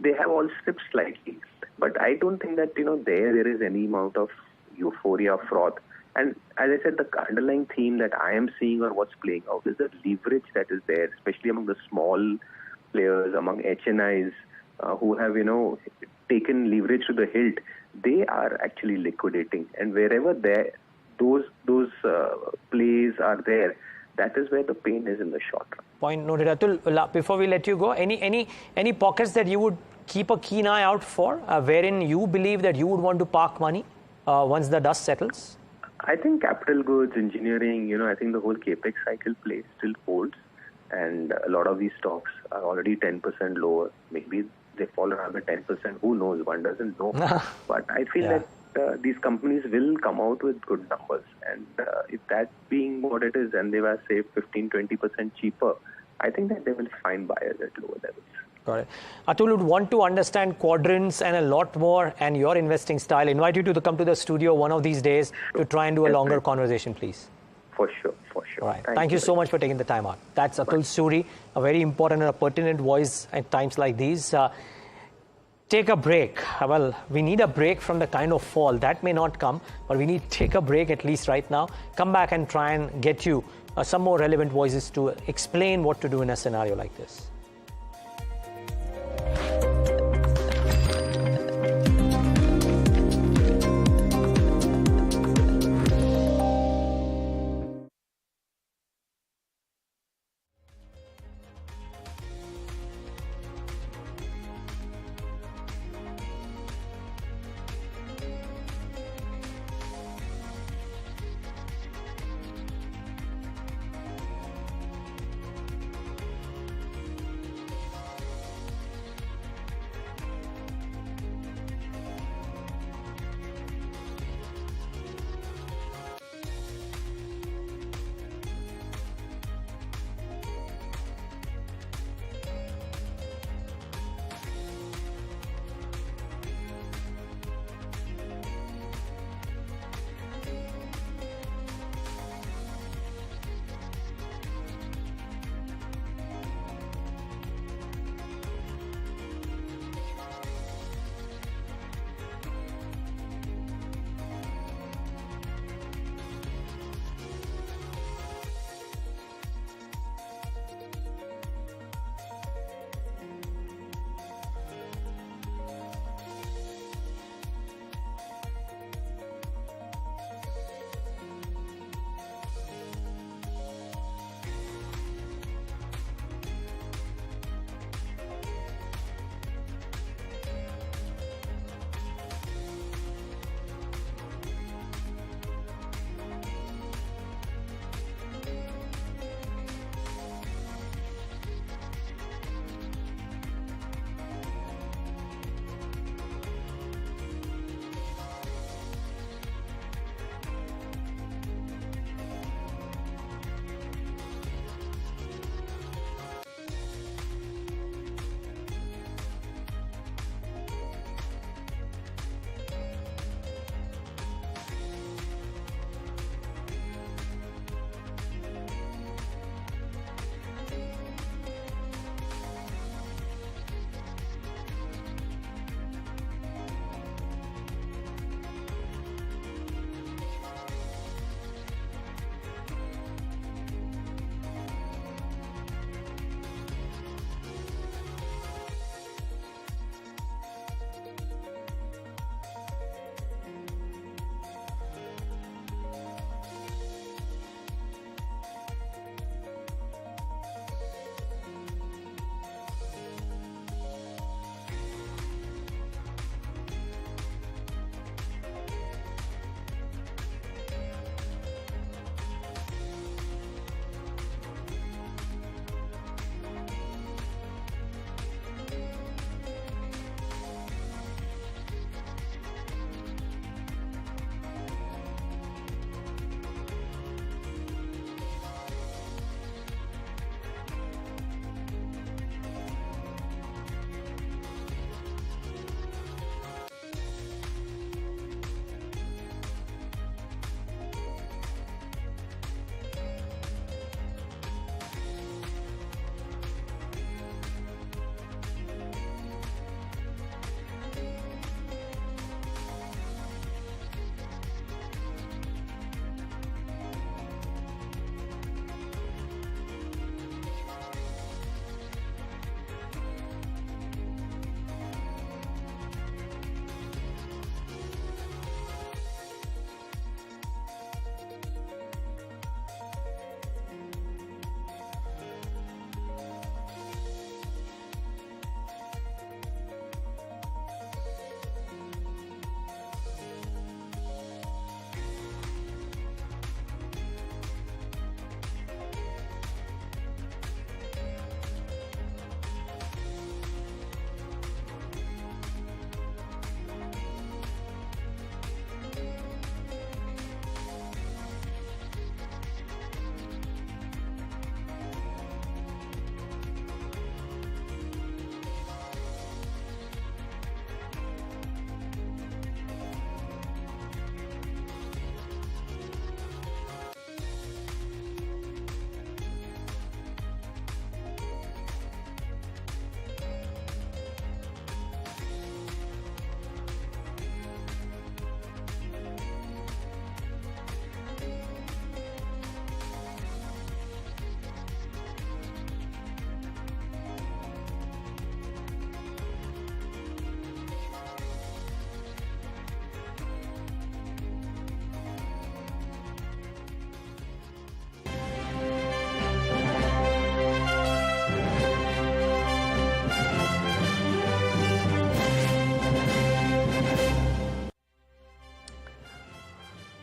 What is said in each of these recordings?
they have all slipped slightly. But I don't think that, there is any amount of euphoria, froth. And as I said, the underlying theme that I am seeing or what's playing out is the leverage that is there, especially among the small players, among HNIs who have, taken leverage to the hilt. They are actually liquidating. And wherever those plays are there, that is where the pain is in the short run. Point noted. Atul, before we let you go, any pockets that you would keep a keen eye out for, wherein you believe that you would want to park money once the dust settles? I think capital goods, engineering, I think the whole capex cycle play still holds. And a lot of these stocks are already 10% lower. Maybe they fall another 10%. Who knows? One doesn't know. But I feel that these companies will come out with good numbers. And if that being what it is, and they were, say, 15-20% cheaper, I think that they will find buyers at lower levels. Got it. Atul would want to understand quadrants and a lot more and your investing style. Invite you to come to the studio one of these days to try and do a longer conversation, please. For sure. All right. Thank you so much for taking the time out. That's Atul Suri, a very important and a pertinent voice at times like these. Take a break. Well, we need a break from the kind of fall. That may not come, but we need to take a break at least right now. Come back and try and get you some more relevant voices to explain what to do in a scenario like this.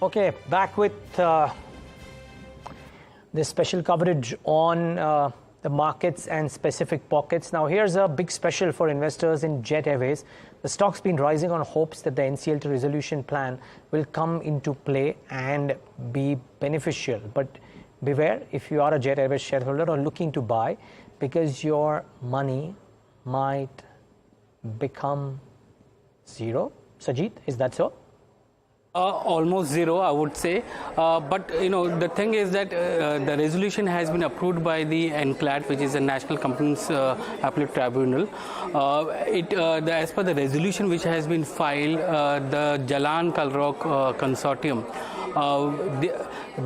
Okay, back with this special coverage on the markets and specific pockets. Now, here's a big special for investors in Jet Airways. The stock's been rising on hopes that the NCLT resolution plan will come into play and be beneficial. But beware if you are a Jet Airways shareholder or looking to buy, because your money might become zero. Sajid, is that so? Almost zero, I would say. But, the thing is that the resolution has been approved by the NCLAT, which is the National Companies Appellate Tribunal. As per the resolution which has been filed, the Jalan Kalrock Consortium,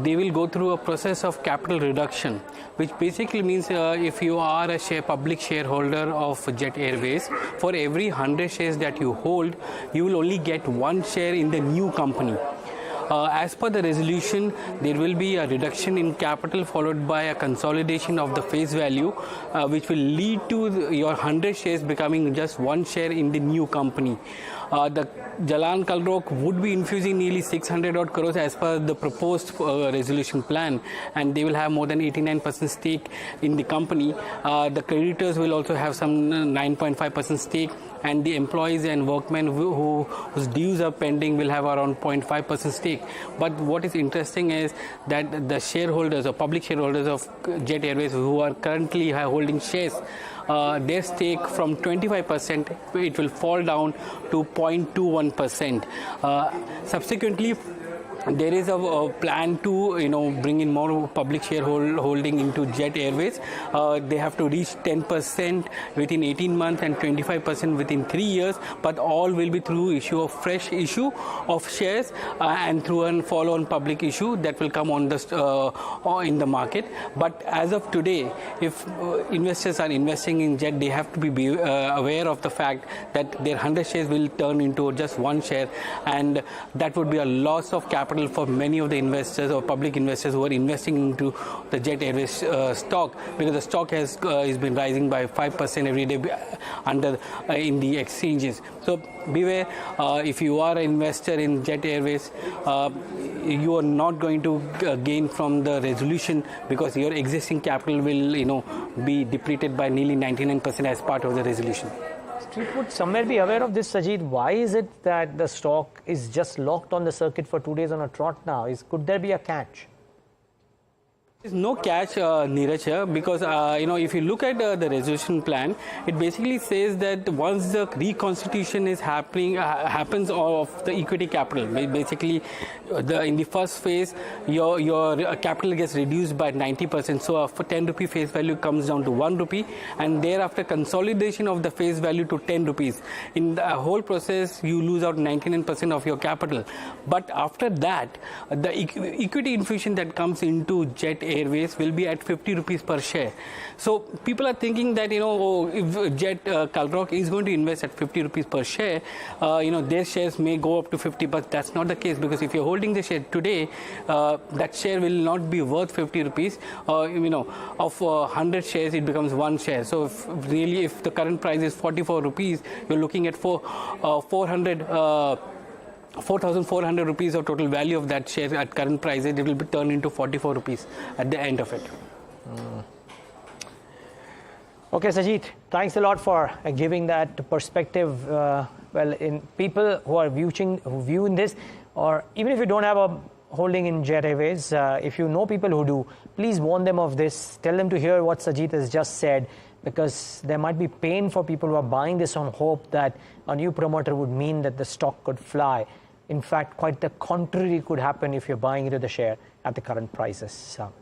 they will go through a process of capital reduction, which basically means if you are a public shareholder of Jet Airways, for every 100 shares that you hold, you will only get 1 share in the new company. As per the resolution, there will be a reduction in capital followed by a consolidation of the face value, which will lead to your 100 shares becoming just 1 share in the new company. The Jalan Kalrock would be infusing nearly 600 odd crores as per the proposed resolution plan, and they will have more than 89% stake in the company. The creditors will also have some 9.5% stake, and the employees and workmen whose dues are pending will have around 0.5% stake. But what is interesting is that the shareholders or public shareholders of Jet Airways who are currently holding shares, their stake from 25%, it will fall down to 0.21%. Subsequently, there is a plan to bring in more public shareholding into Jet Airways. They have to reach 10% within 18 months and 25% within 3 years, but all will be through fresh issue of shares and through a follow-on public issue that will come on in the market. But as of today, if investors are investing in Jet, they have to be aware of the fact that their 100 shares will turn into just 1 share, and that would be a loss of capital for many of the investors or public investors who are investing into the Jet Airways stock, because the stock has been rising by 5% every day in the exchanges. So beware, if you are an investor in Jet Airways, you are not going to gain from the resolution, because your existing capital will be depleted by nearly 99% as part of the resolution. Street would somewhere be aware of this, Sajid. Why is it that the stock is just locked on the circuit for 2 days on a trot now? Could there be a catch? There's no catch, Neeraj, because if you look at the resolution plan, it basically says that once the reconstitution is happens of the equity capital, basically in the first phase, your capital gets reduced by 90%. So for 10 rupee face value comes down to 1 rupee, and thereafter consolidation of the face value to 10 rupees. In the whole process, you lose out 99% of your capital. But after that, the equity infusion that comes into Jet Airways will be at 50 rupees per share. So people are thinking that if Jet Kalrock is going to invest at 50 rupees per share, their shares may go up to 50, but that's not the case, because if you're holding the share today, that share will not be worth 50 rupees. Of 100 shares, it becomes 1 share. So if the current price is 44 rupees, you're looking at 4,400 rupees of total value of that share at current prices. It will be turned into 44 rupees at the end of it. Okay, Sajid, thanks a lot for giving that perspective. In people who are viewing this, or even if you don't have a holding in Jet Airways, if you know people who do, please warn them of this. Tell them to hear what Sajid has just said, because there might be pain for people who are buying this on hope that a new promoter would mean that the stock could fly. In fact, quite the contrary could happen if you're buying into the share at the current prices. So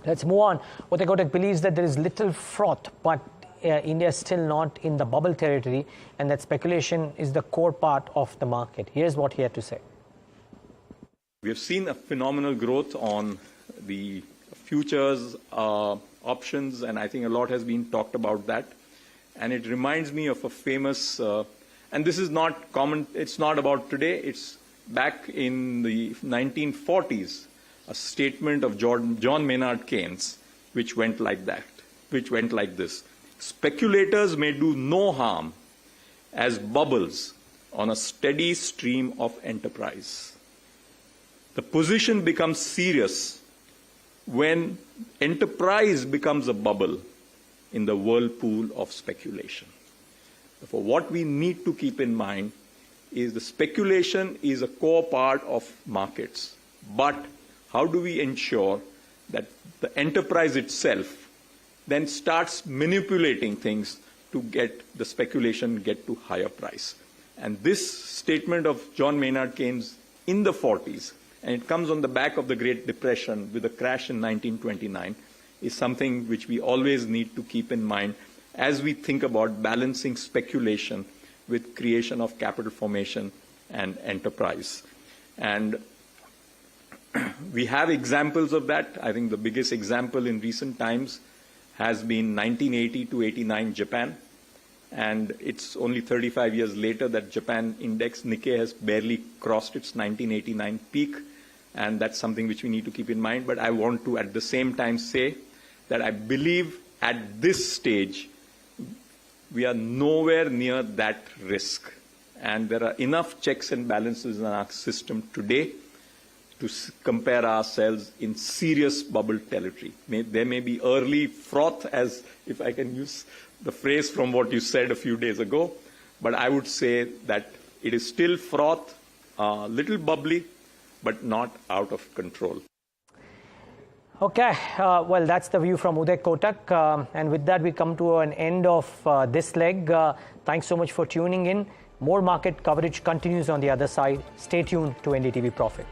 let's move on. Otekotek believes that there is little froth, but India is still not in the bubble territory, and that speculation is the core part of the market. Here's what he had to say. We have seen a phenomenal growth on the futures, options, and I think a lot has been talked about that. And it reminds me of a famous, and this is not common, it's not about today, it's back in the 1940s, a statement of John Maynard Keynes, which went like this. Speculators may do no harm as bubbles on a steady stream of enterprise. The position becomes serious when enterprise becomes a bubble in the whirlpool of speculation. Therefore, what we need to keep in mind is the speculation is a core part of markets. But how do we ensure that the enterprise itself then starts manipulating things to get the speculation get to higher price? And this statement of John Maynard Keynes in the 40s, and it comes on the back of the Great Depression with the crash in 1929, is something which we always need to keep in mind as we think about balancing speculation with creation of capital formation and enterprise. And we have examples of that. I think the biggest example in recent times has been 1980 to 89 Japan. And it's only 35 years later that Japan index Nikkei has barely crossed its 1989 peak. And that's something which we need to keep in mind. But I want to at the same time say that I believe at this stage, we are nowhere near that risk. And there are enough checks and balances in our system today to compare ourselves in serious bubble territory. There may be early froth, as if I can use the phrase from what you said a few days ago, but I would say that it is still froth, a little bubbly, but not out of control. Okay, well, that's the view from Uday Kotak. And with that, we come to an end of this leg. Thanks so much for tuning in. More market coverage continues on the other side. Stay tuned to NDTV Profit.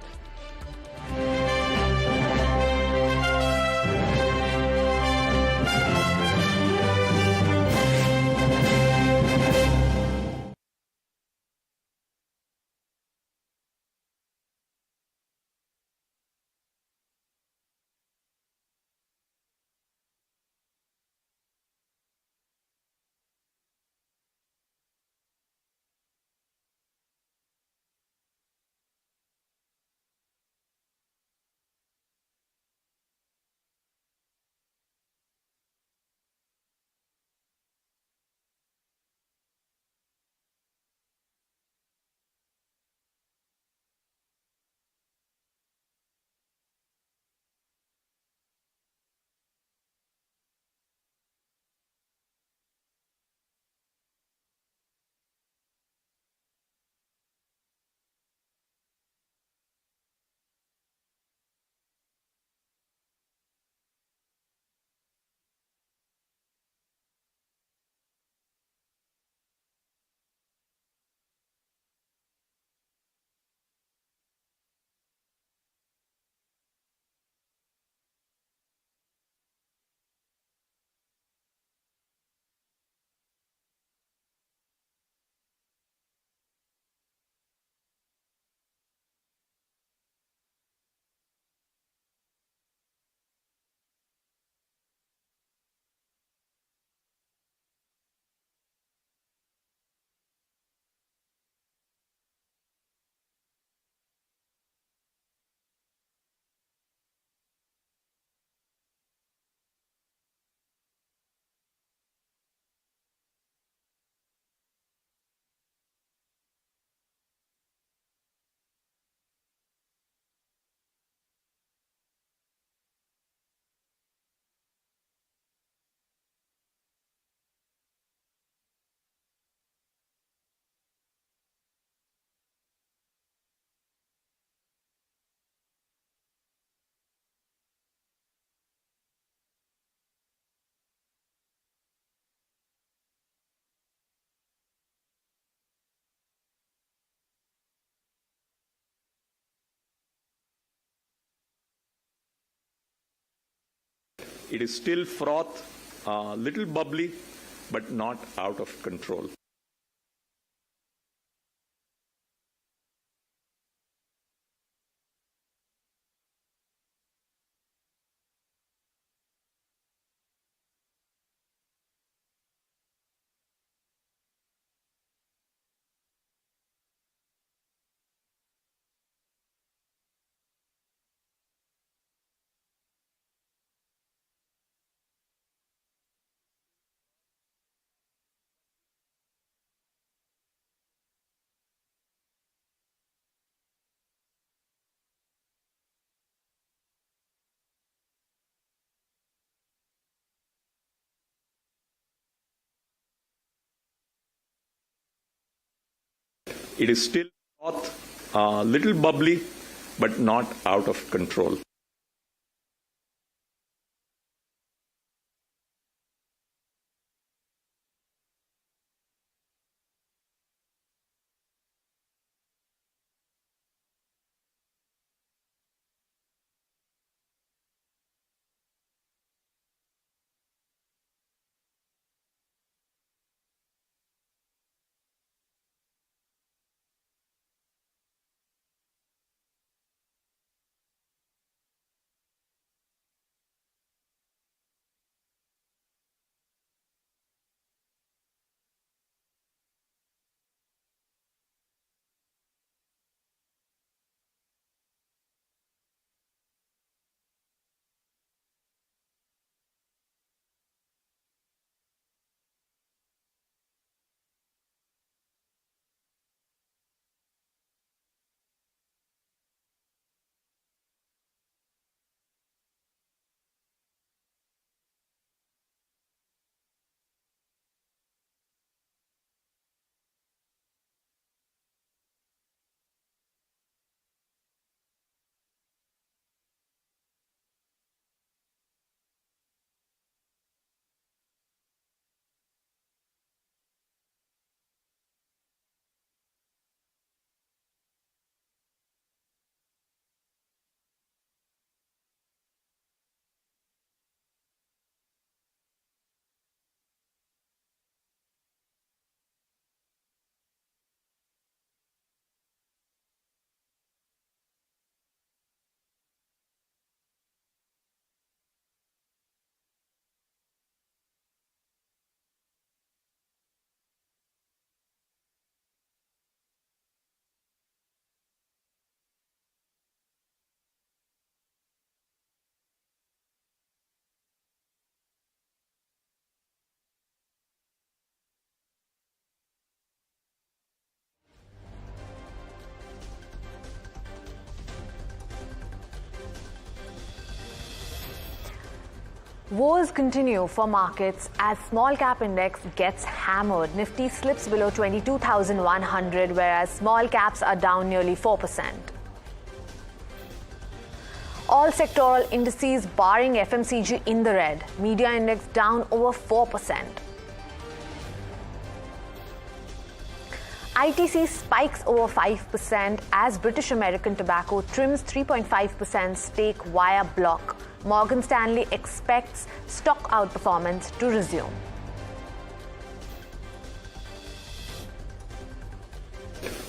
It is still froth, a little bubbly, but not out of control. It is still a little bubbly, but not out of control. Woes continue for markets as small cap index gets hammered. Nifty slips below 22,100, whereas small caps are down nearly 4%. All sectoral indices barring FMCG in the red. Media index down over 4%. ITC spikes over 5% as British American Tobacco trims 3.5% stake via block. Morgan Stanley expects stock outperformance to resume.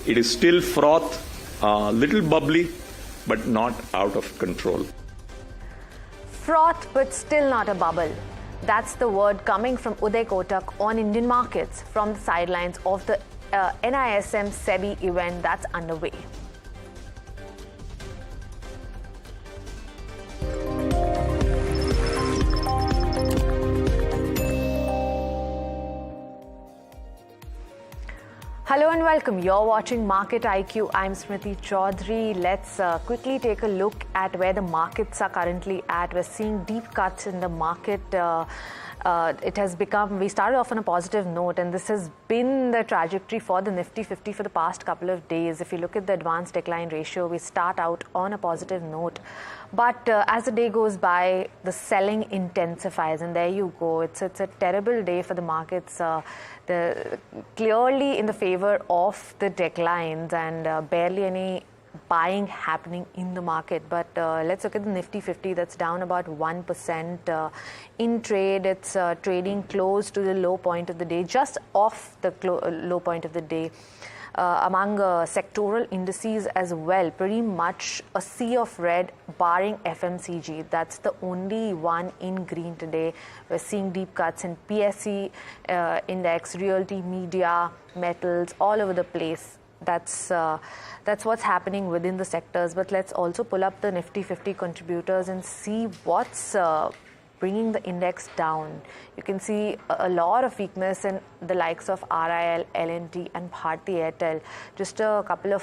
It is still froth, a little bubbly, but not out of control. Froth, but still not a bubble. That's the word coming from Uday Kotak on Indian markets from the sidelines of the NISM SEBI event that's underway. Hello and welcome. You're watching Market IQ. I'm Smriti Chaudhary. Let's quickly take a look at where the markets are currently at. We're seeing deep cuts in the market. It has become, we started off on a positive note, and this has been the trajectory for the Nifty 50 for the past couple of days. If you look at the advanced decline ratio, we start out on a positive note. But as the day goes by, the selling intensifies, and there you go. It's a terrible day for the markets. Clearly in the favor of the declines, and barely any buying happening in the market. But let's look at the Nifty 50. That's down about 1% in trade. It's trading close to the low point of the day, just off the low point of the day. Among sectoral indices as well, pretty much a sea of red barring FMCG. That's the only one in green today. We're seeing deep cuts in PSE index, realty, media, metals, all over the place. That's what's happening within the sectors. But let's also pull up the Nifty 50 contributors and see what's bringing the index down. You can see a lot of weakness in the likes of RIL, L&T and Bharti Airtel. Just a couple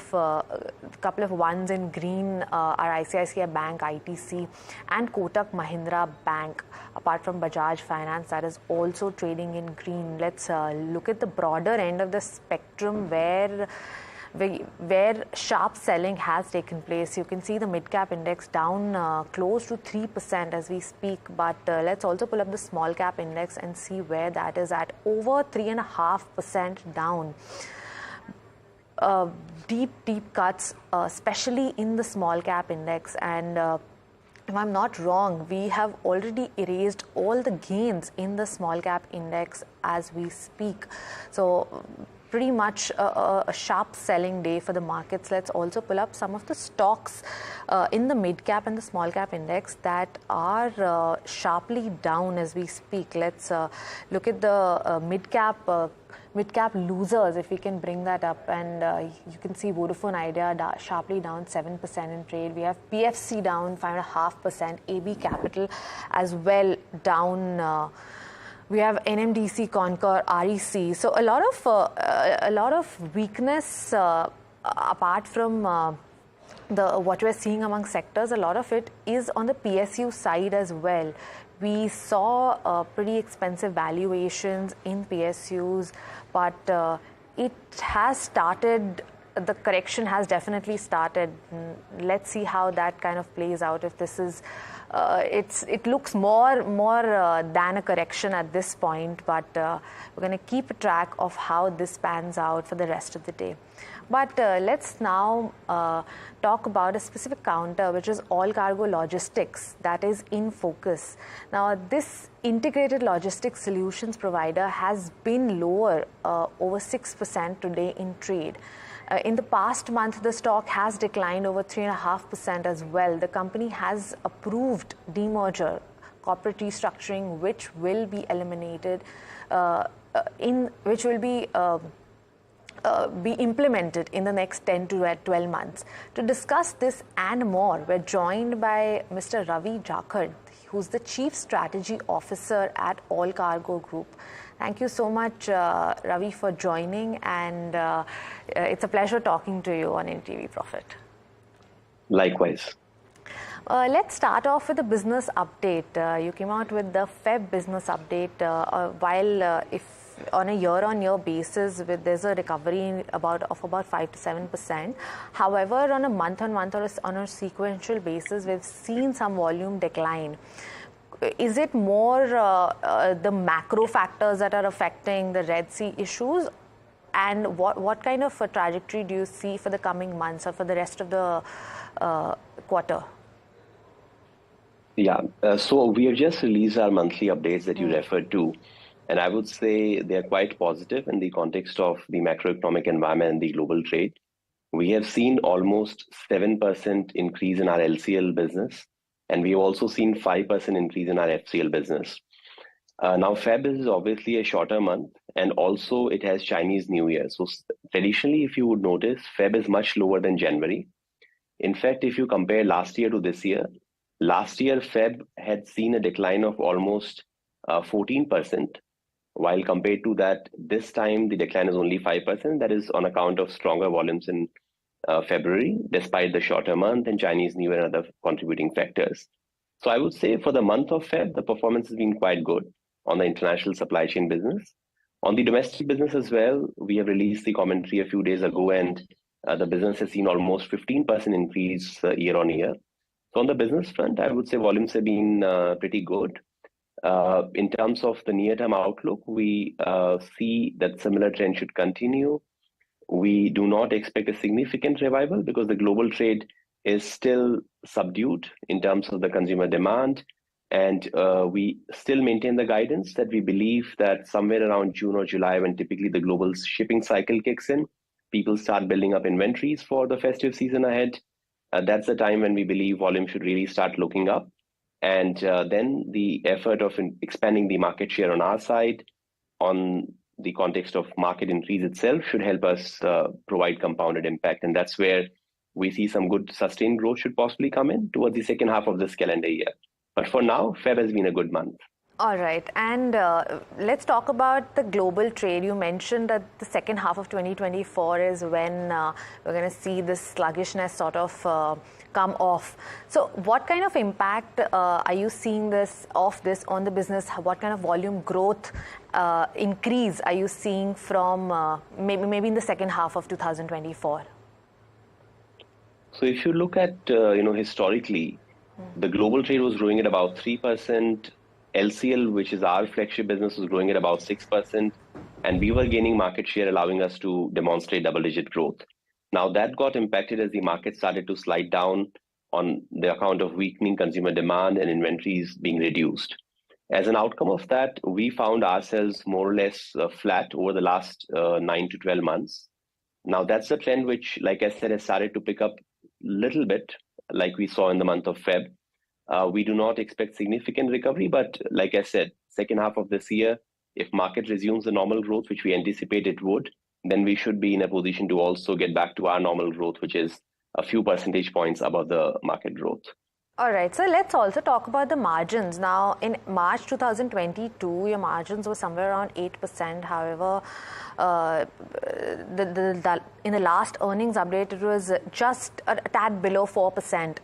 of ones in green are ICICI Bank, ITC and Kotak Mahindra Bank. Apart from Bajaj Finance, that is also trading in green. Let's look at the broader end of the spectrum where where sharp selling has taken place. You can see the mid-cap index down close to 3% as we speak, but let's also pull up the small cap index and see where that is at, over 3.5% down. Deep cuts, especially in the small cap index, and if I'm not wrong, we have already erased all the gains in the small cap index as we speak. So pretty much a sharp selling day for the markets. Let's also pull up some of the stocks in the mid cap and the small cap index that are sharply down as we speak. Let's look at the mid cap losers, if we can bring that up, and you can see Vodafone Idea sharply down 7% in trade. We have PFC down 5.5%, AB Capital as well down. We have NMDC, Concor, REC. So a lot of weakness apart from what we're seeing among sectors. A lot of it is on the PSU side as well. We saw pretty expensive valuations in PSUs, but it has started. The correction has definitely started. Let's see how that kind of plays out. If this is, it looks more than a correction at this point, but we're going to keep a track of how this pans out for the rest of the day. But let's now talk about a specific counter, which is Allcargo Logistics, that is in focus. Now, this integrated logistics solutions provider has been lower, over 6% today in trade. In the past month, the stock has declined over 3.5% as well. The company has approved demerger, corporate restructuring, which will be eliminated, which will be implemented in the next 10 to 12 months. To discuss this and more, we're joined by Mr. Ravi Jakhar, who's the Chief Strategy Officer at Allcargo Group. Thank you so much, Ravi, for joining, and it's a pleasure talking to you on NTV Profit. Likewise. Let's start off with the business update. You came out with the Feb business update. While if on a year-on-year basis, there's a recovery of about 5 to 7%. However, on a month-on-month or on a sequential basis, we've seen some volume decline. Is it more the macro factors that are affecting the Red Sea issues? And what kind of a trajectory do you see for the coming months or for the rest of the quarter? Yeah, so we have just released our monthly updates that you referred to. And I would say they are quite positive in the context of the macroeconomic environment and the global trade. We have seen almost 7% increase in our LCL business, and we have also seen 5% increase in our FCL business. Now, Feb is obviously a shorter month, and also it has Chinese New Year. So traditionally, if you would notice, Feb is much lower than January. In fact, if you compare last year to this year, last year Feb had seen a decline of almost 14%. While compared to that, this time the decline is only 5%. That is on account of stronger volumes in February, despite the shorter month and Chinese New Year and other contributing factors. So I would say for the month of Feb, the performance has been quite good on the international supply chain business. On the domestic business as well, we have released the commentary a few days ago, and the business has seen almost 15% increase year on year. So on the business front, I would say volumes have been pretty good. In terms of the near-term outlook, we see that similar trend should continue. We do not expect a significant revival because the global trade is still subdued in terms of the consumer demand. And we still maintain the guidance that we believe that somewhere around June or July, when typically the global shipping cycle kicks in, people start building up inventories for the festive season ahead. That's the time when we believe volume should really start looking up. And then the effort of expanding the market share on our side, on the context of market increase itself, should help us provide compounded impact. And that's where we see some good sustained growth should possibly come in towards the second half of this calendar year. But for now, Feb has been a good month. All right, and let's talk about the global trade. You mentioned that the second half of 2024 is when we're going to see this sluggishness sort of come off. So what kind of impact are you seeing of this on the business? What kind of volume growth increase are you seeing from maybe in the second half of 2024? So if you look at, historically, the global trade was growing at about 3%. LCL, which is our flagship business, was growing at about 6%. And we were gaining market share, allowing us to demonstrate double-digit growth. Now, that got impacted as the market started to slide down on the account of weakening consumer demand and inventories being reduced. As an outcome of that, we found ourselves more or less flat over the last 9 to 12 months. Now, that's a trend which, like I said, has started to pick up a little bit, like we saw in the month of Feb. We do not expect significant recovery, but like I said, second half of this year, if market resumes the normal growth, which we anticipate it would, then we should be in a position to also get back to our normal growth, which is a few percentage points above the market growth. All right, so let's also talk about the margins. Now, in March 2022, your margins were somewhere around 8%. However, in the last earnings update, it was just a tad below 4%.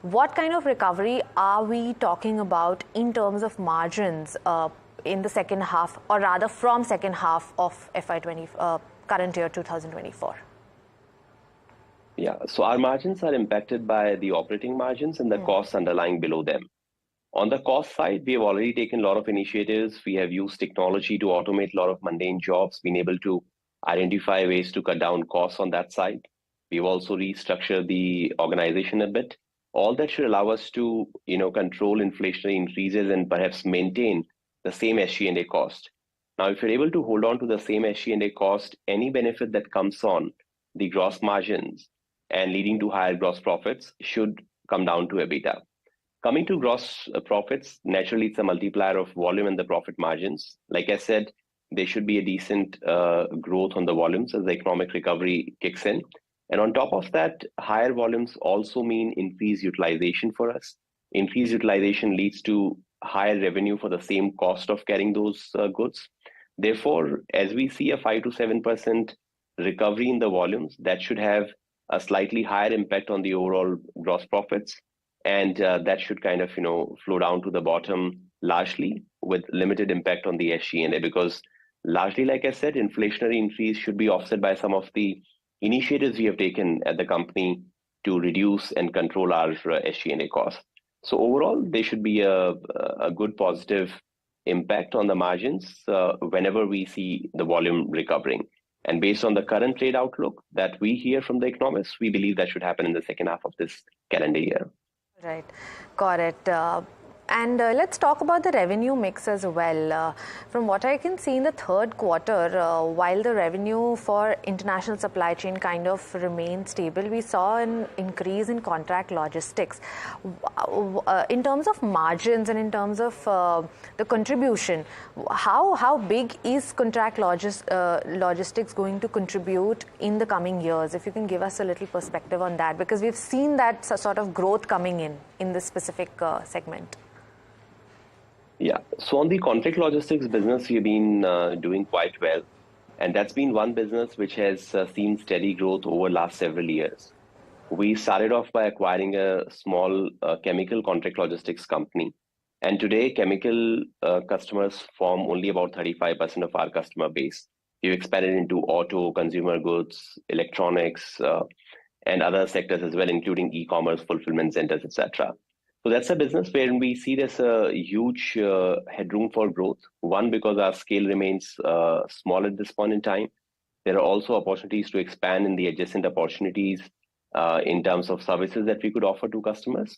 What kind of recovery are we talking about in terms of margins in the second half, or rather from second half of current year 2024? Yeah, so our margins are impacted by the operating margins and the costs underlying below them. On the cost side, we have already taken a lot of initiatives. We have used technology to automate a lot of mundane jobs, been able to identify ways to cut down costs on that side. We've also restructured the organization a bit. All that should allow us to, control inflationary increases and perhaps maintain the same SG&A cost. Now, if you're able to hold on to the same SG&A cost, any benefit that comes on the gross margins and leading to higher gross profits should come down to EBITDA. Coming to gross profits, naturally, it's a multiplier of volume and the profit margins. Like I said, there should be a decent growth on the volumes as the economic recovery kicks in. And on top of that, higher volumes also mean increased utilization for us. Increased utilization leads to higher revenue for the same cost of carrying those goods. Therefore, as we see a 5 to 7% recovery in the volumes, that should have a slightly higher impact on the overall gross profits. And that should kind of, flow down to the bottom largely with limited impact on the SG&A, because largely, like I said, inflationary increase should be offset by some of the initiatives we have taken at the company to reduce and control our SG&A costs. So overall, there should be a good positive impact on the margins whenever we see the volume recovering. And based on the current trade outlook that we hear from the economists, we believe that should happen in the second half of this calendar year. Right, got it. And let's talk about the revenue mix as well. From what I can see in the third quarter, while the revenue for international supply chain kind of remained stable, we saw an increase in contract logistics. In terms of margins and in terms of the contribution, how big is contract logistics going to contribute in the coming years? If you can give us a little perspective on that, because we've seen that sort of growth coming in this specific segment. Yeah, so on the contract logistics business, we've been doing quite well. And that's been one business which has seen steady growth over the last several years. We started off by acquiring a small chemical contract logistics company. And today, chemical customers form only about 35% of our customer base. We've expanded into auto, consumer goods, electronics, and other sectors as well, including e-commerce, fulfillment centers, etc. So that's a business where we see there's a huge headroom for growth. One, because our scale remains small at this point in time. There are also opportunities to expand in the adjacent opportunities in terms of services that we could offer to customers.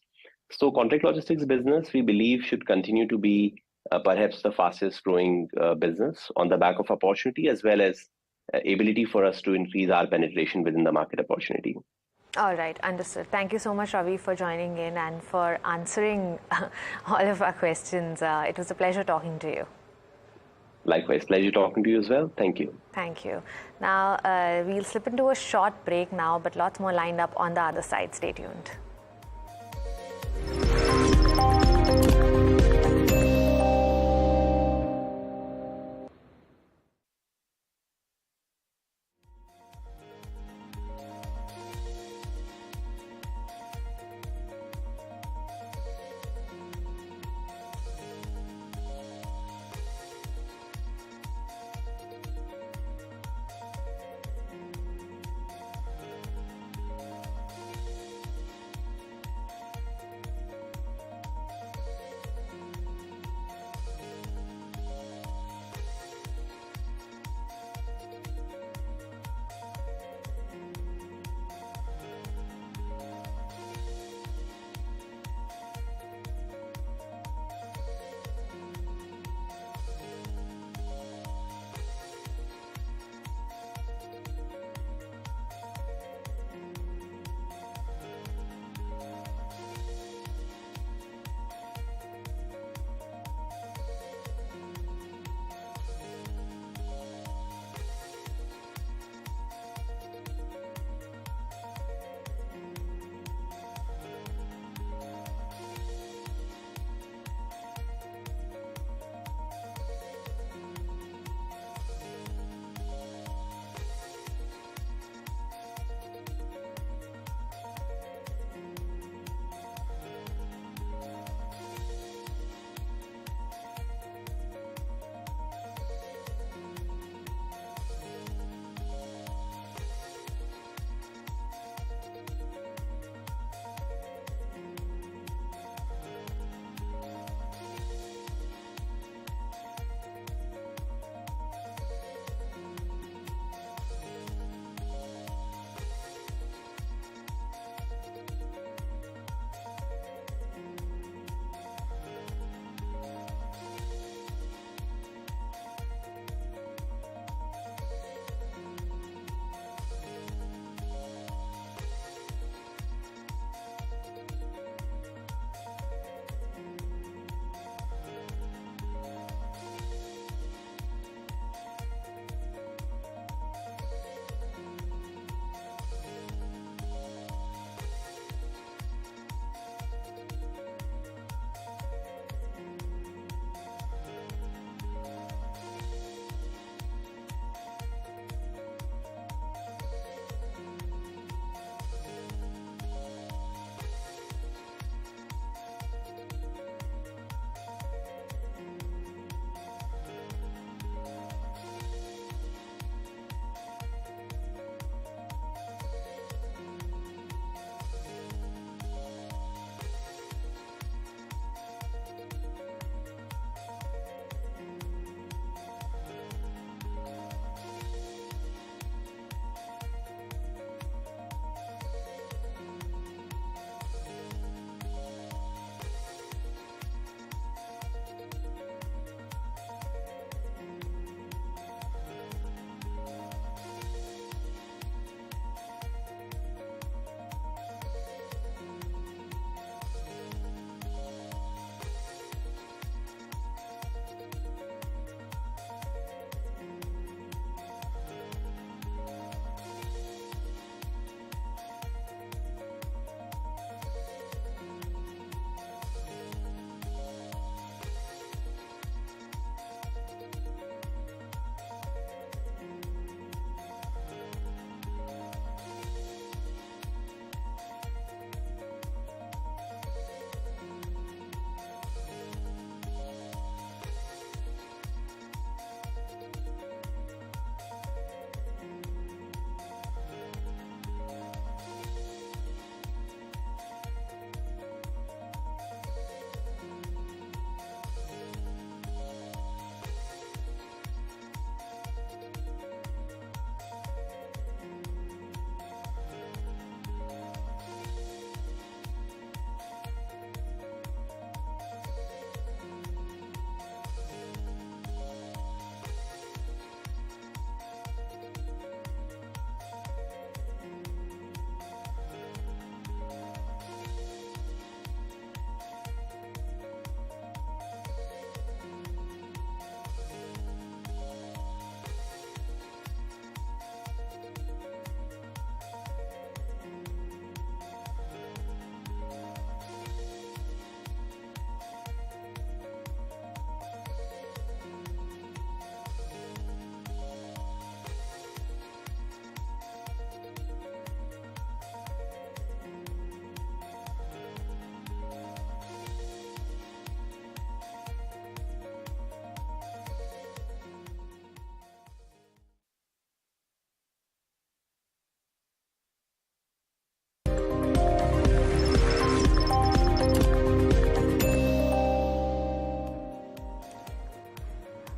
So contract logistics business, we believe, should continue to be perhaps the fastest growing business on the back of opportunity, as well as ability for us to increase our penetration within the market opportunity. All right, understood. Thank you so much, Ravi, for joining in and for answering all of our questions. It was a pleasure talking to you. Likewise, pleasure talking to you as well. Thank you. Thank you. Now, we'll slip into a short break now, but lots more lined up on the other side. Stay tuned.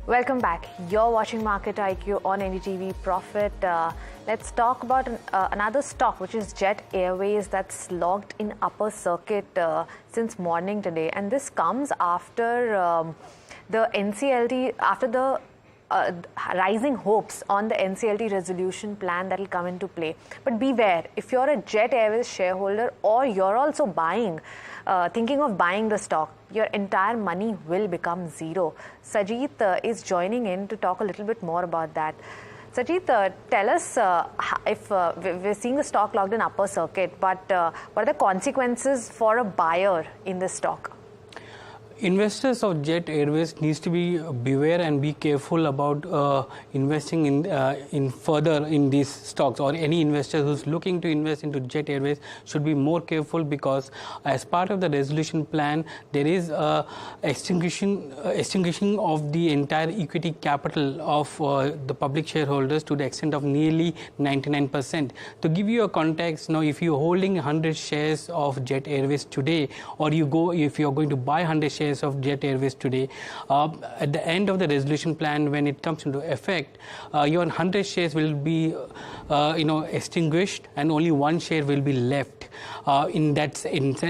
Welcome back. You're watching Market IQ on NDTV Profit. Let's talk about another stock, which is Jet Airways, that's logged in upper circuit since morning today. And this comes after the NCLT, after the rising hopes on the NCLT resolution plan that will come into play. But beware, if you're a Jet Airways shareholder or you're also buying, thinking of buying the stock, your entire money will become zero. Sajith is joining in to talk a little bit more about that. Sajith, tell us if we're seeing the stock logged in upper circuit, but what are the consequences for a buyer in this stock? Investors of Jet Airways needs to be beware and be careful about investing in further in these stocks, or any investor who's looking to invest into Jet Airways should be more careful, because as part of the resolution plan there is extinguishing of the entire equity capital of the public shareholders to the extent of nearly 99%. To give you a context, now if you're holding 100 shares of Jet Airways today, or if you're going to buy 100 shares of Jet Airways today, at the end of the resolution plan, when it comes into effect, your 100 shares will be extinguished, and only one share will be left in that sense.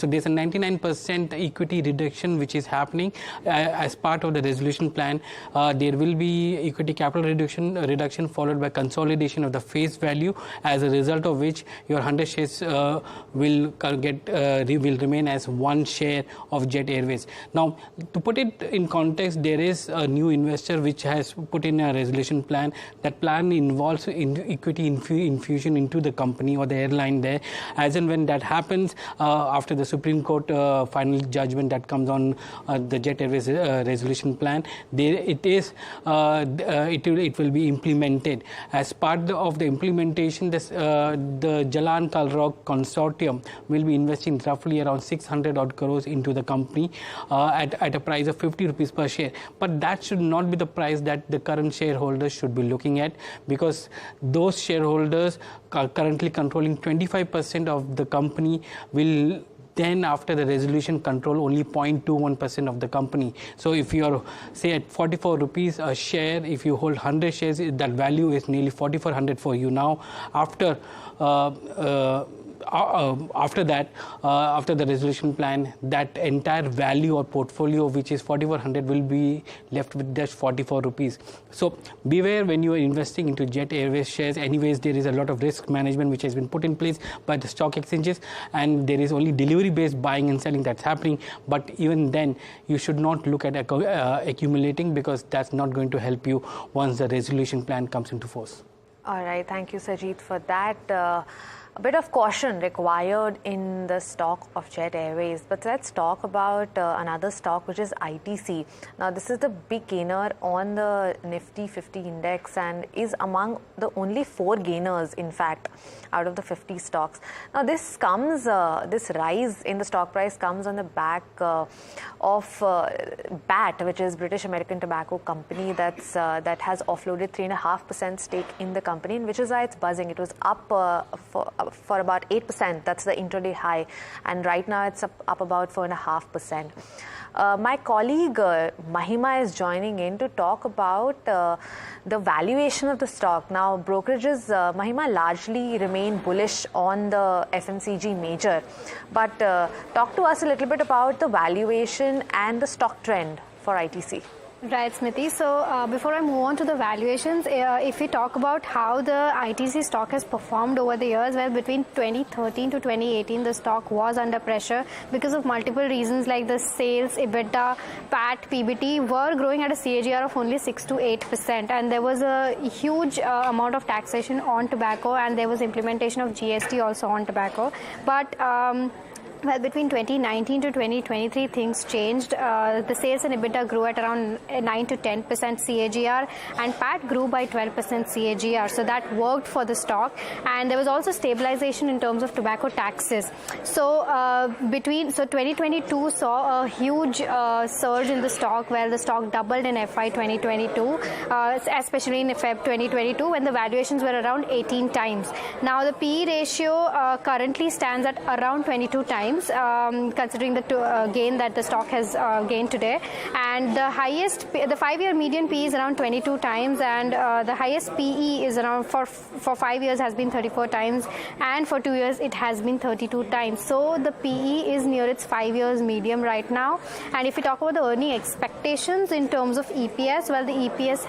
So there's a 99% equity reduction which is happening as part of the resolution plan. There will be equity capital reduction followed by consolidation of the face value, as a result of which your 100 shares will remain as one share of Jet Airways. Now, to put it in context, there is a new investor which has put in a resolution plan. That plan involves equity infusion into the company or the airline there. As and when that happens, after the Supreme Court final judgment that comes on the Jet Airways resolution plan, it will be implemented. As part of the implementation, the Jalan Kalrog Consortium will be investing roughly around 600 odd crores into the company at a price of 50 rupees per share. But that should not be the price that the current shareholders should be looking at, because those shareholders are currently controlling 25% of the company will then, after the resolution, control only 0.21% of the company. So if you're, say, at 44 rupees a share, if you hold 100 shares, that value is nearly 4,400 for you now. After that, after the resolution plan, that entire value or portfolio, which is 4,400, will be left with just 44 rupees. So beware when you are investing into Jet Airways shares. Anyways, there is a lot of risk management which has been put in place by the stock exchanges, and there is only delivery-based buying and selling that's happening. But even then, you should not look at accumulating, because that's not going to help you once the resolution plan comes into force. All right, thank you, Sajith, for that. A bit of caution required in the stock of Jet Airways. But let's talk about another stock, which is ITC. Now, this is the big gainer on the Nifty 50 index and is among the only 4 gainers, in fact, out of the 50 stocks. Now, this rise in the stock price comes on the back of BAT, which is British American Tobacco Company, that has offloaded 3.5% stake in the company, and which is why it's buzzing. It was up for about 8%. That's the intraday high, and right now it's up about 4.5%. My colleague Mahima is joining in to talk about the valuation of the stock. Now, brokerages, Mahima, largely remain bullish on the FMCG major. But talk to us a little bit about the valuation and the stock trend for ITC. Right, Smriti. So before I move on to the valuations, if we talk about how the ITC stock has performed over the years, well, between 2013 to 2018, the stock was under pressure because of multiple reasons, like the sales, EBITDA, PAT, PBT were growing at a CAGR of only 6 to 8%. And there was a huge amount of taxation on tobacco, and there was implementation of GST also on tobacco. But well, between 2019 to 2023, things changed. The sales and EBITDA grew at around 9 to 10% CAGR, and PAT grew by 12% CAGR. So that worked for the stock, and there was also stabilization in terms of tobacco taxes. So 2022 saw a huge surge in the stock, where the stock doubled in FY 2022, especially in Feb 2022, when the valuations were around 18 times. Now the PE ratio currently stands at around 22 times. times, considering the gain that the stock has gained today. And the 5-year median PE is around 22 times, and the highest PE is around for 5 years has been 34 times, and for 2 years it has been 32 times. So the PE is near its 5 years medium right now. And if we talk about the earning expectations in terms of EPS, well, the EPS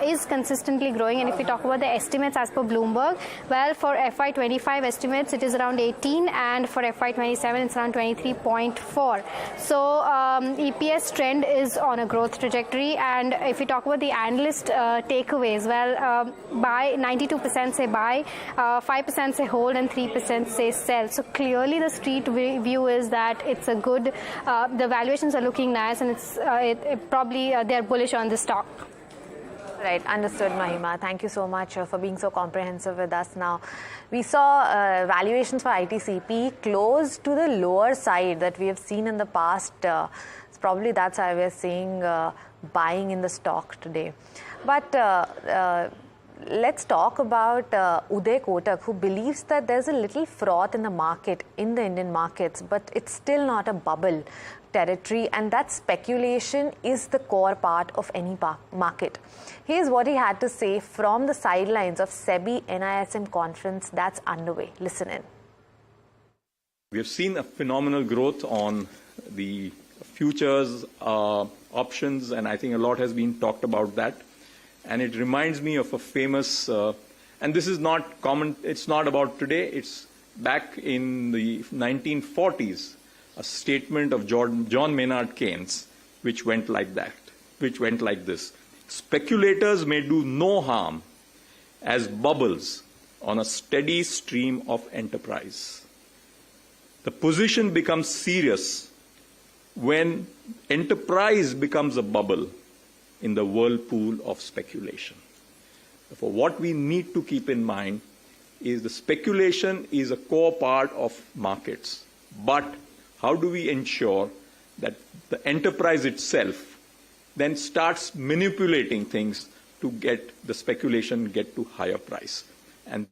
is consistently growing. And if we talk about the estimates as per Bloomberg, well, for FY25 estimates it is around 18, and for FY27 it's around 23.4. So EPS trend is on a growth trajectory. And if we talk about the analyst takeaways, well, buy 92% say buy, 5% say hold, and 3% say sell. So clearly the street view is that it's a good, the valuations are looking nice, and it's probably they're bullish on the stock. Right, understood, Mahima. Thank you so much for being so comprehensive with us. Now, we saw valuations for ITCP close to the lower side that we have seen in the past. Probably that's why we're seeing buying in the stock today. But let's talk about Uday Kotak, who believes that there's a little froth in the market, in the Indian markets, but it's still not a bubble territory, and that speculation is the core part of any market. Here's what he had to say from the sidelines of SEBI NISM conference that's underway. Listen in. We have seen a phenomenal growth on the futures options, and I think a lot has been talked about that. And it reminds me of a famous, and this is not common, it's not about today, it's back in the 1940s, a statement of John Maynard Keynes, which went like this. Speculators may do no harm as bubbles on a steady stream of enterprise. The position becomes serious when enterprise becomes a bubble in the whirlpool of speculation. Therefore, what we need to keep in mind is the speculation is a core part of markets. But how do we ensure that the enterprise itself then starts manipulating things to get the speculation get to higher price? And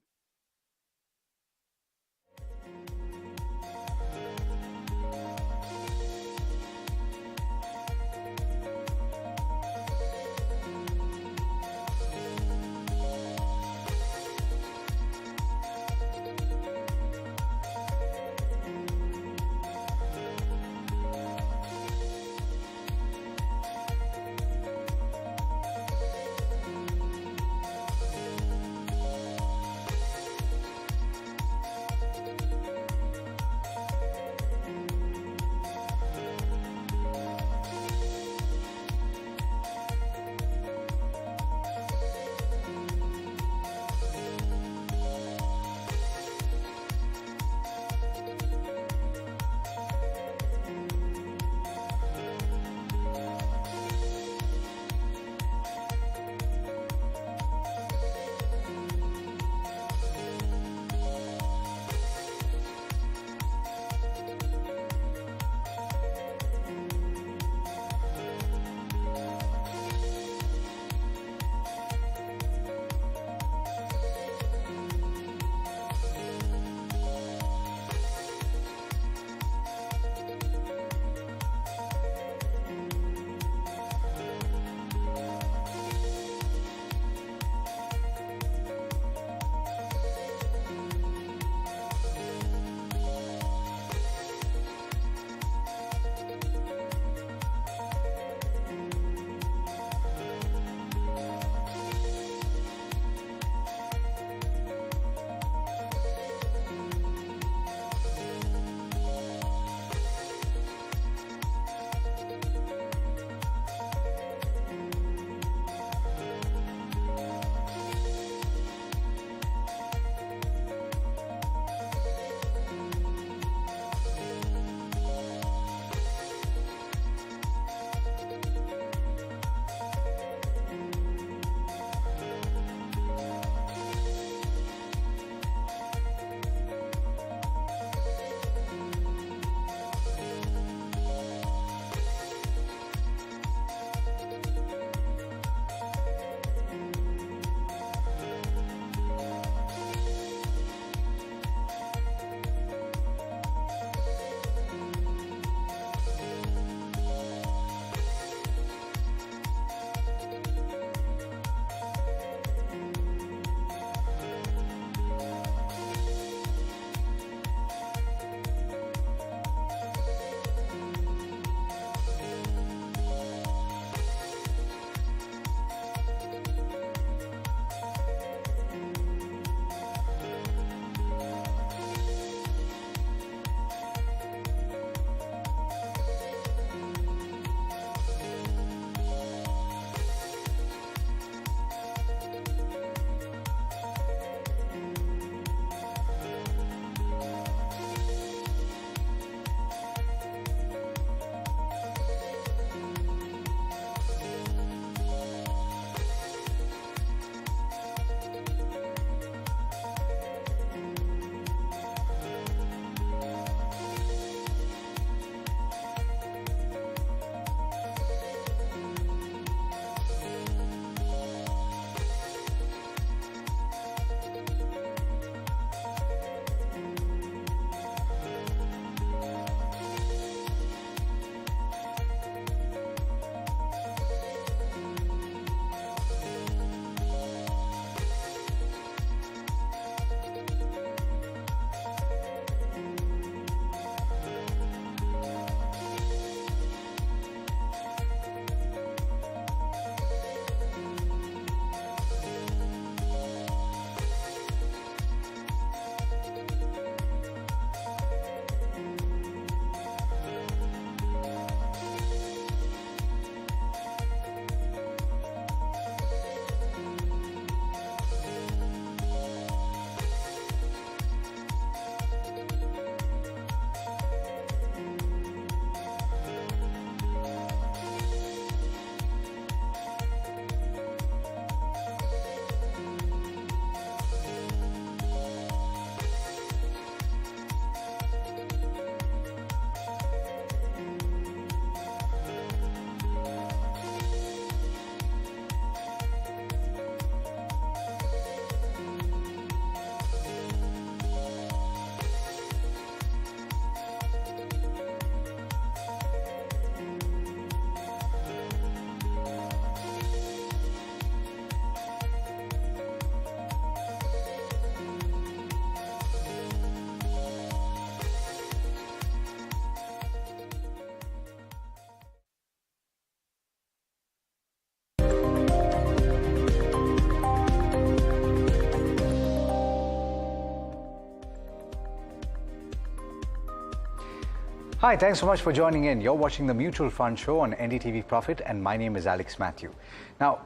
Hi, thanks so much for joining in. You're watching the Mutual Fund Show on NDTV Profit, and my name is Alex Matthew. Now,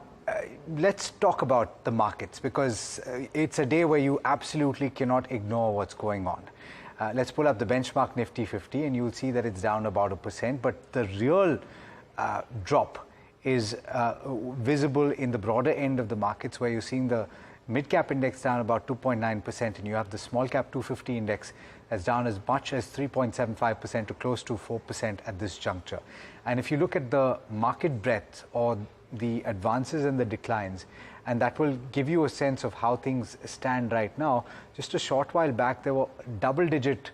let's talk about the markets, because it's a day where you absolutely cannot ignore what's going on. Let's pull up the benchmark Nifty 50 and you'll see that it's down about 1%, but the real drop is visible in the broader end of the markets, where you're seeing the Midcap index down about 2.9%, and you have the Smallcap 250 index that's down as much as 3.75% to close to 4% at this juncture. And if you look at the market breadth, or the advances and the declines, and that will give you a sense of how things stand right now. Just a short while back, there were double-digit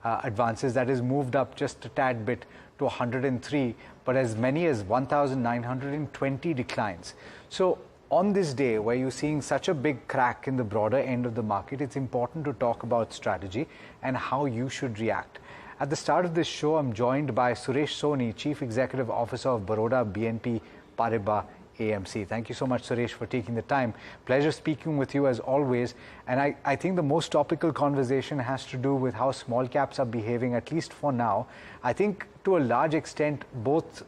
advances, that is moved up just a tad bit to 103, but as many as 1,920 declines. So on this day where you're seeing such a big crack in the broader end of the market, it's important to talk about strategy and how you should react. At the start of this show, I'm joined by Suresh Soni, Chief Executive Officer of Baroda BNP Paribas AMC. Thank you so much, Suresh, for taking the time. Pleasure speaking with you as always. And I think the most topical conversation has to do with how small caps are behaving, at least for now. I think to a large extent, both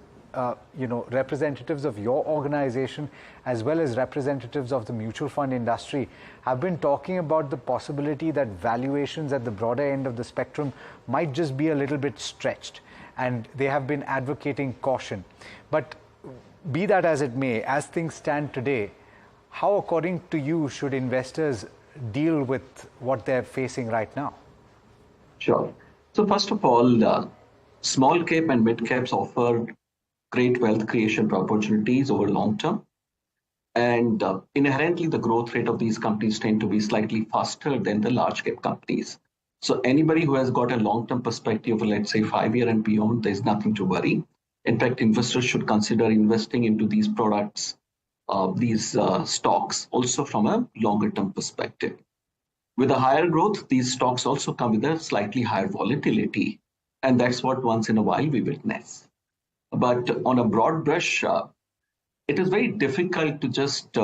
representatives of your organization as well as representatives of the mutual fund industry have been talking about the possibility that valuations at the broader end of the spectrum might just be a little bit stretched, and they have been advocating caution. But be that as it may, as things stand today, how, according to you, should investors deal with what they're facing right now? Sure. So first of all, small cap and mid caps offer great wealth creation opportunities over long term. And inherently, the growth rate of these companies tend to be slightly faster than the large cap companies. So anybody who has got a long-term perspective of, let's say, 5 year and beyond, there's nothing to worry. In fact, investors should consider investing into these products, these stocks, also from a longer-term perspective. With a higher growth, these stocks also come with a slightly higher volatility. And that's what once in a while we witness. But on a broad brush, it is very difficult to just,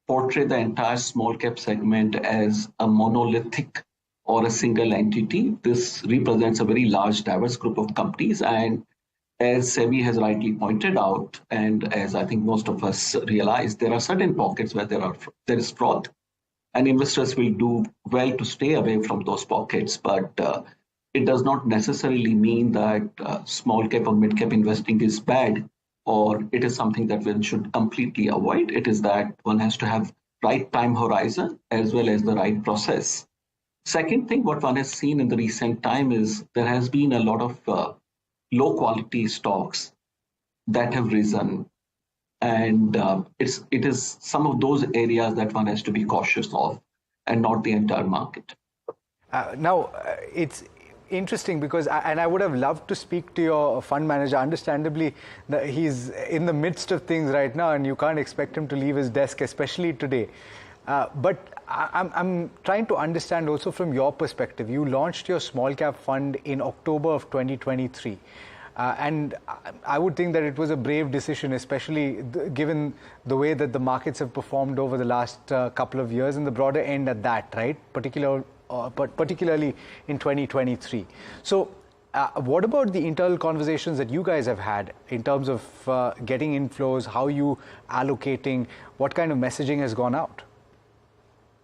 portray the entire small cap segment as a monolithic or a single entity. This represents a very large, diverse group of companies. And as SEBI has rightly pointed out, and as I think most of us realize, there are certain pockets where there is fraud, and investors will do well to stay away from those pockets. But it does not necessarily mean that small cap or mid cap investing is bad, or it is something that one should completely avoid. It is that one has to have right time horizon as well as the right process. Second thing, what one has seen in the recent time is there has been a lot of low quality stocks that have risen. And it is some of those areas that one has to be cautious of, and not the entire market. Now, it's interesting because, and I would have loved to speak to your fund manager. Understandably, he's in the midst of things right now, and you can't expect him to leave his desk, especially today. But I'm trying to understand also from your perspective. You launched your small cap fund in October of 2023. And I would think that it was a brave decision, especially given the way that the markets have performed over the last couple of years, and the broader end at that, right? Particularly in 2023. So what about the internal conversations that you guys have had in terms of getting inflows, how you allocating, what kind of messaging has gone out?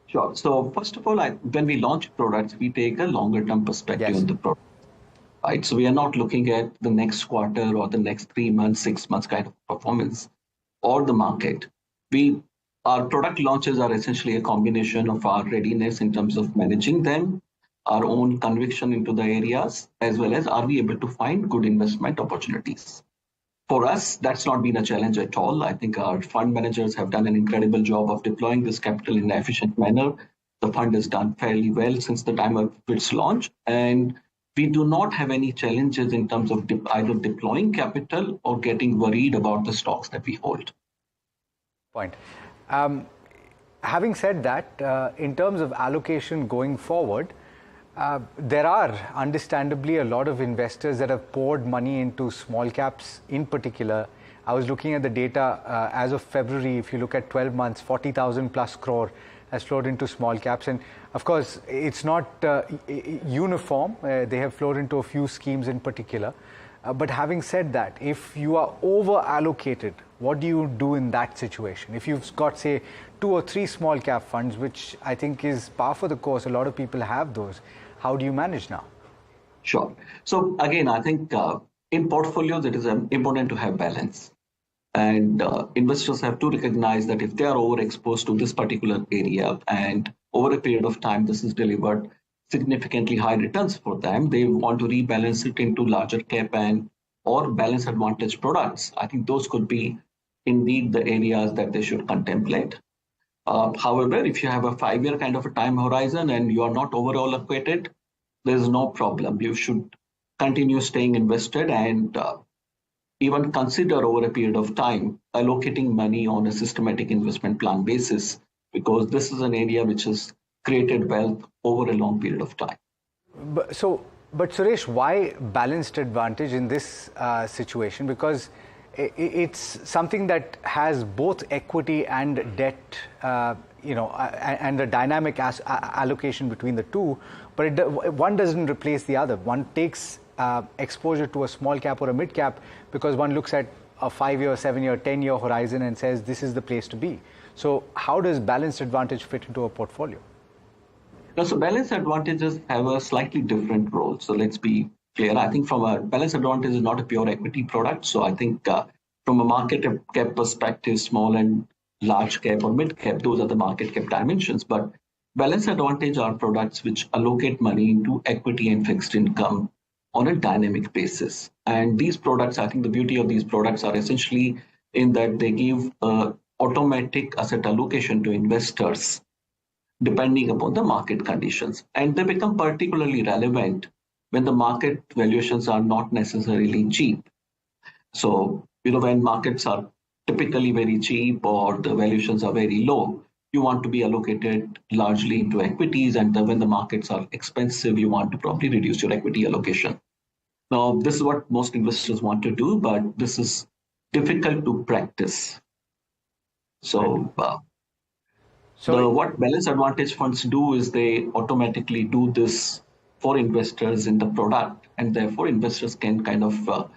Sure. So first of all, when we launch products, we take a longer term perspective on the product. Right. So we are not looking at the next quarter or the next 3 months, 6 months kind of performance or the market. Our product launches are essentially a combination of our readiness in terms of managing them, our own conviction into the areas, as well as are we able to find good investment opportunities. For us, that's not been a challenge at all. I think our fund managers have done an incredible job of deploying this capital in an efficient manner. The fund has done fairly well since the time of its launch. And we do not have any challenges in terms of either deploying capital or getting worried about the stocks that we hold. Point. Having said that, in terms of allocation going forward, there are understandably a lot of investors that have poured money into small caps in particular. I was looking at the data as of February. If you look at 12 months, 40,000 plus crore has flowed into small caps. And of course, it's not uniform. They have flowed into a few schemes in particular. But having said that, if you are over allocated, what do you do in that situation? If you've got, say, 2 or 3 small cap funds, which I think is par for the course, a lot of people have those, how do you manage now? Sure. So again, I think in portfolios, it is important to have balance. And investors have to recognize that if they are overexposed to this particular area and over a period of time, this is delivered significantly high returns for them, they want to rebalance it into larger cap and or balance advantage products. I think those could be indeed the areas that they should contemplate. However, if you have a 5-year kind of a time horizon and you are not over allocated, there is no problem. You should continue staying invested and even consider over a period of time allocating money on a systematic investment plan basis, because this is an area which has created wealth over a long period of time. But Suresh, why balanced advantage in this situation? Because it's something that has both equity and debt, and a dynamic allocation between the two. But one doesn't replace the other. One takes exposure to a small cap or a mid cap because one looks at a 5-year, 7-year, 10-year horizon and says this is the place to be. So how does balanced advantage fit into a portfolio? Now, so balanced advantages have a slightly different role. So let's be clear. I think from a balanced advantage is not a pure equity product. So I think from a market cap perspective, small and large cap or mid cap, those are the market cap dimensions. But balanced advantage are products which allocate money into equity and fixed income on a dynamic basis. And these products, I think the beauty of these products are essentially in that they give automatic asset allocation to investors depending upon the market conditions. And they become particularly relevant when the market valuations are not necessarily cheap. So, when markets are typically very cheap or the valuations are very low, you want to be allocated largely into equities. And then when the markets are expensive, you want to probably reduce your equity allocation. Now, this is what most investors want to do, but this is difficult to practice. So, what balanced advantage funds do is they automatically do this for investors in the product, and therefore investors can kind of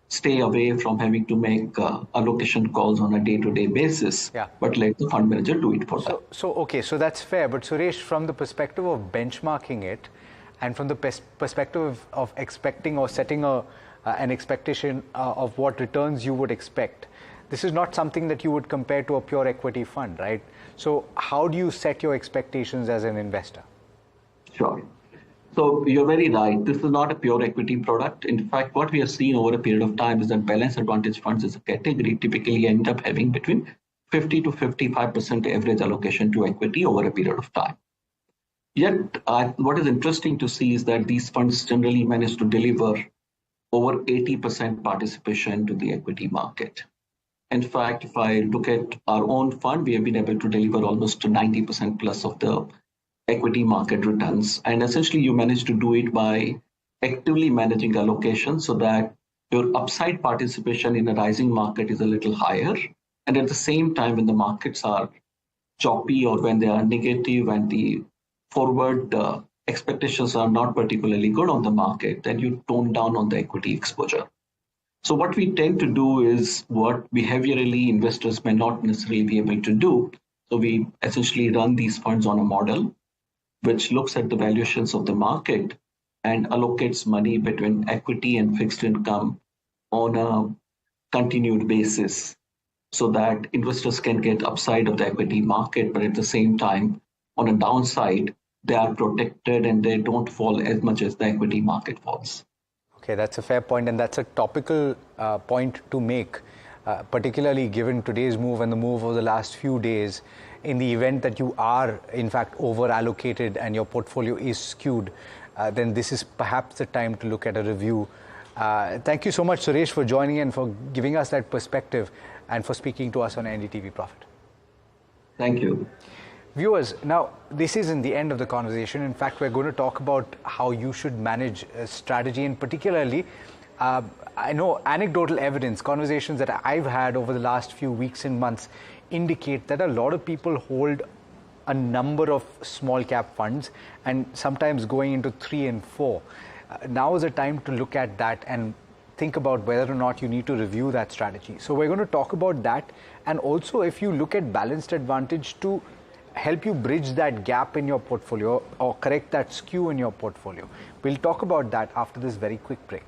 stay away from having to make allocation calls on a day-to-day basis, but let the fund manager do it for them. So that's fair. But Suresh, from the perspective of benchmarking it, and from the perspective of expecting or setting an expectation of what returns you would expect, this is not something that you would compare to a pure equity fund, right? So how do you set your expectations as an investor? Sure. So you're very right. This is not a pure equity product. In fact, what we have seen over a period of time is that balanced advantage funds as a category typically end up having between 50 to 55% average allocation to equity over a period of time. Yet, what is interesting to see is that these funds generally manage to deliver over 80% participation to the equity market. In fact, if I look at our own fund, we have been able to deliver almost 90% plus of the equity market returns. And essentially, you manage to do it by actively managing allocation so that your upside participation in a rising market is a little higher. And at the same time, when the markets are choppy or when they are negative and the forward expectations are not particularly good on the market, then you tone down on the equity exposure. So what we tend to do is what behaviorally investors may not necessarily be able to do. So we essentially run these funds on a model which looks at the valuations of the market and allocates money between equity and fixed income on a continued basis so that investors can get upside of the equity market, but at the same time, on a downside, they are protected and they don't fall as much as the equity market falls. Okay, that's a fair point, and that's a topical point to make, particularly given today's move and the move over the last few days. In the event that you are, in fact, over-allocated and your portfolio is skewed, then this is perhaps the time to look at a review. Thank you so much, Suresh, for joining in, for giving us that perspective and for speaking to us on NDTV Profit. Thank you. Viewers, now this isn't the end of the conversation. In fact, we're going to talk about how you should manage strategy, and particularly, I know anecdotal evidence, conversations that I've had over the last few weeks and months indicate that a lot of people hold a number of small cap funds and sometimes going into 3 and 4. Now is the time to look at that and think about whether or not you need to review that strategy. So we're going to talk about that, and also if you look at balanced advantage to help you bridge that gap in your portfolio or correct that skew in your portfolio. We'll talk about that after this very quick break.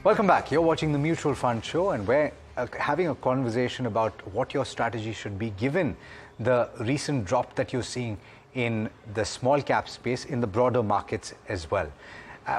Welcome back. You're watching the Mutual Fund Show, and we're having a conversation about what your strategy should be given the recent drop that you're seeing in the small cap space, in the broader markets as well.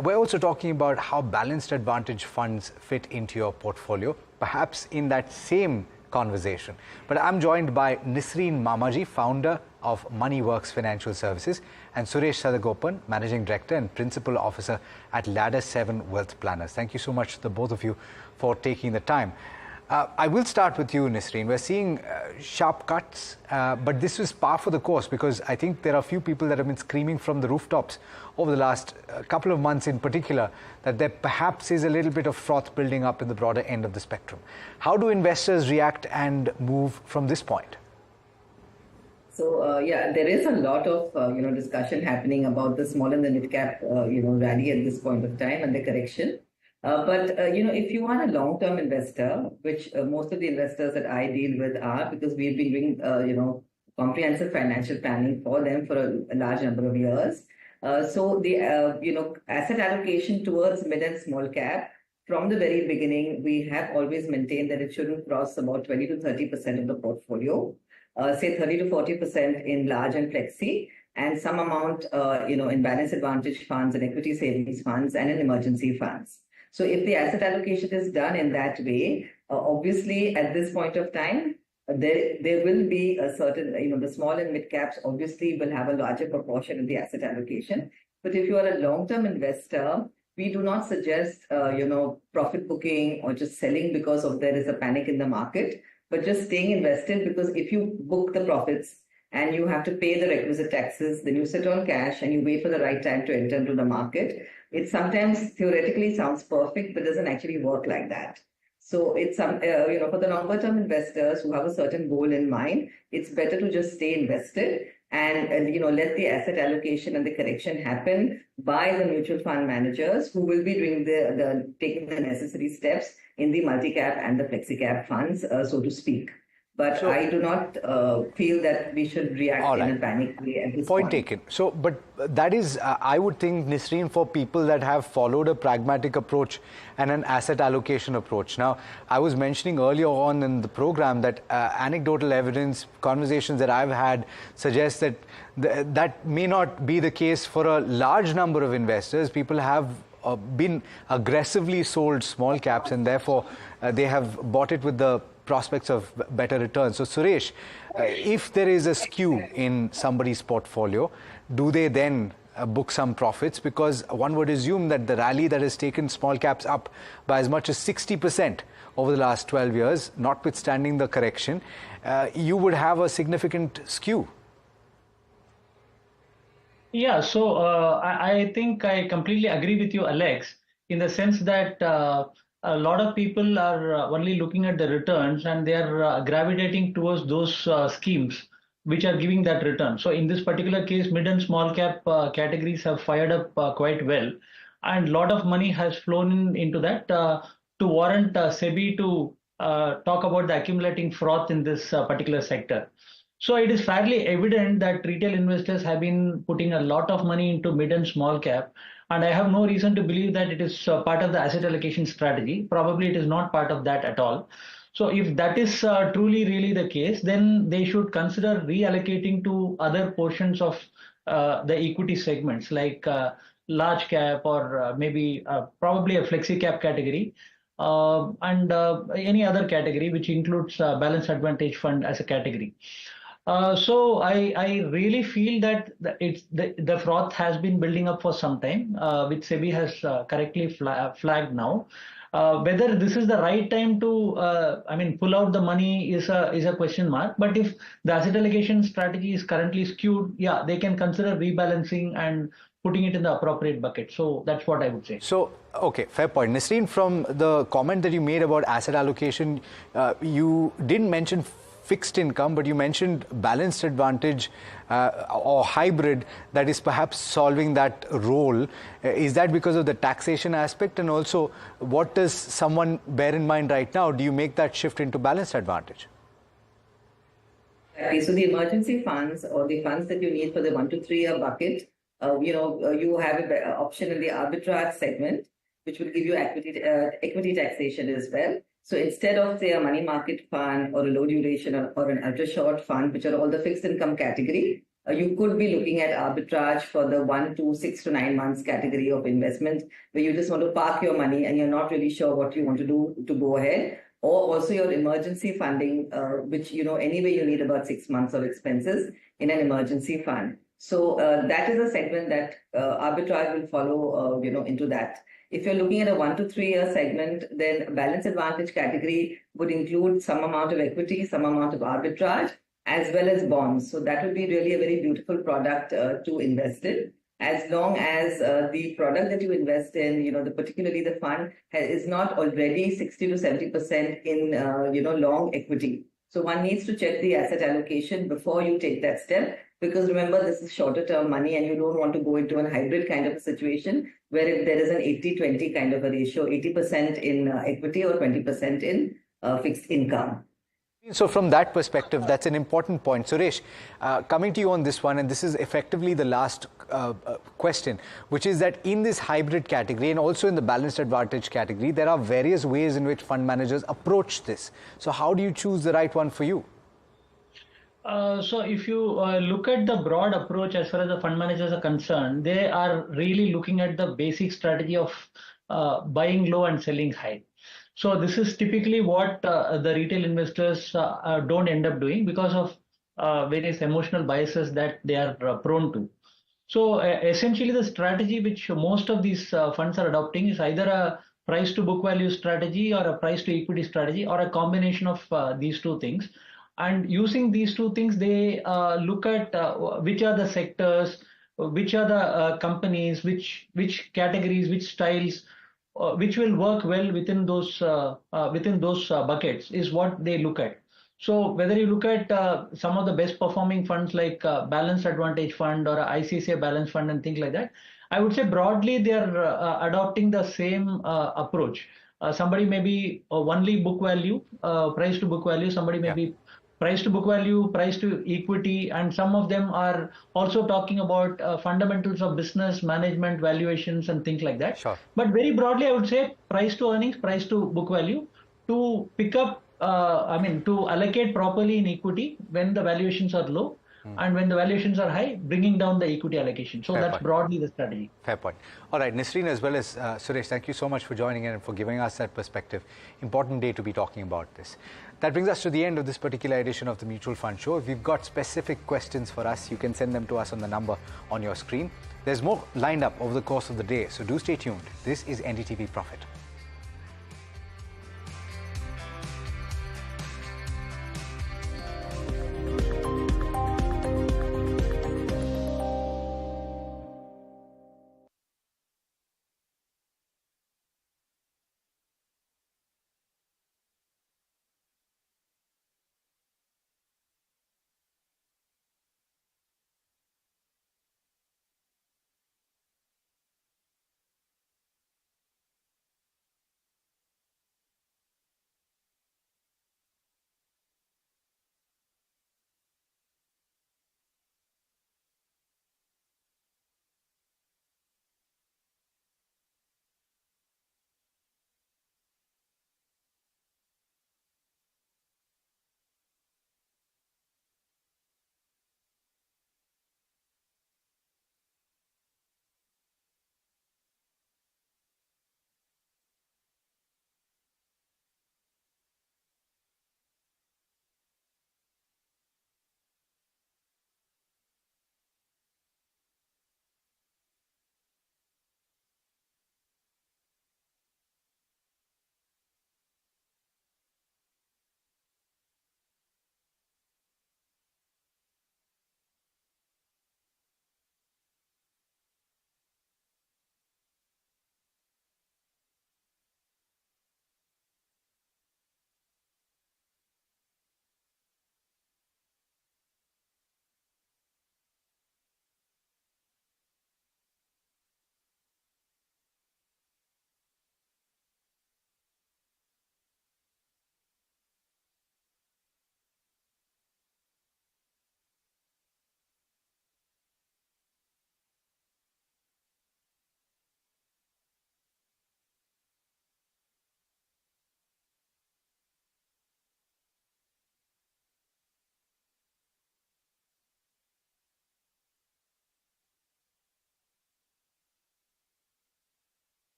We're also talking about how balanced advantage funds fit into your portfolio, perhaps in that same conversation. But I'm joined by Nisreen Mamaji, founder of MoneyWorks Financial Services, and Suresh Sadagopan, Managing Director and Principal Officer at Ladder 7 Wealth Planners. Thank you so much, the both of you, for taking the time. I will start with you, Nisreen. We're seeing sharp cuts, but this is par for the course, because I think there are a few people that have been screaming from the rooftops over the last couple of months in particular that there perhaps is a little bit of froth building up in the broader end of the spectrum. How do investors react and move from this point? So yeah, there is a lot of discussion happening about the small and the mid cap rally at this point of time and the correction. But if you are a long-term investor, which most of the investors that I deal with are, because we've been doing comprehensive financial planning for them for a large number of years. So the asset allocation towards mid and small cap, from the very beginning, we have always maintained that it shouldn't cross about 20 to 30% of the portfolio. Say 30 to 40% in large and flexi, and some amount in balance advantage funds and equity savings funds and in emergency funds. So if the asset allocation is done in that way, obviously at this point of time, there will be a certain, the small and mid caps obviously will have a larger proportion in the asset allocation. But if you are a long-term investor, we do not suggest, profit booking or just selling because of there is a panic in the market, but just staying invested, because if you book the profits and you have to pay the requisite taxes, then you sit on cash and you wait for the right time to enter into the market. It sometimes theoretically sounds perfect, but doesn't actually work like that. So it's for the longer term investors who have a certain goal in mind, it's better to just stay invested and let the asset allocation and the correction happen by the mutual fund managers who will be doing taking the necessary steps in the multi-cap and the flexi-cap funds, so to speak. But I do not feel that we should react in a panic way at this point. Point taken. So, but that is, I would think, Nisreen, for people that have followed a pragmatic approach and an asset allocation approach. Now, I was mentioning earlier on in the program that anecdotal evidence, conversations that I've had suggest that that may not be the case for a large number of investors. People have been aggressively sold small caps, and therefore they have bought it with the prospects of better returns. So Suresh, if there is a skew in somebody's portfolio, do they then book some profits? Because one would assume that the rally that has taken small caps up by as much as 60% over the last 12 years, notwithstanding the correction, you would have a significant skew. Yeah, so I think I completely agree with you, Alex, in the sense that a lot of people are only looking at the returns and they are gravitating towards those schemes which are giving that return. So in this particular case, mid and small cap categories have fired up quite well, and a lot of money has flown into that to warrant SEBI to talk about the accumulating froth in this particular sector. So it is fairly evident that retail investors have been putting a lot of money into mid and small cap, and I have no reason to believe that it is part of the asset allocation strategy. Probably it is not part of that at all. So if that is truly really the case, then they should consider reallocating to other portions of the equity segments, like large cap or maybe probably a flexi cap category, and any other category which includes balanced advantage fund as a category. So I really feel that the froth has been building up for some time, which SEBI has correctly flagged now. Whether this is the right time to, pull out the money is a question mark. But if the asset allocation strategy is currently skewed, yeah, they can consider rebalancing and putting it in the appropriate bucket. So that's what I would say. So, okay, fair point. Nisreen, from the comment that you made about asset allocation, you didn't mention fixed income, but you mentioned balanced advantage or hybrid that is perhaps solving that role. Is that because of the taxation aspect? And also, what does someone bear in mind right now? Do you make that shift into balanced advantage? Okay, so the emergency funds or the funds that you need for the 1 to 3 year bucket, you have an option in the arbitrage segment. which will give you equity taxation as well. So instead of, say, a money market fund or a low duration or an ultra short fund, which are all the fixed income category, you could be looking at arbitrage for the 1 to 6 to 9 months category of investment, where you just want to park your money and you're not really sure what you want to do to go ahead. Or also your emergency funding, which, anyway, you need about 6 months of expenses in an emergency fund. So that is a segment that arbitrage will follow, into that. If you're looking at a 1 to 3 year segment, then balance advantage category would include some amount of equity, some amount of arbitrage, as well as bonds. So that would be really a very beautiful product to invest in, as long as the product that you invest in, particularly the fund, is not already 60 to 70% in, long equity. So one needs to check the asset allocation before you take that step, because remember, this is shorter term money and you don't want to go into a hybrid kind of a situation where if there is an 80-20 kind of a ratio, 80% in equity or 20% in fixed income. So from that perspective, that's an important point. Suresh, coming to you on this one, and this is effectively the last question, which is that in this hybrid category and also in the balanced advantage category, there are various ways in which fund managers approach this. So how do you choose the right one for you? So if you look at the broad approach as far as the fund managers are concerned, they are really looking at the basic strategy of buying low and selling high. So this is typically what the retail investors don't end up doing because of various emotional biases that they are prone to. So essentially the strategy which most of these funds are adopting is either a price to book value strategy or a price to equity strategy or a combination of these two things. And using these two things, they look at which are the sectors, which are the companies, which categories, which styles, which will work well within those buckets is what they look at. So whether you look at some of the best performing funds like Balanced Advantage Fund or ICICI Balance Fund and things like that, I would say broadly they are adopting the same approach. Somebody may be only book value, price to book value. Somebody may be price to book value, price to equity, and some of them are also talking about fundamentals of business, management, valuations, and things like that. Sure. But very broadly, I would say price to earnings, price to book value to pick up, to allocate properly in equity when the valuations are low. And when the valuations are high, bringing down the equity allocation. So Fair that's point. broadly the strategy. Fair point. All right, Nisreen as well as Suresh, thank you so much for joining in and for giving us that perspective. Important day to be talking about this. That brings us to the end of this particular edition of the Mutual Fund Show. If you've got specific questions for us, you can send them to us on the number on your screen. There's more lined up over the course of the day, so do stay tuned. This is NDTV Profit.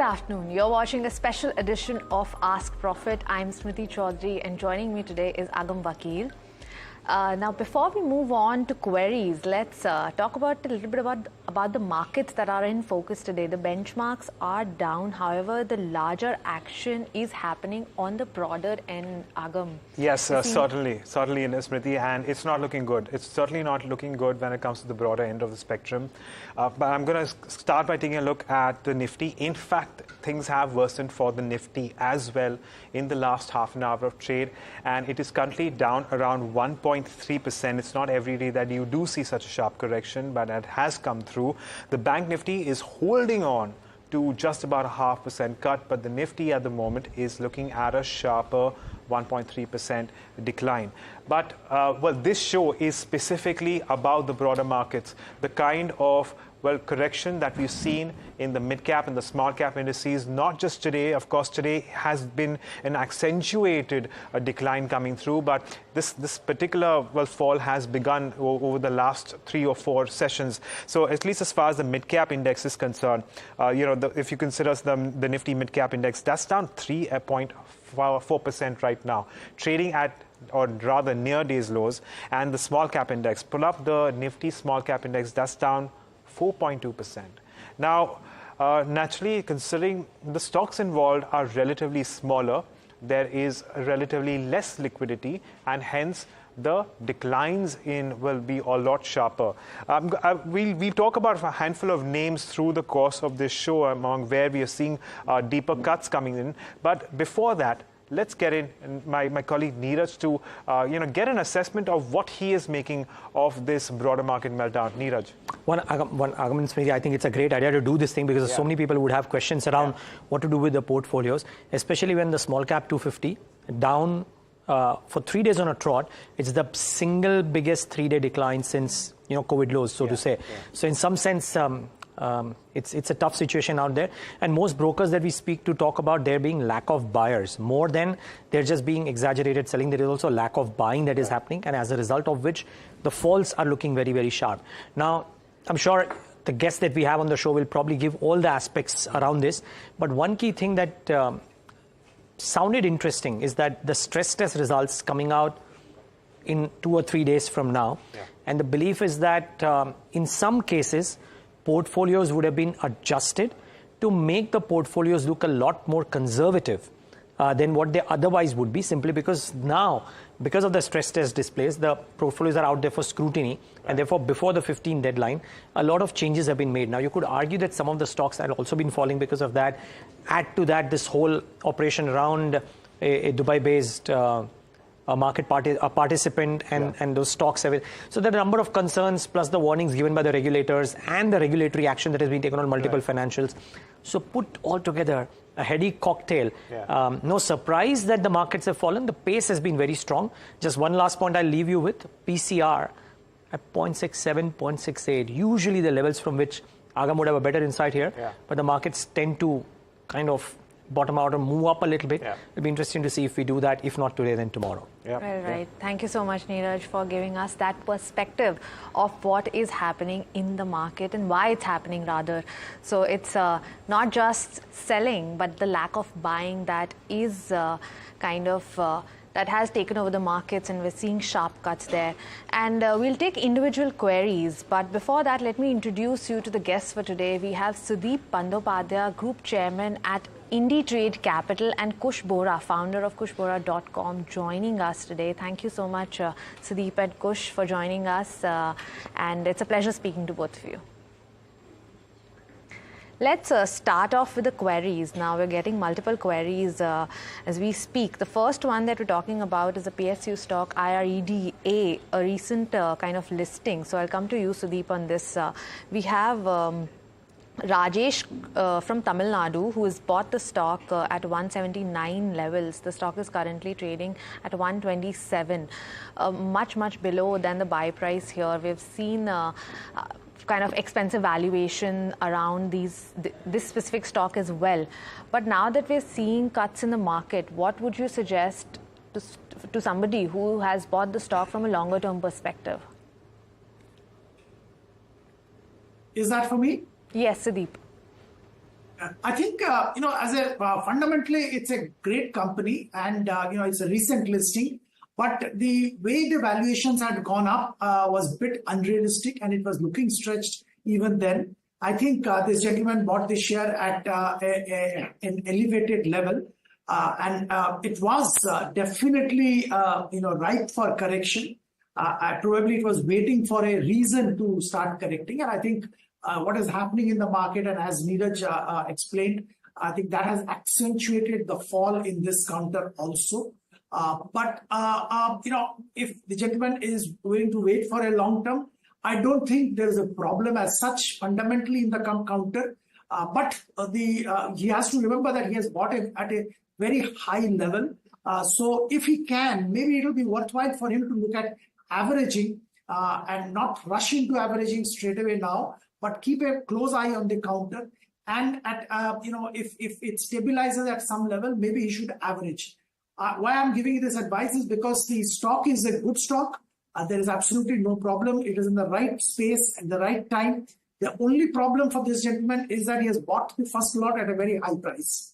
afternoon. You're watching a special edition of Ask Profit. I'm Smriti Chaudhary, and joining me today is Agam Vakil. Now, before we move on to queries, let's talk about a little bit about the markets that are in focus today. The benchmarks are down. However, the larger action is happening on the broader end, Agam. Yes, certainly, Smriti, and it's not looking good. It's certainly not looking good when it comes to the broader end of the spectrum. But I'm going to start by taking a look at the Nifty. In fact, things have worsened for the Nifty as well in the last half an hour of trade, and it is currently down around 1.3%. It's not every day that you do see such a sharp correction, but it has come through. The Bank Nifty is holding on to just about a 0.5% cut, but the Nifty at the moment is looking at a sharper 1.3% decline. But well, this show is specifically about the broader markets, the kind of correction that we've seen in the mid-cap and the small-cap indices, not just today. Of course, today has been an accentuated decline coming through, but this particular fall has begun over the last 3 or 4 sessions. So at least as far as the mid-cap index is concerned, if you consider the Nifty mid-cap index, that's down 3.4% right now, trading at, or rather near day's lows. And the small cap index, pull up the Nifty small cap index, that's down 4.2%. Now, naturally, considering the stocks involved are relatively smaller, there is relatively less liquidity, and hence the declines will be a lot sharper. We'll talk about a handful of names through the course of this show among where we are seeing deeper cuts coming in. But before that, let's get in my colleague Neeraj to get an assessment of what he is making of this broader market meltdown. Neeraj. I think it's a great idea to do this thing because so many people would have questions around what to do with the portfolios, especially when the small cap 250 down for 3 days on a trot. It's the single biggest 3-day decline since COVID lows, so to say. So in some sense, it's a tough situation out there, and most brokers that we speak to talk about there being lack of buyers more than they're just being exaggerated selling. There is also lack of buying that is happening, and as a result of which the falls are looking very, very sharp. Now, I'm sure the guests that we have on the show will probably give all the aspects around this, but one key thing that sounded interesting is that the stress test results coming out in 2 or 3 days from now, and the belief is that in some cases portfolios would have been adjusted to make the portfolios look a lot more conservative than what they otherwise would be, simply because now, because of the stress test displays, the portfolios are out there for scrutiny, and therefore before the 15 deadline, a lot of changes have been made. Now, you could argue that some of the stocks have also been falling because of that. Add to that this whole operation around a Dubai-based market participant and those stocks have it. So there are a number of concerns, plus the warnings given by the regulators and the regulatory action that has been taken on multiple financials. So put all together, a heady cocktail. No surprise that the markets have fallen. The pace has been very strong. Just one last point I'll leave you with. PCR at 0.67, 0.68. Usually the levels from which Agam would have a better insight here. But the markets tend to kind of bottom out or move up a little bit. It'll be interesting to see if we do that, if not today, then tomorrow. Right. Thank you so much, Neeraj, for giving us that perspective of what is happening in the market and why it's happening, rather. So it's not just selling, but the lack of buying that is that has taken over the markets, and we're seeing sharp cuts there. And we'll take individual queries. But before that, let me introduce you to the guests for today. We have Sudeep Bandopadhyay, Group Chairman at IndiTrade Capital, and Kush Bora, founder of kushbora.com, joining us today. Thank you so much, Sudeep and Kush, for joining us. And it's a pleasure speaking to both of you. Let's start off with the queries. Now, we're getting multiple queries as we speak. The first one that we're talking about is the PSU stock IREDA, a recent kind of listing. So I'll come to you, Sudeep, on this. We have Rajesh from Tamil Nadu, who has bought the stock at 179 levels. The stock is currently trading at 127, much below than the buy price here. We've seen kind of expensive valuation around this specific stock as well. But now that we're seeing cuts in the market, what would you suggest to somebody who has bought the stock from a longer term perspective? Is that for me? Yes, Sudeep. I think, fundamentally, it's a great company and, it's a recent listing. But the way the valuations had gone up was a bit unrealistic and it was looking stretched even then. I think this gentleman bought the share at an elevated level. And it was definitely, ripe for correction. Probably it was waiting for a reason to start correcting. And I think what is happening in the market, and as Neeraj explained, I think that has accentuated the fall in this counter also. But if the gentleman is willing to wait for a long term, I don't think there is a problem as such fundamentally in the counter. But he has to remember that he has bought it at a very high level. So if he can, maybe it will be worthwhile for him to look at averaging and not rush into averaging straight away now, but keep a close eye on the counter. And at if it stabilizes at some level, maybe he should average. Why I'm giving you this advice is because the stock is a good stock. There is absolutely no problem. It is in the right space at the right time. The only problem for this gentleman is that he has bought the first lot at a very high price.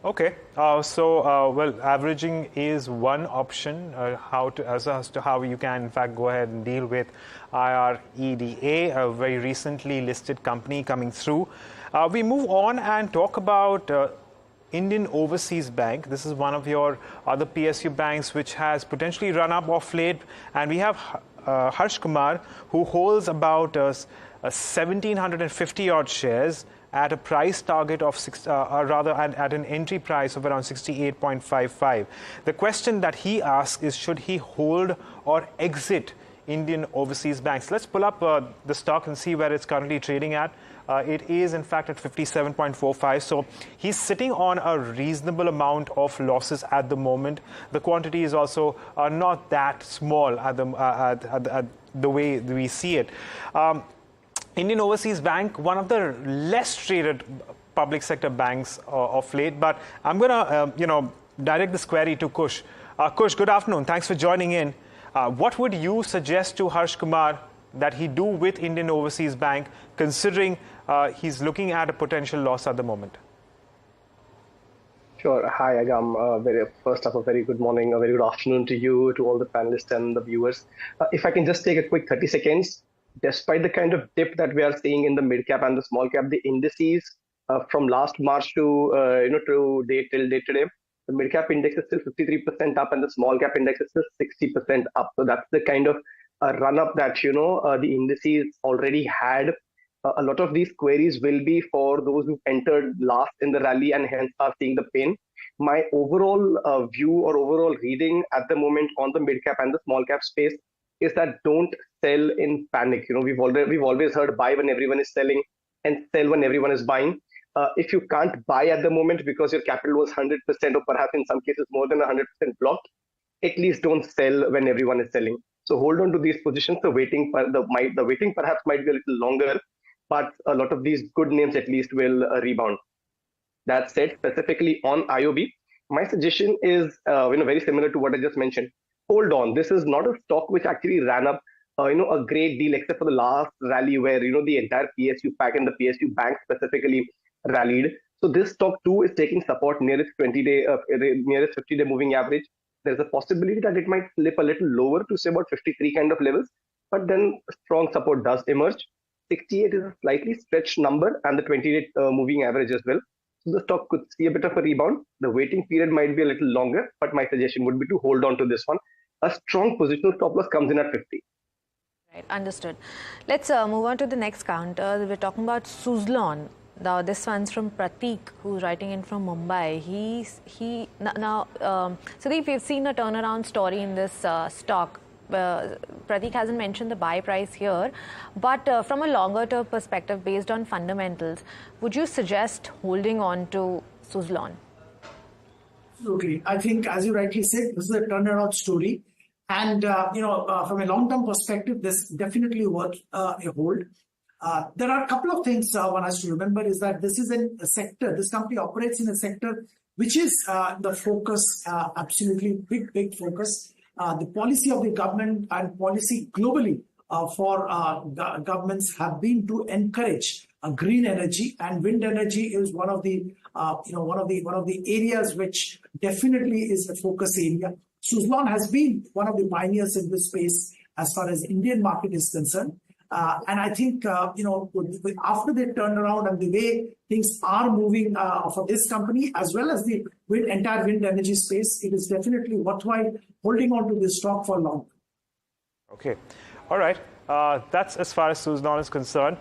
Okay, well, averaging is one option. As to how you can, in fact, go ahead and deal with IREDA, a very recently listed company coming through. We move on and talk about Indian Overseas Bank. This is one of your other PSU banks which has potentially run up off late, and we have Harsh Kumar, who holds about 1,750 odd shares at a price target of at an entry price of around 68.55. The question that he asks is, should he hold or exit Indian Overseas Banks? Let's pull up the stock and see where it's currently trading at. It is in fact at 57.45, so he's sitting on a reasonable amount of losses at the moment. The quantity is also not that small at the way we see it. Indian Overseas Bank, one of the less traded public sector banks of late, but I'm going to direct this query to Kush. Kush, good afternoon. Thanks for joining in. What would you suggest to Harsh Kumar that he do with Indian Overseas Bank, considering he's looking at a potential loss at the moment? Sure. Hi, Agam. First off, a very good morning, a very good afternoon to you, to all the panelists and the viewers. If I can just take a quick 30 seconds. Despite the kind of dip that we are seeing in the mid-cap and the small cap, the indices from last March to till date today, the mid-cap index is still 53% up and the small cap index is still 60% up. So that's the kind of run-up that the indices already had. A lot of these queries will be for those who entered last in the rally and hence are seeing the pain. My overall view or overall reading at the moment on the mid-cap and the small cap space is that don't sell in panic. We've always heard buy when everyone is selling and sell when everyone is buying. If you can't buy at the moment because your capital was 100% or perhaps in some cases more than 100% blocked, at least don't sell when everyone is selling. So hold on to these positions. The waiting perhaps might be a little longer, but a lot of these good names at least will rebound. That said, specifically on IOB, my suggestion is very similar to what I just mentioned. Hold on. This is not a stock which actually ran up a great deal, except for the last rally where the entire PSU pack and the PSU bank specifically rallied. So this stock too is taking support nearest 50-day moving average. There's a possibility that it might slip a little lower to say about 53 kind of levels, but then strong support does emerge. 68 is a slightly stretched number and the 20-day moving average as well. So the stock could see a bit of a rebound. The waiting period might be a little longer, but my suggestion would be to hold on to this one. A strong positional stop loss comes in at 50. Right, understood. Let's move on to the next counter. We're talking about Suzlon. Now, this one's from Pratik, who's writing in from Mumbai. Sudeep, we've seen a turnaround story in this stock. Pratik hasn't mentioned the buy price here, but from a longer term perspective, based on fundamentals, would you suggest holding on to Suzlon? Absolutely. I think, as you rightly said, this is a turnaround story. And, from a long-term perspective, this definitely worth a hold. There are a couple of things one has to remember is that this is a sector, this company operates in a sector which is the focus, absolutely big focus. The policy of the government and policy globally for governments have been to encourage green energy, and wind energy is one of the areas which definitely is the focus area. Suzlon has been one of the pioneers in this space as far as Indian market is concerned. And I think, after they turn around and the way things are moving for this company, as well as the entire wind energy space, it is definitely worthwhile holding on to this stock for long. Okay. All right. That's as far as Suzlon is concerned.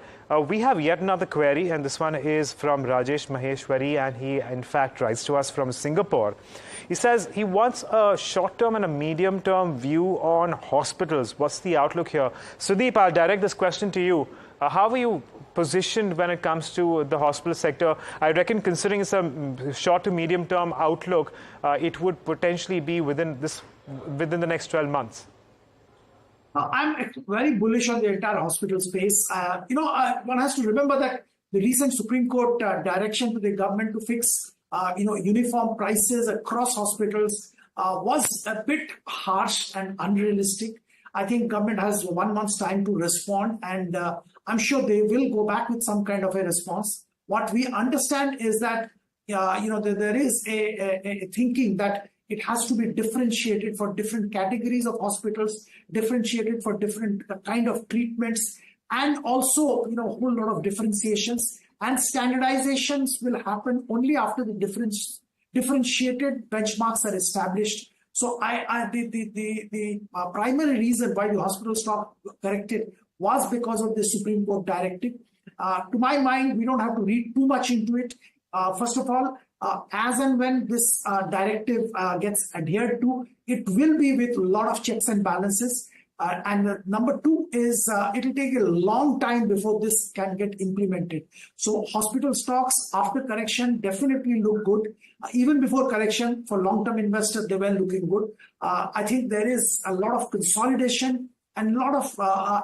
We have yet another query, and this one is from Rajesh Maheshwari, and he, in fact, writes to us from Singapore. He says he wants a short-term and a medium-term view on hospitals. What's the outlook here? Sudeep, I'll direct this question to you. How are you positioned when it comes to the hospital sector? I reckon, considering it's a short to medium-term outlook, it would potentially be within the next 12 months. I'm very bullish on the entire hospital space. One has to remember that the recent Supreme Court direction to the government to fix, uniform prices across hospitals was a bit harsh and unrealistic. I think government has 1 month's time to respond, and I'm sure they will go back with some kind of a response. What we understand is that, there is a thinking that it has to be differentiated for different categories of hospitals, differentiated for different kind of treatments, and also, a whole lot of differentiations. And standardizations will happen only after the differentiated benchmarks are established. So the primary reason why the hospital stock corrected was because of the Supreme Court directive. To my mind, we don't have to read too much into it. First of all, as and when this directive gets adhered to, it will be with a lot of checks and balances. And number two is it will take a long time before this can get implemented. So hospital stocks after correction definitely look good. Even before correction, for long-term investors, they were looking good. I think there is a lot of consolidation and a lot of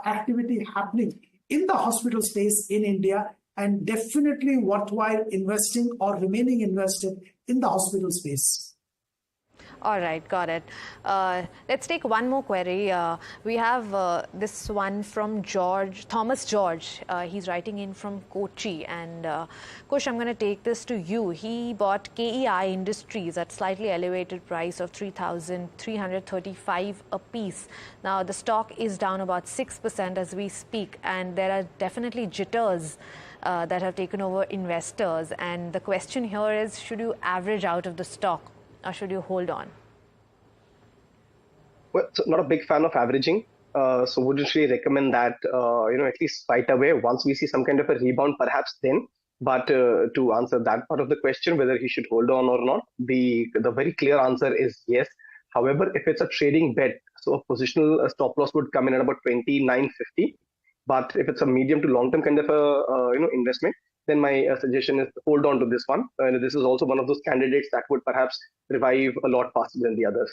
activity happening in the hospital space in India, and definitely worthwhile investing or remaining invested in the hospital space. All right, got it. Let's take one more query. We have this one from Thomas George. He's writing in from Kochi. And Kush, I'm going to take this to you. He bought KEI Industries at slightly elevated price of 3,335 a piece. Now, the stock is down about 6% as we speak. And there are definitely jitters that have taken over investors. And the question here is, should you average out of the stock, or should you hold on? Well, so not a big fan of averaging. So wouldn't really recommend that, at least right away. Once we see some kind of a rebound, perhaps then. But to answer that part of the question, whether he should hold on or not, the very clear answer is yes. However, if it's a trading bet, so a positional stop loss would come in at about 29.50. But if it's a medium to long term kind of a investment, then my suggestion is hold on to this one. And this is also one of those candidates that would perhaps revive a lot faster than the others.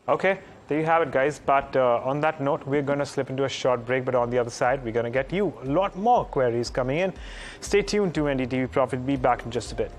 Okay, there you have it, guys. But on that note, we're going to slip into a short break. But on the other side, we're going to get you a lot more queries coming in. Stay tuned to NDTV Profit. Be back in just a bit.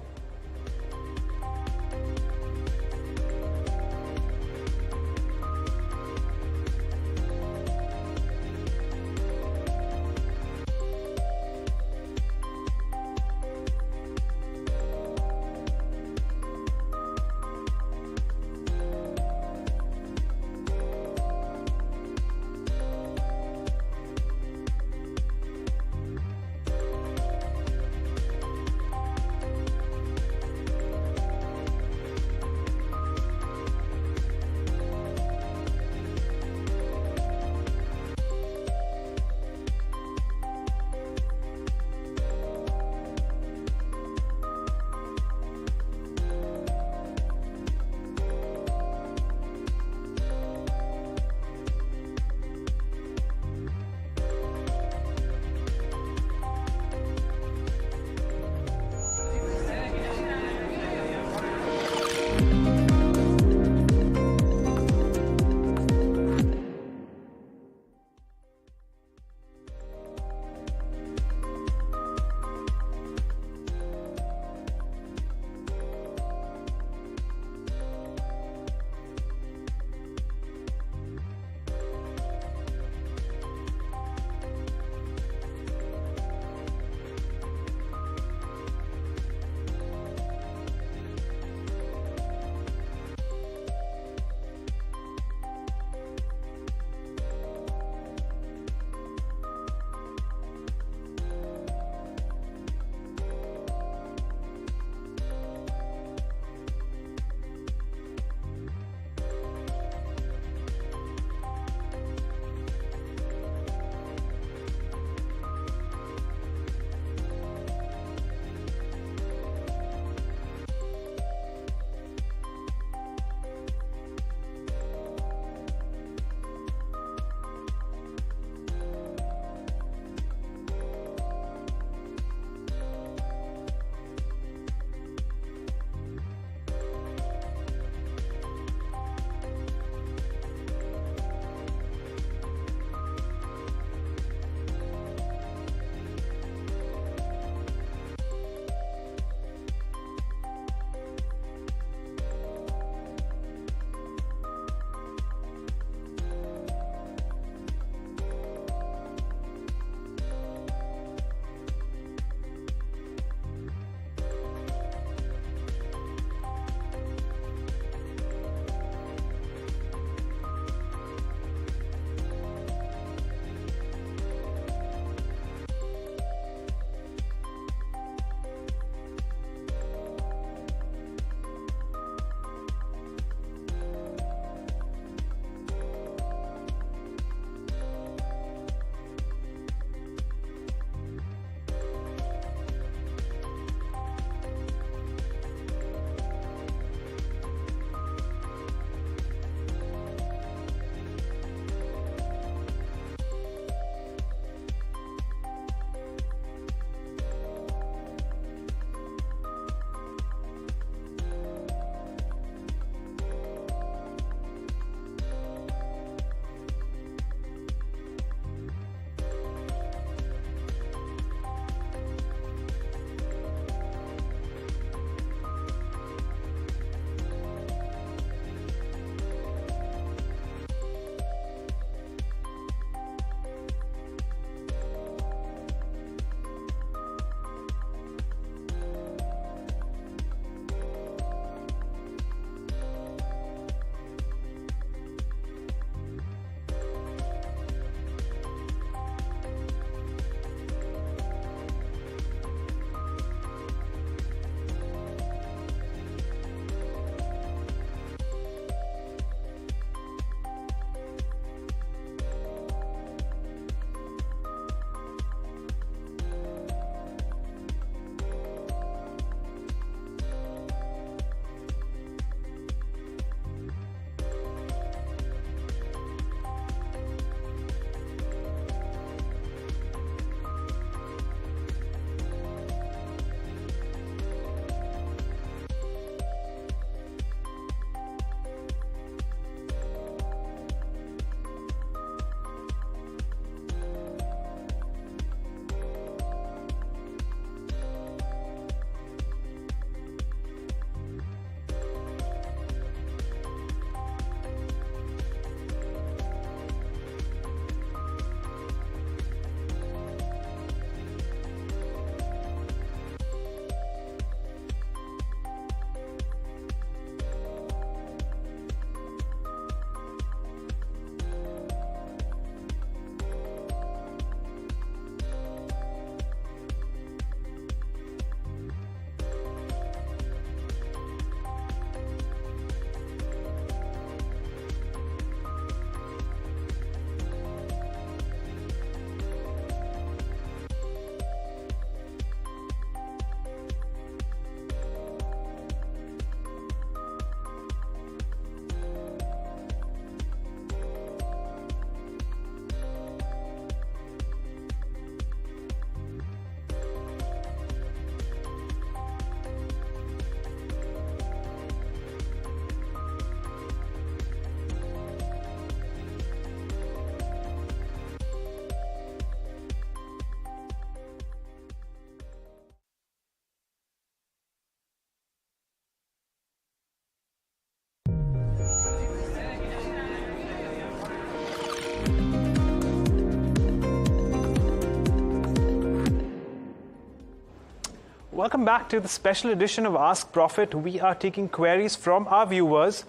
Welcome back to the special edition of Ask Profit. We are taking queries from our viewers,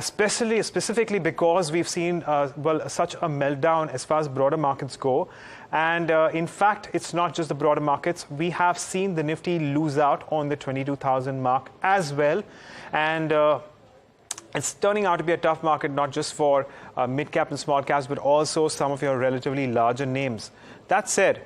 specifically because we've seen such a meltdown as far as broader markets go. And in fact, it's not just the broader markets. We have seen the Nifty lose out on the 22,000 mark as well. And it's turning out to be a tough market, not just for mid-cap and small caps, but also some of your relatively larger names. That said,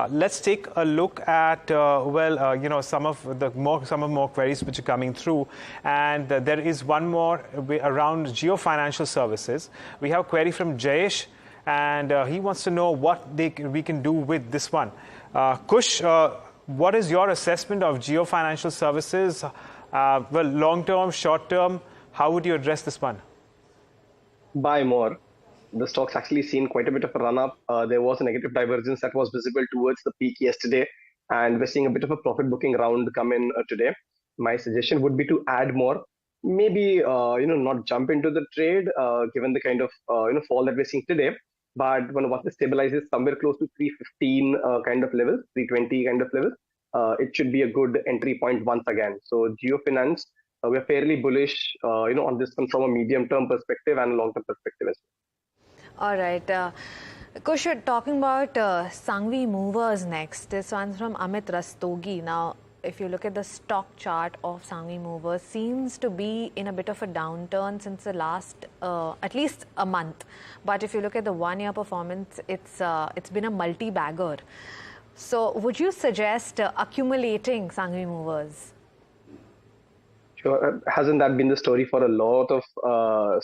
let's take a look at some of more queries which are coming through, and there is one more around Jio Financial Services. We have a query from Jayesh, and he wants to know what we can do with this one. Kush, what is your assessment of Jio Financial Services? Long term, short term, how would you address this one? Buy more. The stock's actually seen quite a bit of a run-up. There was a negative divergence that was visible towards the peak yesterday, and we're seeing a bit of a profit booking round come in today. My suggestion would be to add more. Maybe not jump into the trade given the kind of fall that we're seeing today. But once it stabilizes somewhere close to 315 kind of level, 320 kind of level, it should be a good entry point once again. So Jio Finance, we're fairly bullish on this one from a medium-term perspective and a long-term perspective as well. All right. Kush, you're talking about Sangvi Movers next. This one's from Amit Rastogi. Now, if you look at the stock chart of Sangvi Movers, seems to be in a bit of a downturn since the last at least a month. But if you look at the one-year performance, it's been a multi-bagger. So would you suggest accumulating Sangvi Movers? Sure. Hasn't that been the story for a lot of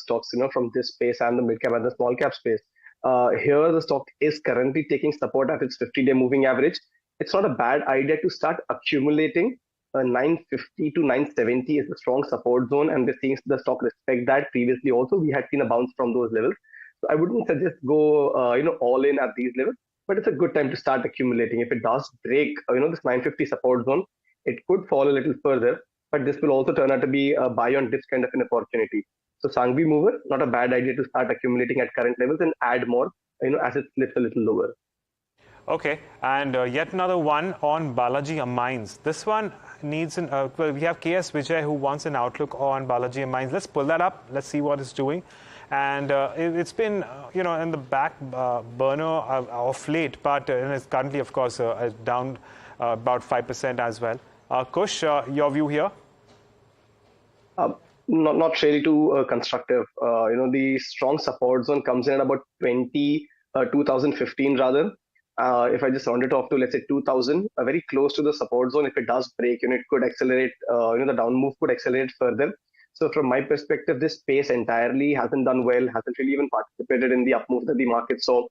stocks, from this space and the mid-cap and the small-cap space? Here, the stock is currently taking support at its 50-day moving average. It's not a bad idea to start accumulating. 950 to 970 is a strong support zone, and we're seeing the stock respect that. Previously, also, we had seen a bounce from those levels. So I wouldn't suggest go, all in at these levels, but it's a good time to start accumulating. If it does break, this 950 support zone, it could fall a little further. But this will also turn out to be a buy on dips kind of an opportunity. So Sangvi Mover, not a bad idea to start accumulating at current levels and add more, as it slips a little lower. Okay, and yet another one on Balaji Mines. This one needs we have KS Vijay who wants an outlook on Balaji Mines. Let's pull that up. Let's see what it's doing. And it's been, in the back burner of late, but it's currently, of course, down about 5% as well. Kush, your view here? Not really too constructive. The strong support zone comes in at about 2015 rather. If I just round it off to, let's say, 2000, very close to the support zone. If it does break, it could accelerate, the down move could accelerate further. So from my perspective, this space entirely hasn't done well, hasn't really even participated in the up move that the market saw,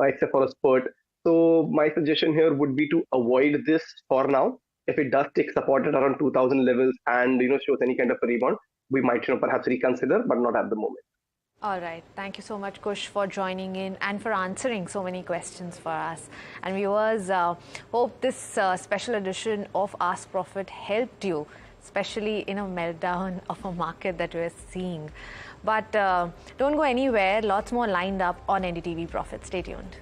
except for a spurt. So my suggestion here would be to avoid this for now. If it does take support at around 2000 levels and shows any kind of a rebound, we might perhaps reconsider, but not at the moment. All right. Thank you so much, Kush, for joining in and for answering so many questions for us. And viewers, hope this special edition of Ask Profit helped you, especially in a meltdown of a market that we're seeing. But don't go anywhere. Lots more lined up on NDTV Profit. Stay tuned.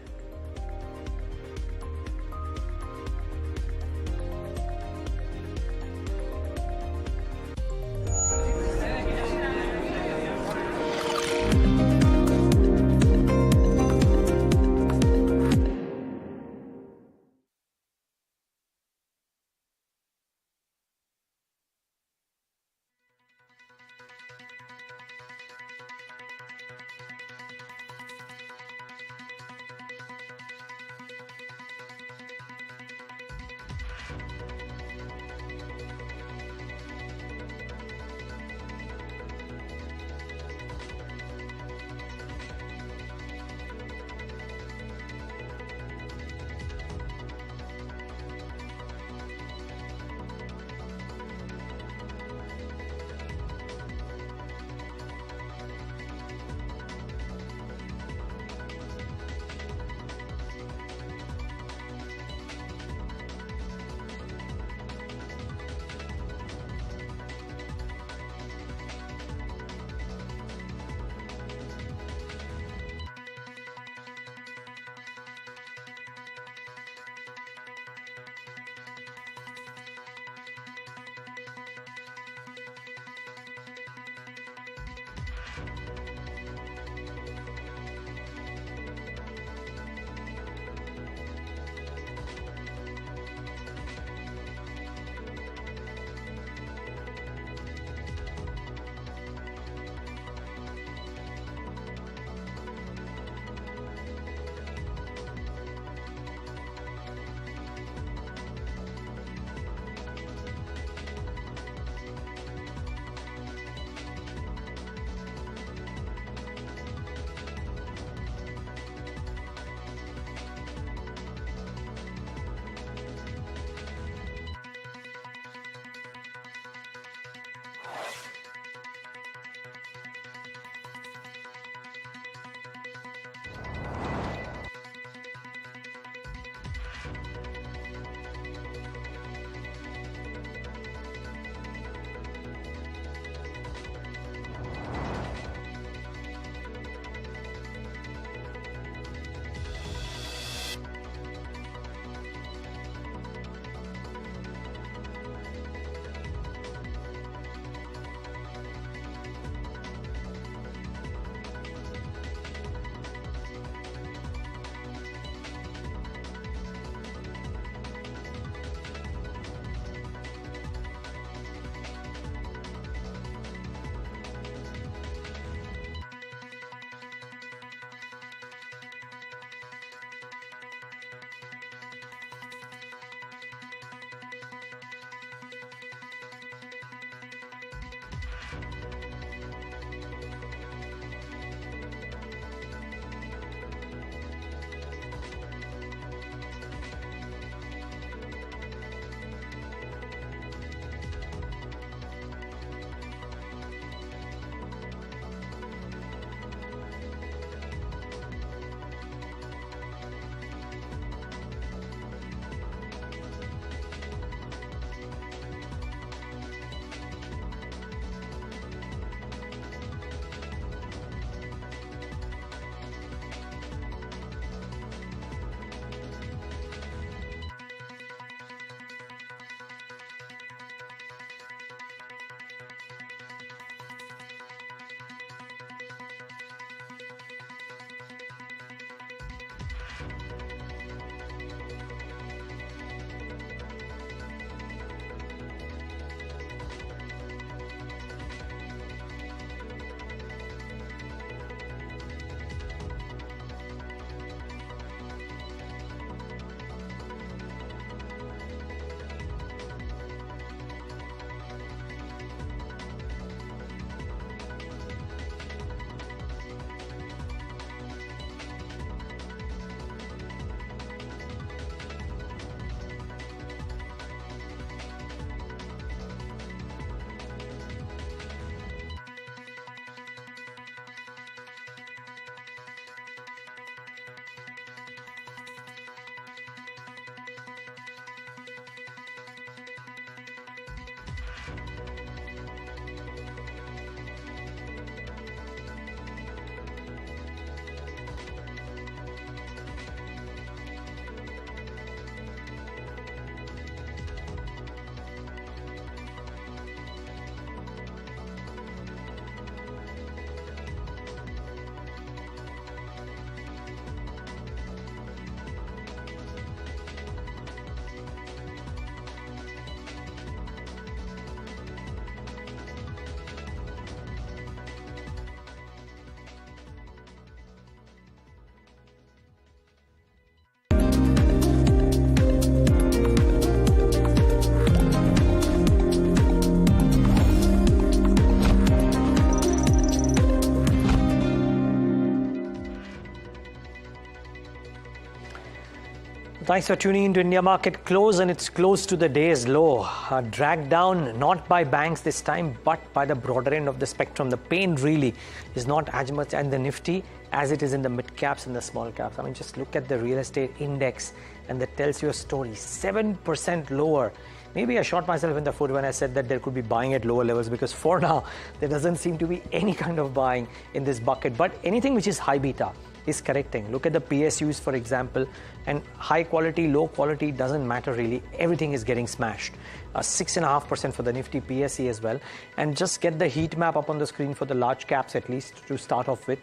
Thanks for tuning into India Market Close, and it's close to the day's low. Dragged down not by banks this time, but by the broader end of the spectrum. The pain really is not as much in the Nifty as it is in the mid caps and the small caps. I mean, just look at the real estate index, and that tells you a story. 7% lower. Maybe I shot myself in the foot when I said that there could be buying at lower levels, because for now, there doesn't seem to be any kind of buying in this bucket. But anything which is high beta is correcting. Look at the PSUs, for example, and high quality, low quality doesn't matter really. Everything is getting smashed. 6.5% for the Nifty PSE as well. And just get the heat map up on the screen for the large caps at least to start off with.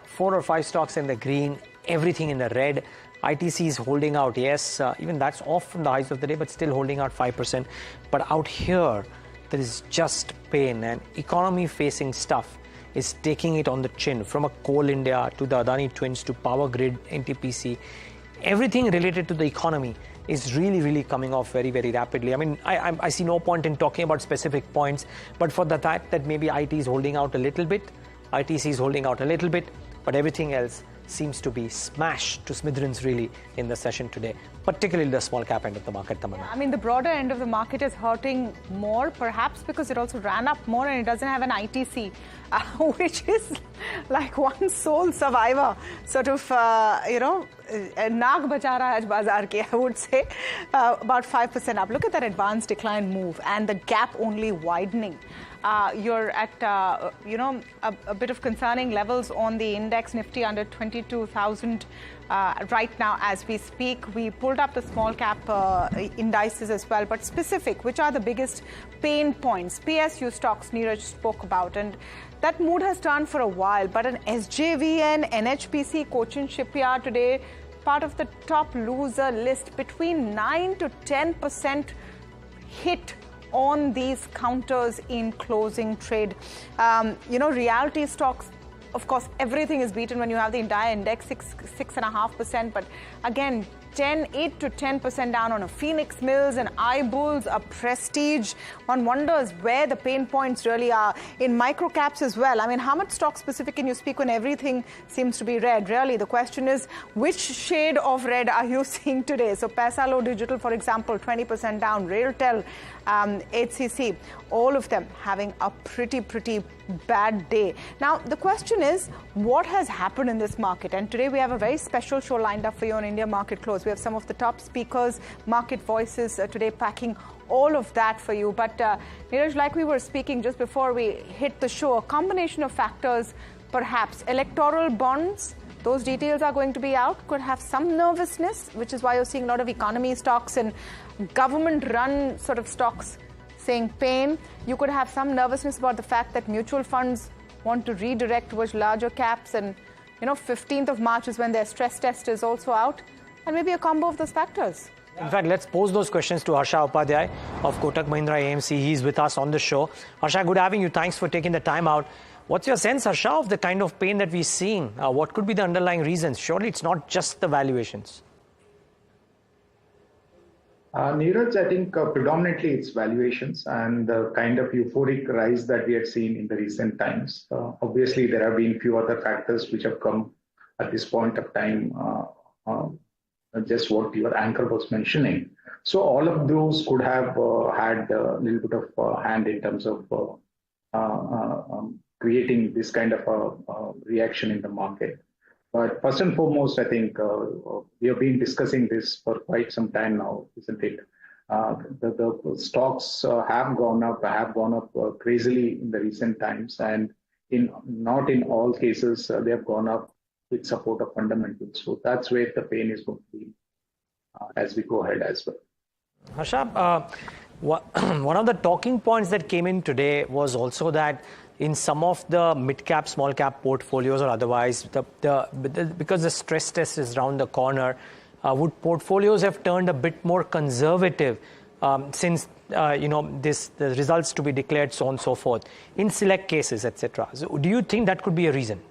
4 or 5 stocks in the green, everything in the red. ITC is holding out, yes, even that's off from the highs of the day, but still holding out 5%. But out here, there is just pain, and economy facing stuff is taking it on the chin, from a Coal India to the Adani Twins to Power Grid, NTPC. Everything related to the economy is really coming off very rapidly. I mean, I see no point in talking about specific points, but for the fact that maybe IT is holding out a little bit, ITC is holding out a little bit, but everything else seems to be smashed to smithereens really in the session today, particularly the small cap end of the market. Yeah, I mean, the broader end of the market is hurting more, perhaps because it also ran up more and it doesn't have an ITC, which is like one sole survivor, sort of, naag bacha raha hai aaj bazaar ki, I would say, about 5% up. Look at that advanced decline move and the gap only widening. You're at, a bit of concerning levels on the index Nifty under 22,000 right now as we speak. We pulled up the small cap indices as well, but specific, which are the biggest pain points? PSU stocks Neeraj spoke about, and that mood has turned for a while, but an SJVN, NHPC, Cochin Shipyard today, part of the top loser list, between 9 to 10% hit on these counters in closing trade. Realty stocks, of course, everything is beaten when you have the entire index 6.5%, but again, 8 to 10% down on a Phoenix Mills and iBulls, a Prestige. One wonders where the pain points really are in micro caps as well. I mean, how much stock specific can you speak when everything seems to be red? Really, the question is, which shade of red are you seeing today? So Paisalo Digital, for example, 20% down. Railtel, HCC, all of them having a pretty bad day. Now, the question is, what has happened in this market? And today we have a very special show lined up for you on India Market Close. We have some of the top speakers, market voices today, packing all of that for you. But Neeraj, like we were speaking just before we hit the show, a combination of factors, perhaps electoral bonds, those details are going to be out, could have some nervousness, which is why you're seeing a lot of economy stocks and government-run sort of stocks saying pain. You could have some nervousness about the fact that mutual funds want to redirect towards larger caps, and 15th of March is when their stress test is also out, and maybe a combo of those factors. In fact, let's pose those questions to Harsha Upadhyay of Kotak Mahindra AMC. He's with us on the show. Harsha, good having you. Thanks for taking the time out. What's your sense, Harsha, of the kind of pain that we're seeing? What could be the underlying reasons? Surely it's not just the valuations. Neeraj, I think predominantly it's valuations and the kind of euphoric rise that we had seen in the recent times. Obviously, there have been few other factors which have come at this point of time, just what your anchor was mentioning. So all of those could have had a little bit of hand in terms of creating this kind of a reaction in the market. But first and foremost, I think we have been discussing this for quite some time now, isn't it? The stocks have gone up crazily in the recent times, and not in all cases they have gone up with support of fundamentals. So that's where the pain is going to be as we go ahead as well. Harsha, one of the talking points that came in today was also that in some of the mid-cap, small-cap portfolios or otherwise, because the stress test is around the corner, would portfolios have turned a bit more conservative since, the results to be declared, so on and so forth, in select cases, etc. So do you think that could be a reason?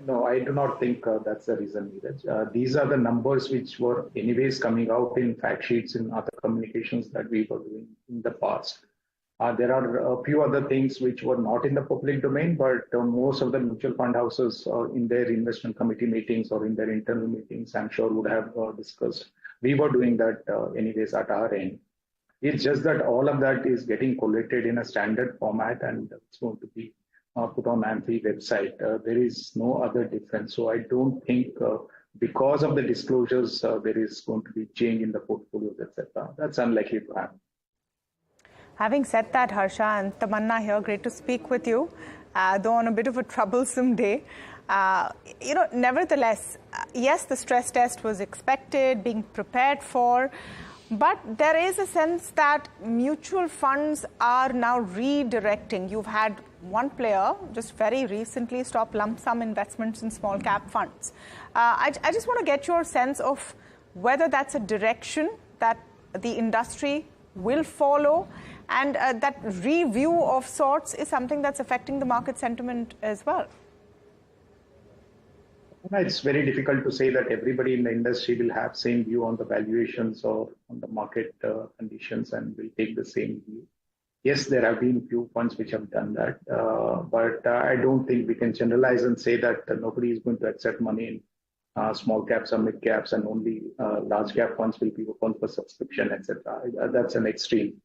No, I do not think that's the reason, Neeraj. These are the numbers which were anyways coming out in fact sheets in other communications that we were doing in the past. There are a few other things which were not in the public domain, but most of the mutual fund houses in their investment committee meetings or in their internal meetings, I'm sure would have discussed. We were doing that anyways at our end. It's just that all of that is getting collated in a standard format and it's going to be put on AMFI website. There is no other difference. So I don't think because of the disclosures, there is going to be change in the portfolios, etc. That's unlikely to happen. Having said that, Harsha and Tamanna here, great to speak with you, though on a bit of a troublesome day. Nevertheless, yes, the stress test was expected, being prepared for, but there is a sense that mutual funds are now redirecting. You've had one player just very recently stop lump sum investments in small cap funds. I just want to get your sense of whether that's a direction that the industry will follow, and that review of sorts is something that's affecting the market sentiment as well. It's very difficult to say that everybody in the industry will have same view on the valuations or on the market conditions and will take the same view. Yes, there have been few funds which have done that, but I don't think we can generalize and say that nobody is going to accept money in small caps or mid caps and only large cap funds will be open for subscription, etc. That's an extreme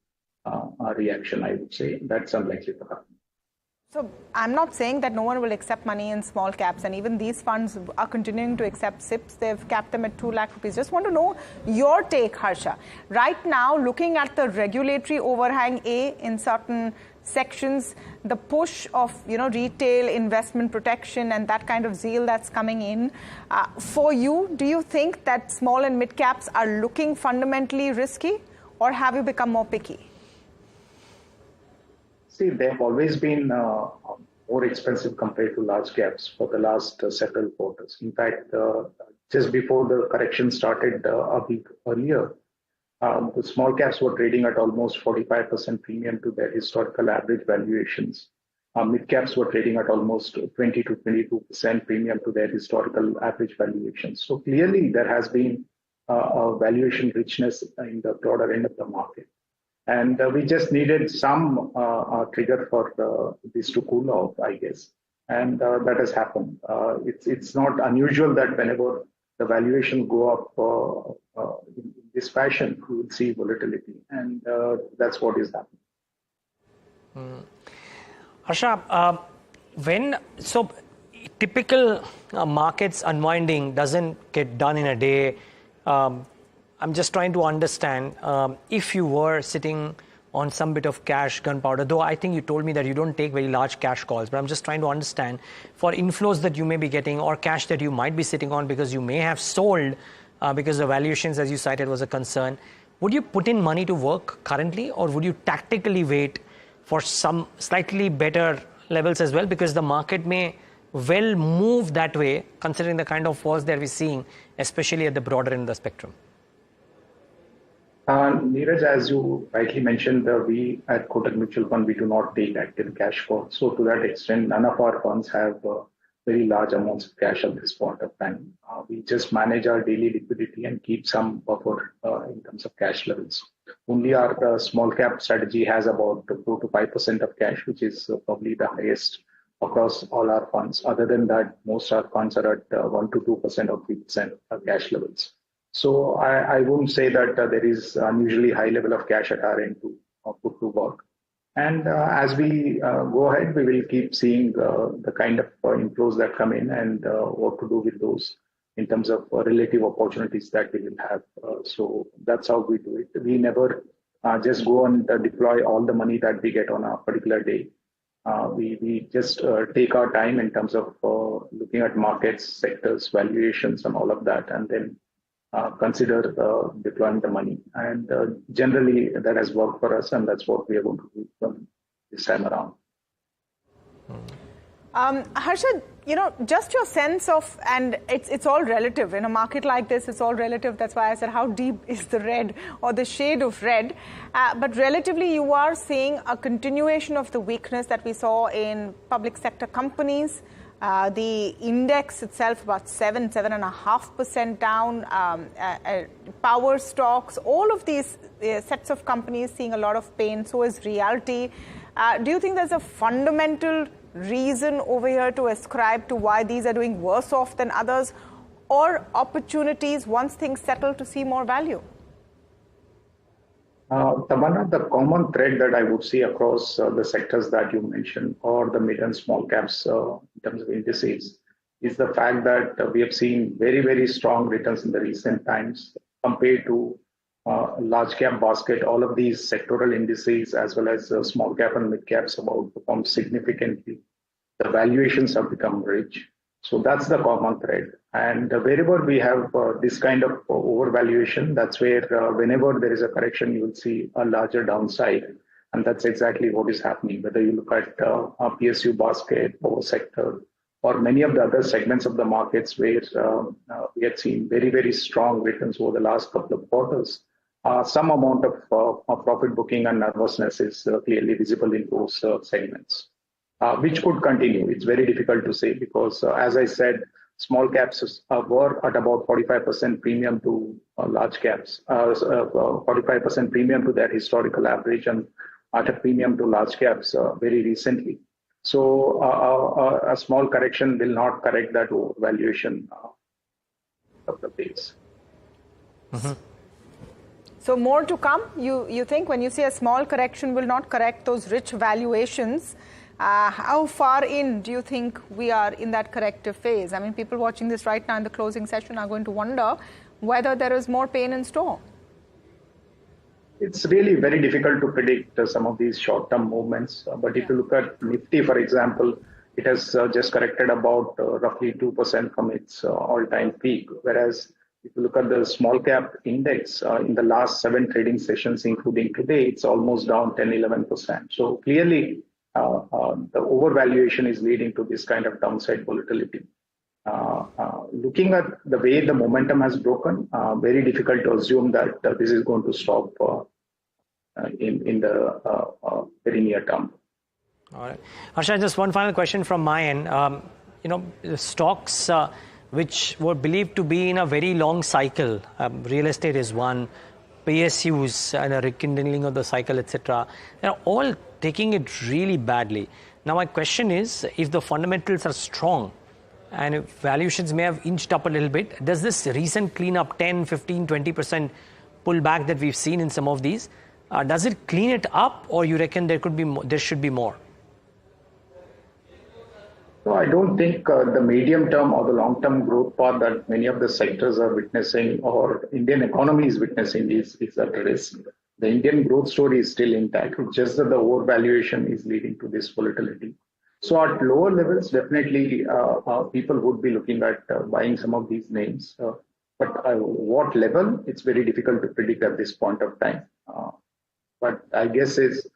reaction, I would say. That's unlikely to happen. So I'm not saying that no one will accept money in small caps, and even these funds are continuing to accept SIPs. They've capped them at 2 lakh rupees. Just want to know your take, Harsha. Right now, looking at the regulatory overhang in certain sections, the push of retail investment protection and that kind of zeal that's coming in. For you, do you think that small and mid caps are looking fundamentally risky, or have you become more picky? See, they've always been more expensive compared to large caps for the last several quarters. In fact, just before the correction started a week earlier, the small caps were trading at almost 45% premium to their historical average valuations. Mid caps were trading at almost 20 to 22% premium to their historical average valuations. So clearly, there has been a valuation richness in the broader end of the market. And we just needed some trigger for this to cool off, I guess. And that has happened. It's not unusual that whenever the valuation go up in this fashion, we will see volatility. And that's what is happening. Harsha, typical markets unwinding doesn't get done in a day. I'm just trying to understand if you were sitting on some bit of cash, gunpowder, though I think you told me that you don't take very large cash calls, but I'm just trying to understand for inflows that you may be getting or cash that you might be sitting on because you may have sold because the valuations, as you cited, was a concern. Would you put in money to work currently, or would you tactically wait for some slightly better levels as well, because the market may well move that way considering the kind of falls that we're seeing, especially at the broader end of the spectrum? Neeraj, as you rightly mentioned, we at Kotak Mutual Fund, we do not take active cash calls. So to that extent, none of our funds have very large amounts of cash at this point of time. We just manage our daily liquidity and keep some buffer in terms of cash levels. Only our small cap strategy has about 4 to 5% of cash, which is probably the highest across all our funds. Other than that, most our funds are at 1 to 2% or 3% cash levels. So I wouldn't say that there is unusually high level of cash at our end to put to work. And as we go ahead, we will keep seeing the kind of inflows that come in and what to do with those in terms of relative opportunities that we will have. So that's how we do it. We never just go and deploy all the money that we get on a particular day. We just take our time in terms of looking at markets, sectors, valuations, and all of that, and then consider deploying the money. And generally, that has worked for us, and that's what we are going to do this time around. Harsha, just your sense of, and it's all relative. In a market like this, it's all relative. That's why I said, how deep is the red or the shade of red? But relatively, you are seeing a continuation of the weakness that we saw in public sector companies. The index itself about 7.5% down. Power stocks, all of these sets of companies seeing a lot of pain. So is reality. Do you think there's a fundamental reason over here to ascribe to why these are doing worse off than others, or opportunities once things settle to see more value? Tamanna, the common thread that I would see across the sectors that you mentioned, or the mid and small caps in terms of indices, is the fact that we have seen very, very strong returns in the recent times compared to large cap basket. All of these sectoral indices, as well as small cap and mid caps, have outperformed significantly. The valuations have become rich. So that's the common thread. And wherever we have this kind of overvaluation, that's where whenever there is a correction, you will see a larger downside. And that's exactly what is happening. Whether you look at PSU basket, power sector, or many of the other segments of the markets where we had seen very, very strong returns over the last couple of quarters, some amount of profit booking and nervousness is clearly visible in those segments. Which could continue. It's very difficult to say because, as I said, small caps were at about 45% premium to large caps, 45% premium to that historical average, and at a premium to large caps very recently. So a small correction will not correct that valuation of the base. Mm-hmm. So more to come, you think, when you say a small correction will not correct those rich valuations? How far in do you think we are in that corrective phase? I mean, people watching this right now in the closing session are going to wonder whether there is more pain in store. It's really very difficult to predict some of these short-term movements. But if you look at Nifty, for example, it has just corrected about roughly 2% from its all-time peak. Whereas if you look at the small cap index in the last 7 trading sessions, including today, it's almost down 10-11%. So clearly, the overvaluation is leading to this kind of downside volatility. Looking at the way the momentum has broken, very difficult to assume that this is going to stop in the very near term. All right. Harsha, just one final question from my end. The stocks which were believed to be in a very long cycle, real estate is one, PSUs and a rekindling of the cycle, etc. They're all taking it really badly. Now, my question is, if the fundamentals are strong and if valuations may have inched up a little bit, does this recent cleanup, 10, 15, 20% pullback that we've seen in some of these, does it clean it up, or you reckon there should be more? No, I don't think the medium term or the long term growth path that many of the sectors are witnessing or Indian economy is witnessing is at risk. The Indian growth story is still intact, just that the overvaluation is leading to this volatility. So at lower levels, definitely people would be looking at buying some of these names. But what level, it's very difficult to predict at this point of time. But my guess is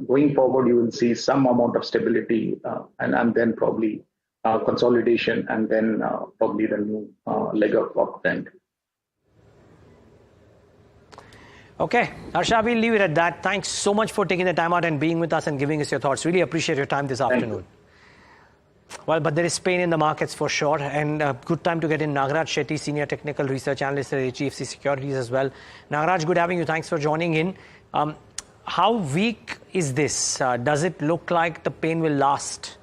going forward, you will see some amount of stability and then probably consolidation and then probably the new leg of uptrend. Okay, Harsha, we'll leave it at that. Thanks so much for taking the time out and being with us and giving us your thoughts. Really appreciate your time this afternoon. Well, but there is pain in the markets for sure, and a good time to get in Nagaraj Shetty, Senior Technical Research Analyst at HDFC Securities as well. Nagaraj, good having you. Thanks for joining in. How weak is this? Does it look like the pain will last?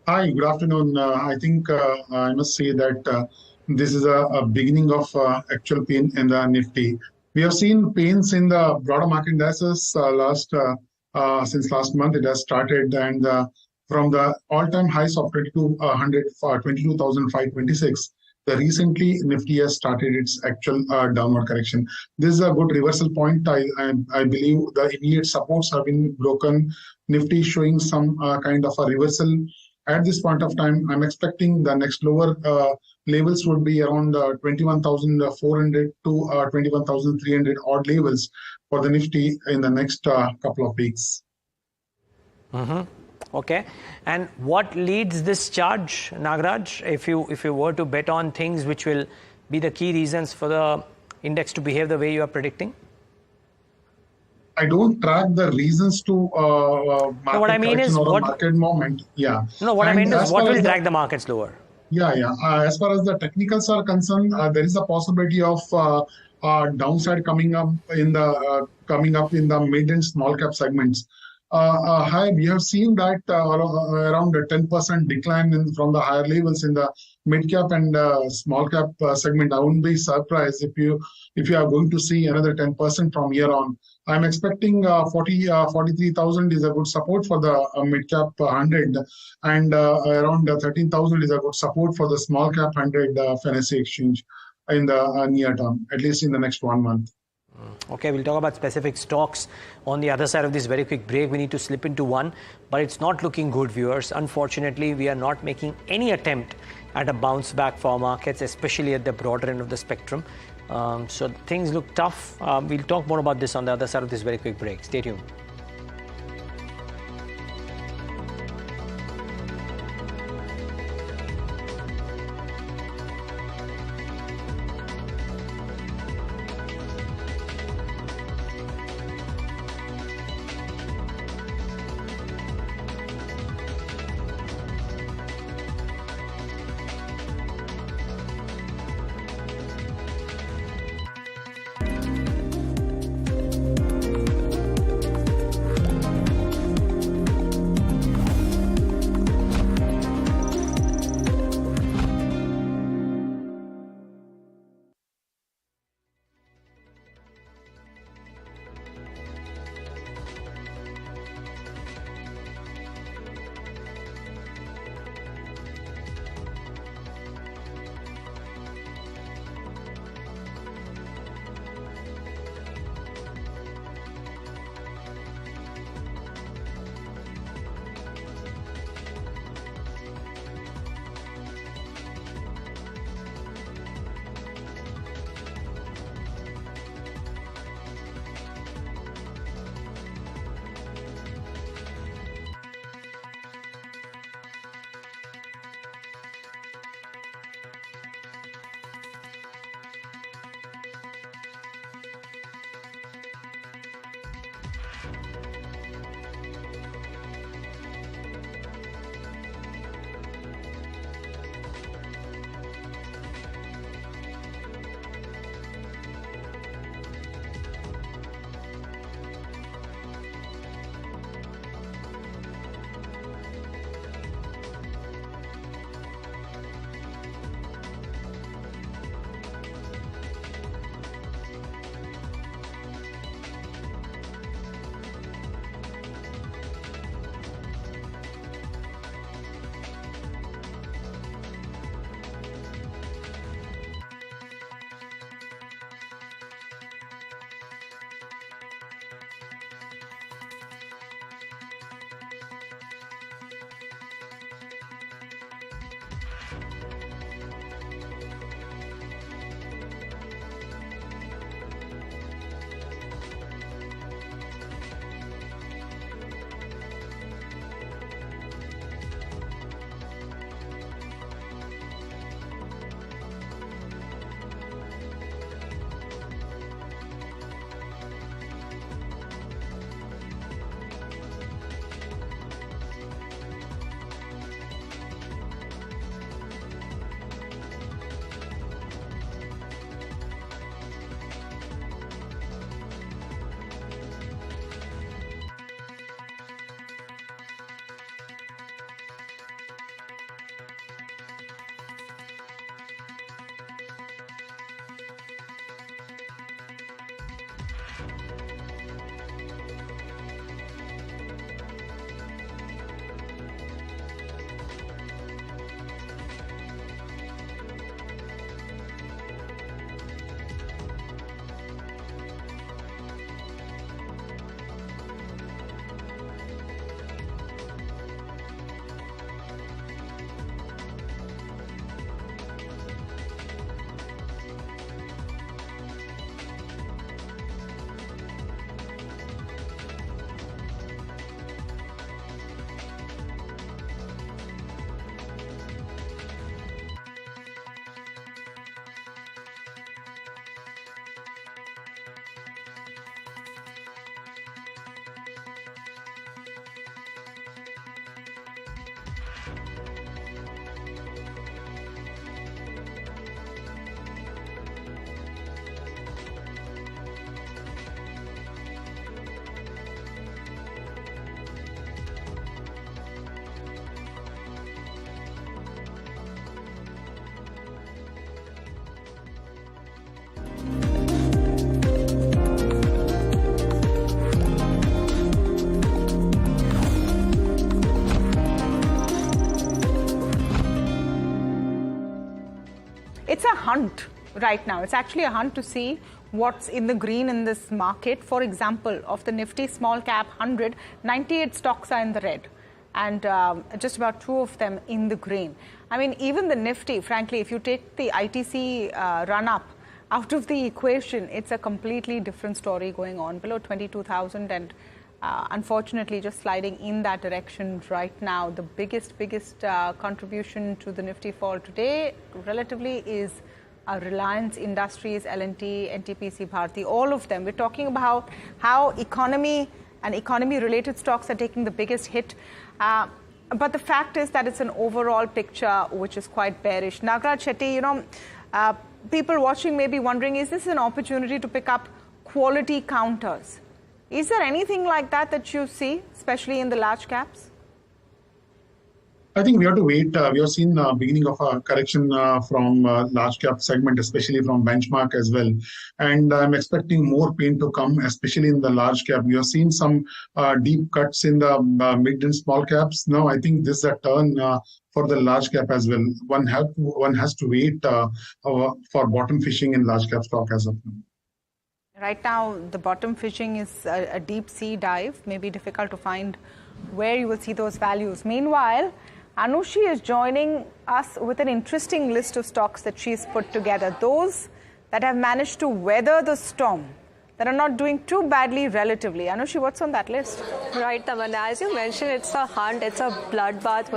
Hi, good afternoon. I think I must say that this is a beginning of actual pain in the Nifty. We have seen pains in the broader market indices since last month. It has started, and from the all-time highs of 22,526, the recently Nifty has started its actual downward correction. This is a good reversal point. I believe the immediate supports have been broken. Nifty showing some kind of a reversal. At this point of time, I'm expecting the next lower levels would be around 21,400 to 21,300 odd levels for the Nifty in the next couple of weeks. Mm-hmm. Okay. And what leads this charge, Nagaraj, if you were to bet on things which will be the key reasons for the index to behave the way you are predicting? I don't track the reasons to market what I mean correction is or what, a market movement. Yeah. No, what And I meant is as what far will as drag the markets lower? Yeah. As far as the technicals are concerned, there is a possibility of downside coming up in the mid and small cap segments. High, we have seen that around a 10% decline from the higher levels in the mid cap and small cap segment. I wouldn't be surprised if you are going to see another 10% from here on. I'm expecting 43,000 is a good support for the mid cap 100, and around 13,000 is a good support for the small cap 100 FNSE exchange in the near term, at least in the next 1 month. Okay, we'll talk about specific stocks on the other side of this very quick break. We need to slip into one, but it's not looking good, viewers. Unfortunately, we are not making any attempt at a bounce back for our markets, especially at the broader end of the spectrum. So things look tough. We'll talk more about this on the other side of this very quick break. Stay tuned. it's a hunt right now. It's actually a hunt to see what's in the green in this market. For example, of the Nifty Small Cap 100, 98 stocks are in the red, and just about 2 of them in the green. I mean, even the Nifty, frankly, if you take the ITC run-up out of the equation, it's a completely different story going on below 22,000, and unfortunately just sliding in that direction right now. The biggest contribution to the Nifty fall today relatively is Reliance Industries, L&T, NTPC, Bharti, all of them. We're talking about how economy and economy-related stocks are taking the biggest hit. But the fact is that it's an overall picture which is quite bearish. Nagaraj Shetty, people watching may be wondering, is this an opportunity to pick up quality counters? Is there anything like that you see, especially in the large caps? I think we have to wait. We have seen the beginning of a correction from large cap segment, especially from benchmark as well. And I'm expecting more pain to come, especially in the large cap. We have seen some deep cuts in the mid and small caps. Now, I think this is a turn for the large cap as well. One has to wait for bottom fishing in large cap stock as of now. Right now, the bottom fishing is a deep sea dive. Maybe difficult to find where you will see those values. Meanwhile, Anushi is joining us with an interesting list of stocks that she's put together. Those that have managed to weather the storm, that are not doing too badly relatively. Anushi, what's on that list? Right, Tamanna. As you mentioned, it's a hunt, it's a bloodbath.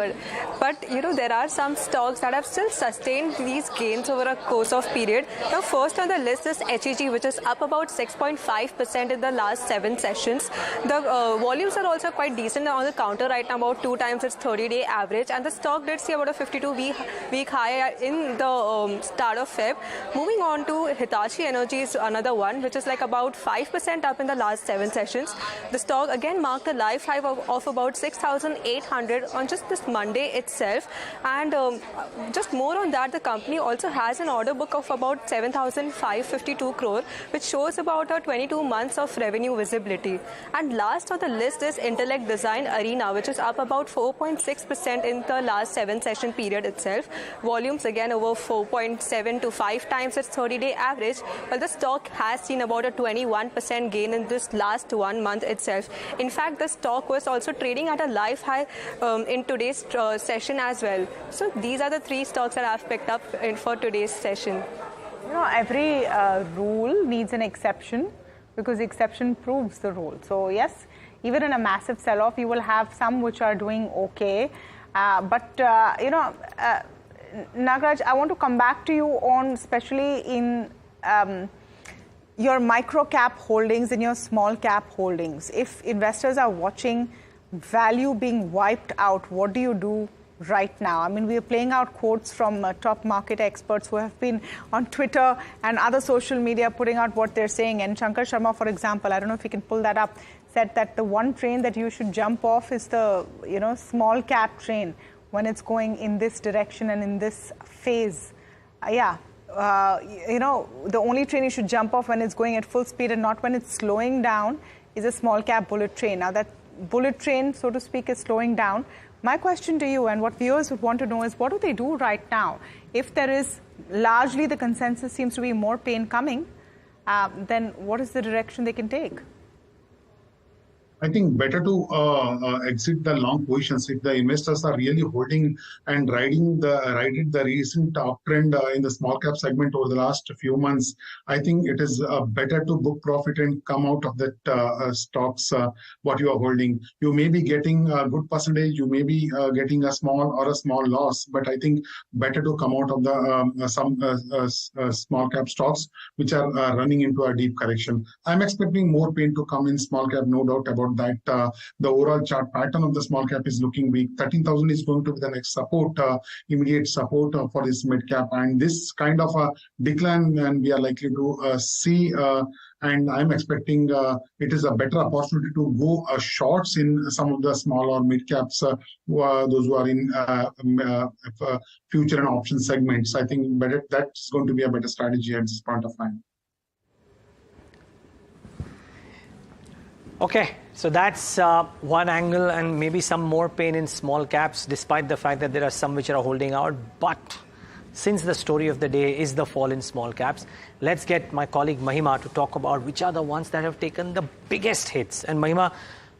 But, you know, there are some stocks that have still sustained these gains over a course of period. Now, first on the list is HEG, which is up about 6.5% in the last 7 sessions. The volumes are also quite decent on the counter right now, about 2 times its 30-day average. And the stock did see about a 52-week high in the start of Feb. Moving on to Hitachi Energy is another one, which is like about 5% up in the last 7 sessions. The stock again marked a live high of about 6,800 on just this Monday itself. And just more on that, the company also has an order book of about 7,552 crore, which shows about 22 months of revenue visibility. And last on the list is Intellect Design Arena, which is up about 4.6% in the last 7 session period itself. Volumes again over 4.7 to 5 times its 30-day average, while the stock has seen about a 21% gain in this last 1 month itself. In fact, the stock was also trading at a live high in today's session as well. So these are the 3 stocks that I've picked up for today's session. You know, every rule needs an exception because the exception proves the rule. So yes, even in a massive sell-off, you will have some which are doing okay. You know, Nagaraj, I want to come back to you on especially in your micro cap holdings and your small cap holdings. If investors are watching value being wiped out, what do you do right now? I mean, we are playing out quotes from top market experts who have been on Twitter and other social media putting out what they're saying. And Shankar Sharma, for example, I don't know if you can pull that up, said that the one train that you should jump off is the, you know, small cap train when it's going in this direction and in this phase. You know, the only train you should jump off when it's going at full speed and not when it's slowing down is a small cap bullet train. Now that bullet train, so to speak, is slowing down. My question to you and what viewers would want to know is, what do they do right now? If there is largely the consensus seems to be more pain coming, then what is the direction they can take? I think better to exit the long positions if the investors are really holding and riding the recent uptrend in the small cap segment over the last few months. I think it is better to book profit and come out of that stocks what you are holding. You may be getting a good percentage, you may be getting a small loss, but I think better to come out of the some small cap stocks which are running into a deep correction. I'm expecting more pain to come in small cap, no doubt about that. The overall chart pattern of the small cap is looking weak. 13,000 is going to be the next support, immediate support for this mid cap, and this kind of a decline and we are likely to see. And I'm expecting it is a better opportunity to go shorts in some of the small or mid caps, those who are in future and option segments. I think that's going to be a better strategy at this point of time. Okay, so that's one angle, and maybe some more pain in small caps, despite the fact that there are some which are holding out. But since the story of the day is the fall in small caps. Let's get my colleague Mahima to talk about which are the ones that have taken the biggest hits. And Mahima,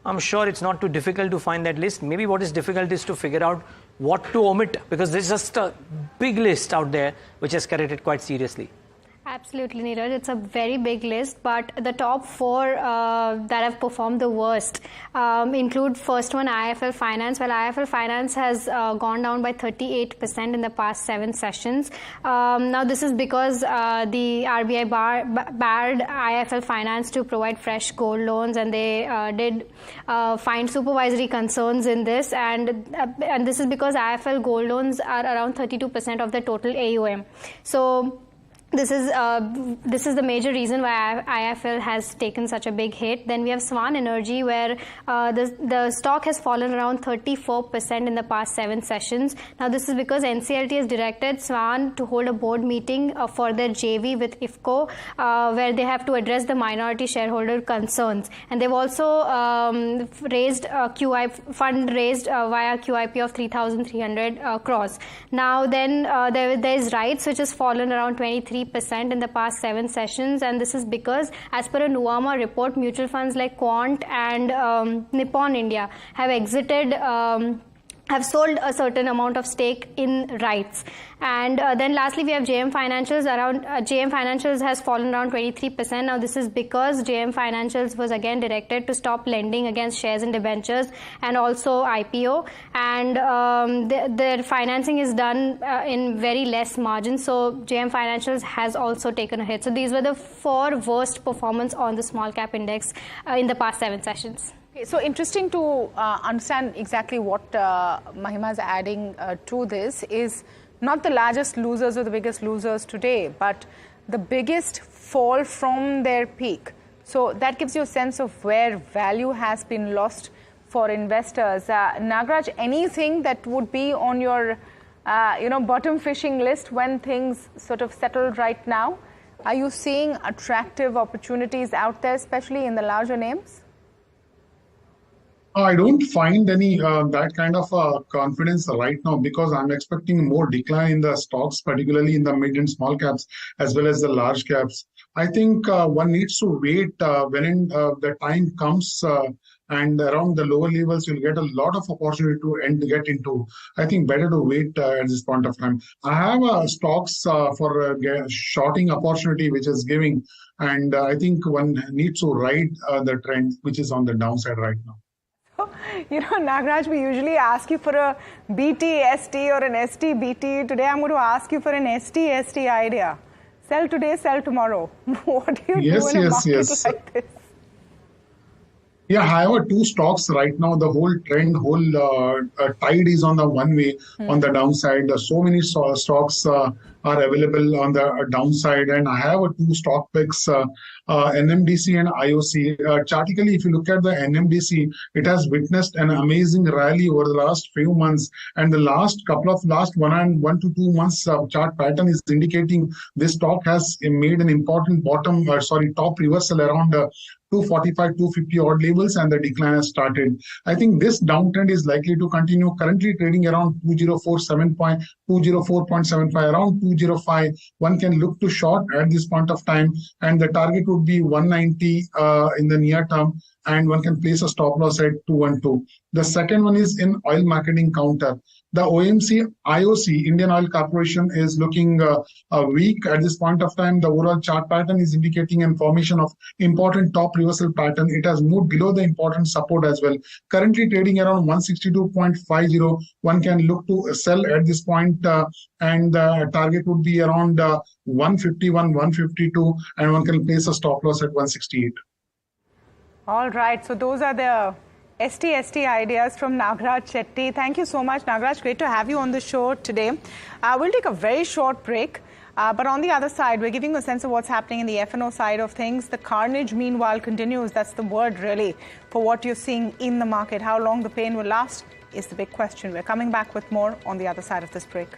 I'm sure it's not too difficult to find that list. Maybe what is difficult is to figure out what to omit, because there's just a big list out there which has corrected quite seriously. Absolutely, Neeraj. It's a very big list, but the top four that have performed the worst include first one, IIFL Finance. Well, IIFL Finance has gone down by 38% in the past 7 sessions. Now, this is because the RBI barred IIFL Finance to provide fresh gold loans, and they did find supervisory concerns in this. And this is because IIFL gold loans are around 32% of the total AUM. So this is the major reason why IIFL has taken such a big hit. Then we have Swan Energy, where the stock has fallen around 34% in the past 7 sessions. Now, this is because NCLT has directed Swan to hold a board meeting for their JV with IFCO, where they have to address the minority shareholder concerns. And they've also raised fund raised via QIP of 3,300 crores. Now, then there is RITES, which has fallen around 23% in the past 7 sessions, and this is because, as per a Nuvama report, mutual funds like Quant and Nippon India have exited. Have sold a certain amount of stake in RITES. And then lastly, we have JM Financials. JM Financials has fallen around 23%. Now, this is because JM Financials was again directed to stop lending against shares and debentures and also IPO. And their financing is done in very less margin. So, JM Financials has also taken a hit. So, these were the 4 worst performance on the small cap index in the past 7 sessions. Okay, so interesting to understand exactly what Mahima is adding to this is not the largest losers or the biggest losers today, but the biggest fall from their peak. So that gives you a sense of where value has been lost for investors. Nagaraj, anything that would be on your bottom fishing list when things sort of settled right now? Are you seeing attractive opportunities out there, especially in the larger names? I don't find any that kind of confidence right now, because I'm expecting more decline in the stocks, particularly in the mid and small caps as well as the large caps. I think one needs to wait when the time comes and around the lower levels, you'll get a lot of opportunity to get into. I think better to wait at this point of time. I have stocks for shorting opportunity, which is giving, and I think one needs to ride the trend, which is on the downside right now. Nagaraj, we usually ask you for a BT ST or an ST BT. Today, I'm going to ask you for an ST ST idea. Sell today, sell tomorrow. What do you do in a market like this? Yeah, I have 2 stocks right now. The whole trend, tide is on the one way on the downside. So many stocks are available on the downside, and I have 2 stock picks, NMDC and IOC. Chartically, if you look at the NMDC, it has witnessed an amazing rally over the last few months, and the last 1 to 2 months chart pattern is indicating this stock has made an important top reversal around 245, 250 odd levels, and the decline has started. I think this downtrend is likely to continue. Currently trading around 204.75, around 205. One can look to short at this point of time, and the target would be 190 in the near term, and one can place a stop loss at 212. The second one is in oil marketing counter. The OMC IOC, Indian Oil Corporation, is looking weak at this point of time. The overall chart pattern is indicating a formation of important top reversal pattern. It has moved below the important support as well. Currently trading around 162.50. One can look to sell at this point, and the target would be around 151, 152, and one can place a stop loss at 168. All right, so those are the ST ideas from Nagaraj Shetty. Thank you so much, Nagaraj. Great to have you on the show today. We'll take a very short break. But on the other side, we're giving you a sense of what's happening in the F&O side of things. The carnage, meanwhile, continues. That's the word, really, for what you're seeing in the market. How long the pain will last is the big question. We're coming back with more on the other side of this break.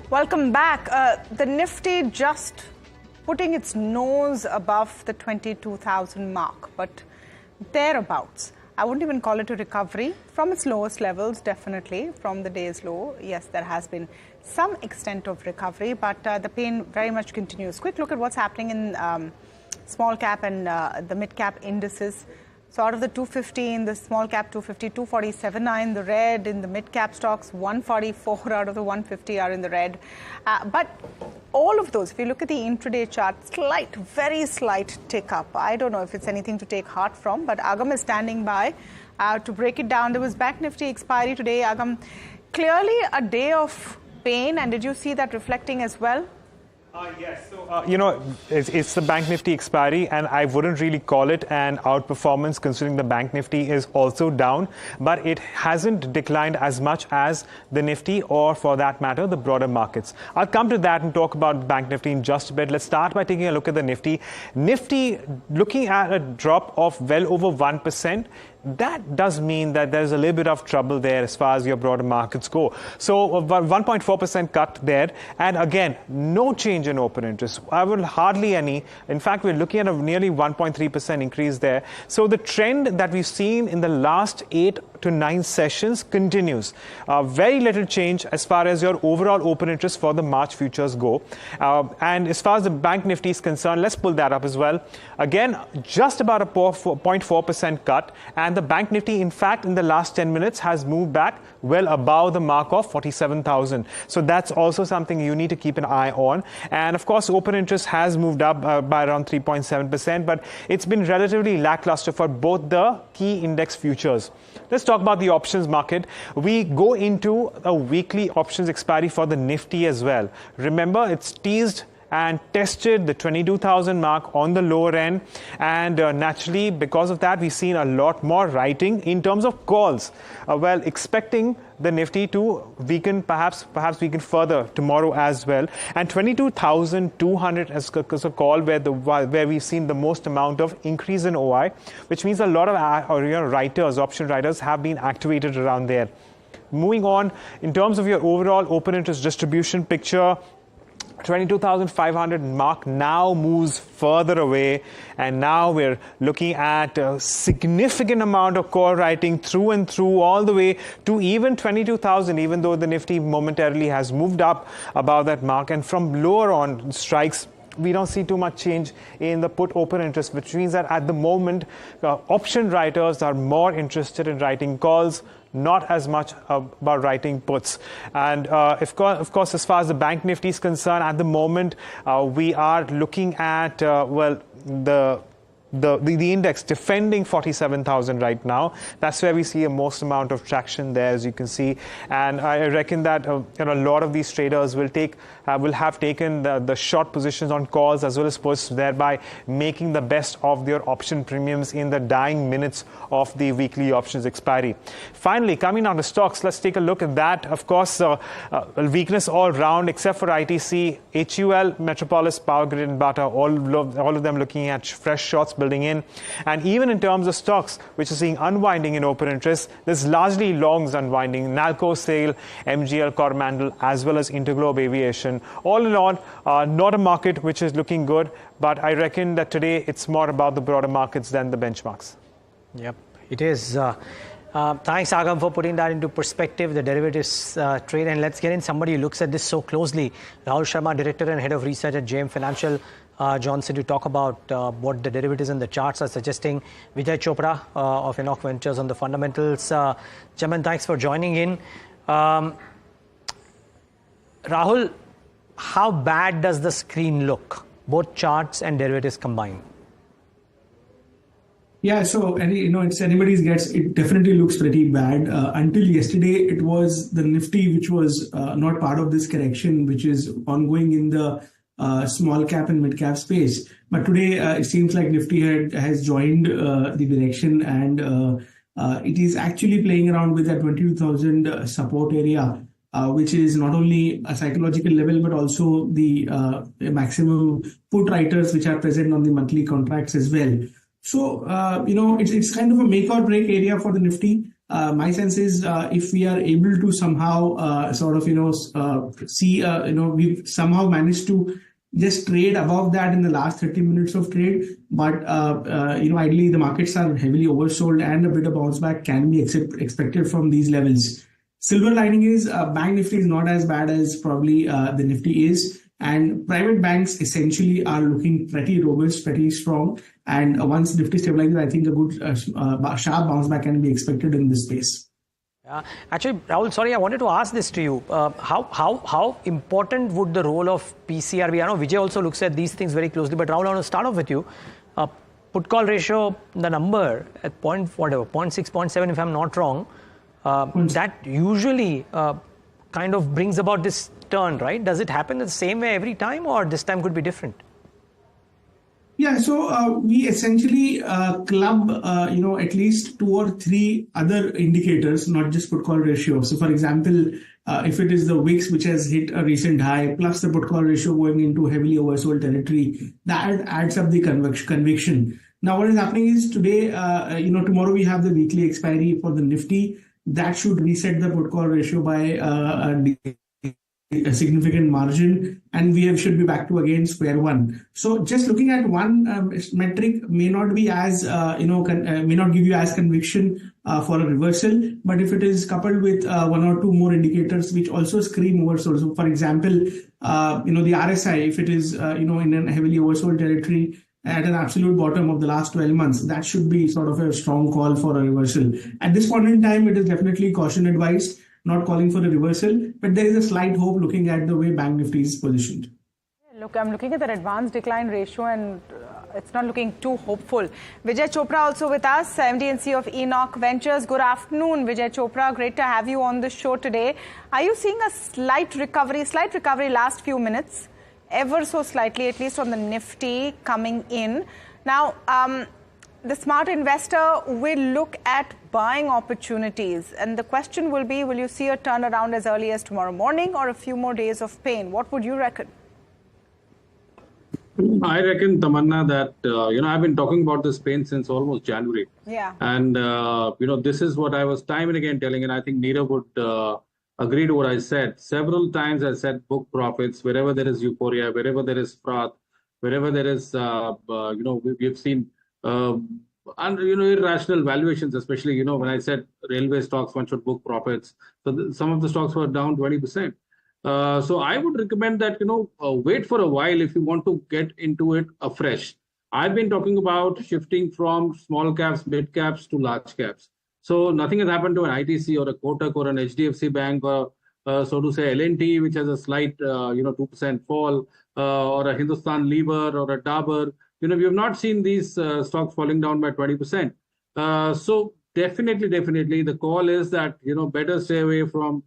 Welcome back. The Nifty just putting its nose above the 22,000 mark, but thereabouts. I wouldn't even call it a recovery from its lowest levels, definitely from the day's low. Yes, there has been some extent of recovery, but the pain very much continues. Quick look at what's happening in small cap and the mid cap indices. So out of the 250 in the small cap, 250, 247 are in the red. In the mid cap stocks, 144 out of the 150 are in the red. But all of those, if you look at the intraday chart, slight, very slight tick up. I don't know if it's anything to take heart from, but Agam is standing by to break it down. There was Bank Nifty expiry today. Agam, clearly a day of pain, and did you see that reflecting as well? Yes, so it's the Bank Nifty expiry, and I wouldn't really call it an outperformance considering the Bank Nifty is also down, but it hasn't declined as much as the Nifty or, for that matter, the broader markets. I'll come to that and talk about Bank Nifty in just a bit. Let's start by taking a look at the Nifty. Nifty looking at a drop of well over 1%. That does mean that there's a little bit of trouble there as far as your broader markets go. So 1.4% cut there. And again, no change in open interest. I will hardly any. In fact, we're looking at a nearly 1.3% increase there. So the trend that we've seen in the last 8 to 9 sessions continues. Very little change as far as your overall open interest for the March futures go. And as far as the Bank Nifty is concerned, let's pull that up as well. Again, just about a 0.4% cut. And the Bank Nifty, in fact, in the last 10 minutes has moved back well above the mark of 47,000. So that's also something you need to keep an eye on. And of course, open interest has moved up by around 3.7%, but it's been relatively lackluster for both the key index futures. Let's talk about the options market. We go into a weekly options expiry for the Nifty as well. Remember, it's teased and tested the 22,000 mark on the lower end, and naturally because of that we've seen a lot more writing in terms of calls, well, expecting the Nifty to weaken, perhaps weaken further tomorrow as well. And 22,200 as a call where we've seen the most amount of increase in OI, which means a lot of writers, option writers have been activated around there. Moving on, in terms of your overall open interest distribution picture, 22,500 mark now moves further away, and now we're looking at a significant amount of call writing through and through all the way to even 22,000, even though the Nifty momentarily has moved up above that mark, and from lower on strikes we don't see too much change in the put open interest, which means that at the moment, option writers are more interested in writing calls, not as much about writing puts. And of course, as far as the Bank Nifty is concerned, at the moment, we are looking at, the index defending 47,000 right now. That's where we see a most amount of traction there, as you can see. And I reckon that a lot of these traders will have taken the short positions on calls as well as puts, thereby making the best of their option premiums in the dying minutes of the weekly options expiry. Finally, coming on to stocks, let's take a look at that. Of course, weakness all round except for ITC, HUL, Metropolis, Power Grid, and Bata, all of them looking at fresh shorts building in. And even in terms of stocks which are seeing unwinding in open interest, there's largely longs unwinding. Nalco, Sale, MGL, Coromandel, as well as Interglobe Aviation. All in all, not a market which is looking good, but I reckon that today it's more about the broader markets than the benchmarks. Yep, it is. Thanks, Agam, for putting that into perspective, the derivatives trade. And let's get in somebody who looks at this so closely. Rahul Sharma, Director and Head of Research at JM Financial. Johnson, to talk about what the derivatives and the charts are suggesting. Vijay Chopra of Enoch Ventures on the fundamentals. Chaman, thanks for joining in. Rahul, how bad does the screen look? Both charts and derivatives combined. Yeah, so it's anybody's guess. It definitely looks pretty bad. Until yesterday, it was the Nifty which was not part of this correction, which is ongoing in the small cap and mid cap space. But today, it seems like Nifty has joined the direction, and it is actually playing around with that 22,000 support area, which is not only a psychological level, but also the maximum put writers which are present on the monthly contracts as well. So, it's kind of a make or break area for the Nifty. My sense is if we are able to somehow we've somehow managed to just trade above that in the last 30 minutes of trade. But, ideally the markets are heavily oversold and a bit of bounce back can be expected from these levels. Silver lining is Bank Nifty is not as bad as probably the Nifty is. And private banks essentially are looking pretty robust, pretty strong. And once Nifty stabilizes, I think a good sharp bounce back can be expected in this space. Actually, Rahul, sorry, I wanted to ask this to you. How important would the role of PCR be? I know Vijay also looks at these things very closely, but Rahul, I want to start off with you. Put call ratio, the number at 0.6, 0.7, if I'm not wrong, that usually kind of brings about this turn, right? Does it happen the same way every time, or this time could be different? Yeah, so we essentially club, at least 2 or 3 other indicators, not just put call ratio. So, for example, if it is the VIX, which has hit a recent high, plus the put call ratio going into heavily oversold territory, that adds up the conviction. Now, what is happening is today, tomorrow we have the weekly expiry for the Nifty. That should reset the put call ratio by a significant margin, and we should be back to again square one. So just looking at one metric may not be as may not give you as conviction for a reversal, but if it is coupled with 1 or 2 more indicators which also scream oversold. So for example, the RSI, if it is in a heavily oversold territory at an absolute bottom of the last 12 months, that should be sort of a strong call for a reversal. At this point in time, it is definitely caution advised, not calling for a reversal, but there is a slight hope looking at the way Bank Nifty is positioned. Look, I'm looking at that advanced decline ratio and it's not looking too hopeful. Vijay Chopra also with us, MD&C of Enoch Ventures. Good afternoon, Vijay Chopra. Great to have you on the show today. Are you seeing a slight recovery last few minutes, ever so slightly, at least on the Nifty coming in? Now, the smart investor will look at buying opportunities. And the question will be, will you see a turnaround as early as tomorrow morning or a few more days of pain? What would you reckon? I reckon, Tamanna, that, I've been talking about this pain since almost January. Yeah. And, this is what I was time and again telling, and I think Neera would agree to what I said. Several times I said book profits, wherever there is euphoria, wherever there is froth, wherever there is, we've seen irrational valuations, especially, when I said railway stocks, one should book profits. So some of the stocks were down 20%. So I would recommend that, wait for a while if you want to get into it afresh. I've been talking about shifting from small caps, mid caps to large caps. So nothing has happened to an ITC or a Kotak or an HDFC Bank or so to say L&T, which has a slight 2% fall, or a Hindustan Lever or a Dabur. We have not seen these stocks falling down by 20%. So definitely, the call is that better stay away from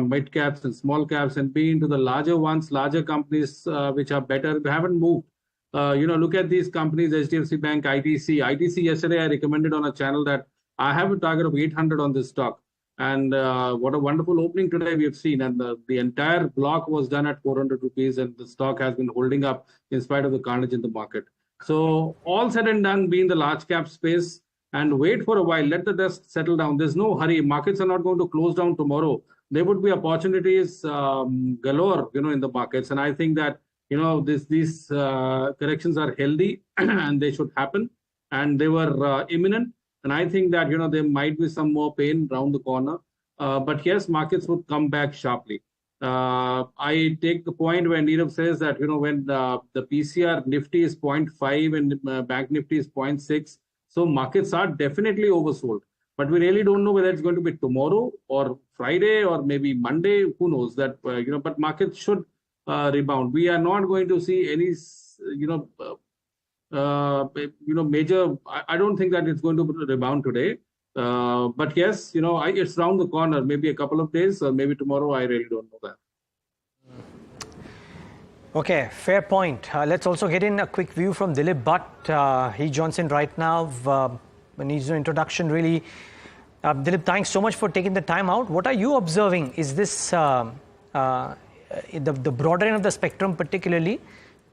mid caps and small caps and be into the larger ones, larger companies which are better. We haven't moved. Look at these companies, HDFC Bank, ITC. ITC yesterday I recommended on a channel that I have a target of 800 on this stock. And what a wonderful opening today we have seen. And the entire block was done at 400 rupees and the stock has been holding up in spite of the carnage in the market. So all said and done, be in the large cap space and wait for a while. Let the dust settle down. There's no hurry. Markets are not going to close down tomorrow. There would be opportunities galore, in the markets. And I think that, these corrections are healthy and they should happen. And they were imminent. And I think that, there might be some more pain around the corner. But yes, markets would come back sharply. I take the point when Nirav says that, when the PCR Nifty is 0.5 and Bank Nifty is 0.6, so markets are definitely oversold. But we really don't know whether it's going to be tomorrow or Friday or maybe Monday. Who knows that, but markets should rebound. We are not going to see any, major. I don't think that it's going to rebound today. But yes, it's round the corner, maybe a couple of days or maybe tomorrow. I really don't know that. Okay, fair point. Let's also get in a quick view from Dilip Bhatt. He joins in right now. Needs an introduction, really. Dilip, thanks so much for taking the time out. What are you observing? Is this the broader end of the spectrum, particularly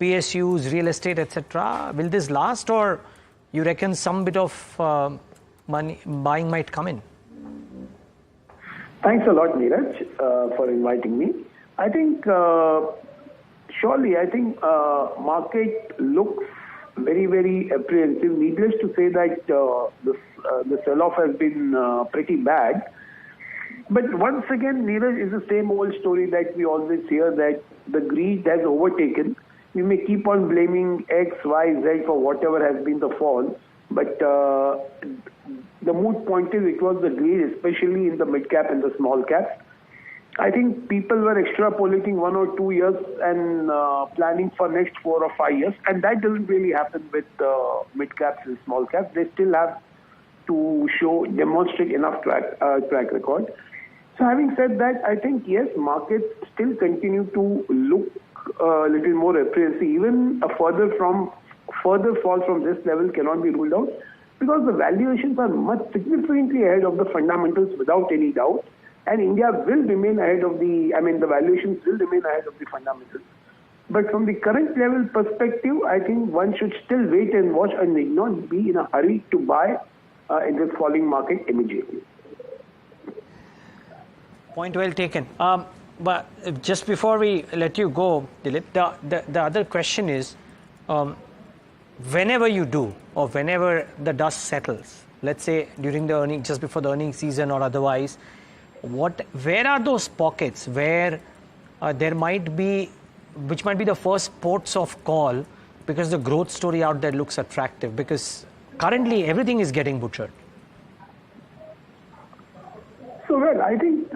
PSUs, real estate, etc.? Will this last, or you reckon some bit of money buying might come in? Thanks a lot, Neeraj, for inviting me. I think surely, market looks very, very apprehensive. Needless to say that the sell-off has been pretty bad. But once again, Neeraj, is the same old story that we always hear, that the greed has overtaken. We may keep on blaming X, Y, Z for whatever has been the fall. But the moot point is it was the greed, especially in the mid-cap and the small caps. I think people were extrapolating 1 or 2 years and planning for next 4 or 5 years. And that doesn't really happen with mid-caps and small caps. They still have to demonstrate enough track record. So having said that, I think, yes, markets still continue to look a little more apprehensive. Even a further fall from this level cannot be ruled out, because the valuations are significantly ahead of the fundamentals without any doubt. And India will remain ahead of the valuations will remain ahead of the fundamentals. But from the current level perspective, I think one should still wait and watch and need not be in a hurry to buy in this falling market immediately. Point well taken. But just before we let you go, Dilip, the other question is, whenever you do, or whenever the dust settles, let's say during the earnings, just before the earnings season or otherwise, where are those pockets where there might be, which might be the first ports of call, because the growth story out there looks attractive? Because currently everything is getting butchered. So, well, I think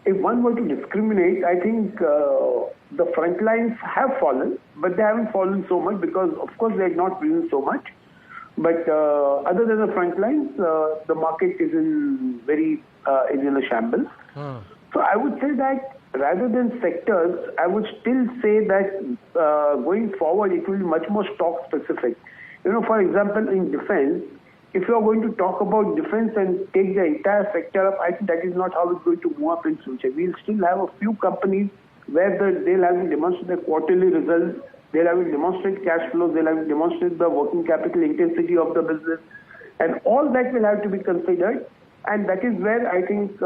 if one were to discriminate, I think the front lines have fallen, but they haven't fallen so much because, of course, they had not risen so much. But other than the front lines, the market is in a shambles. So I would say that rather than sectors, I would still say that going forward, it will be much more stock specific. For example, in defense, if you are going to talk about defense and take the entire sector up, I think that is not how it's going to move up in future. We'll still have a few companies where they'll have to demonstrate their quarterly results, they'll have to demonstrate cash flows, they'll have to demonstrate the working capital intensity of the business, and all that will have to be considered. And that is where I think,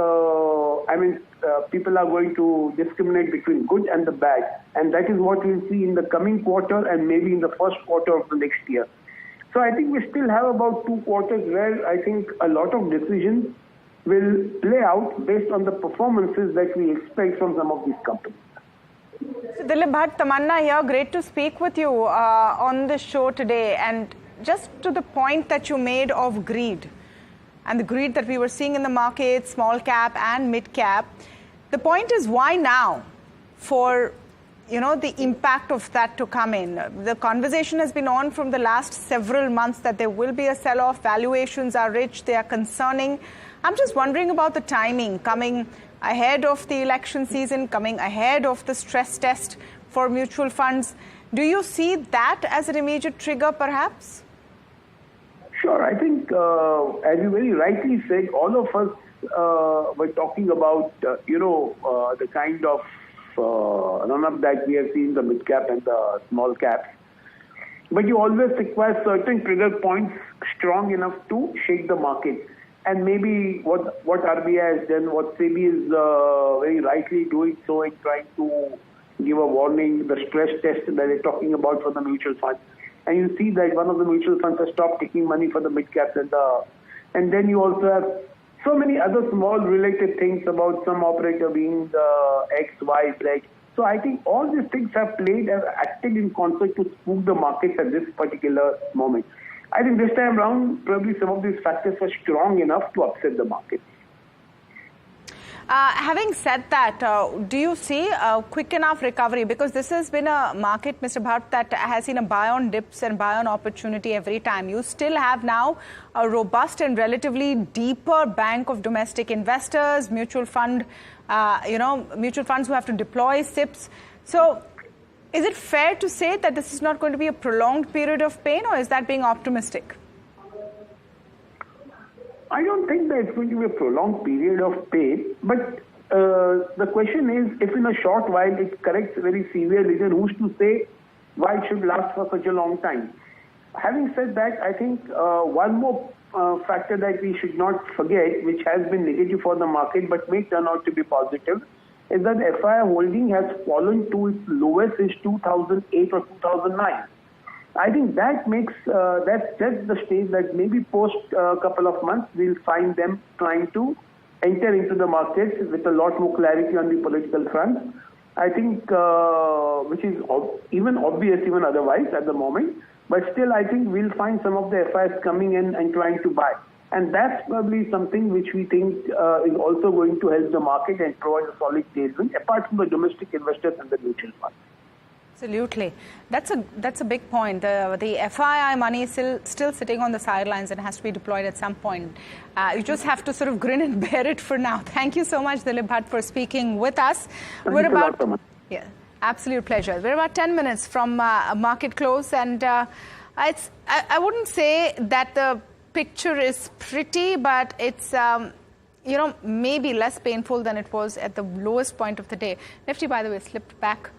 people are going to discriminate between good and the bad. And that is what we'll see in the coming quarter and maybe in the first quarter of the next year. So I think we still have about 2 quarters where I think a lot of decisions will play out based on the performances that we expect from some of these companies. So Dilip Bhatt, Tamanna here, great to speak with you on the show today. And just to the point that you made of greed, and the greed that we were seeing in the market, small cap and mid cap, the point is why now for the impact of that to come in? The conversation has been on from the last several months that there will be a sell-off, valuations are rich, they are concerning. I'm just wondering about the timing coming ahead of the election season, coming ahead of the stress test for mutual funds. Do you see that as an immediate trigger perhaps? Sure. I think, as you very rightly said, all of us were talking about, the kind of run-up that we have seen in the mid-cap and the small caps. But you always require certain trigger points strong enough to shake the market. And maybe what RBI has done, what SEBI is very rightly doing so in trying to give a warning, the stress test that they're talking about for the mutual funds. And you see that one of the mutual funds has stopped taking money for the mid-caps and then you also have so many other small related things about some operator being the X, Y, Z. So I think all these things have played as acted in concert to spook the markets at this particular moment. I think this time around, probably some of these factors were strong enough to upset the market. Having said that, do you see a quick enough recovery? Because this has been a market, Mr. Bhatt, that has seen a buy-on dips and buy-on opportunity every time. You still have now a robust and relatively deeper bank of domestic investors, mutual funds who have to deploy SIPs. So is it fair to say that this is not going to be a prolonged period of pain, or is that being optimistic? I don't think that it's going to be a prolonged period of pain, but the question is, if in a short while it corrects very severely, then who's to say why it should last for such a long time? Having said that, I think one more factor that we should not forget, which has been negative for the market but may turn out to be positive, is that the FII holding has fallen to its lowest since 2008 or 2009. I think that makes that sets the stage that maybe post a couple of months we'll find them trying to enter into the markets with a lot more clarity on the political front. I think which is even obvious even otherwise at the moment, but still I think we'll find some of the FIs coming in and trying to buy, and that's probably something which we think is also going to help the market and provide a solid tailwind apart from the domestic investors and the mutual funds. Absolutely. That's a big point. The FII money is still sitting on the sidelines and has to be deployed at some point. You just have to sort of grin and bear it for now. Thank you so much, Dilip Bhatt, for speaking with us. We're about absolute pleasure. We're about 10 minutes from market close, and I wouldn't say that the picture is pretty, but it's maybe less painful than it was at the lowest point of the day. Nifty, by the way, slipped back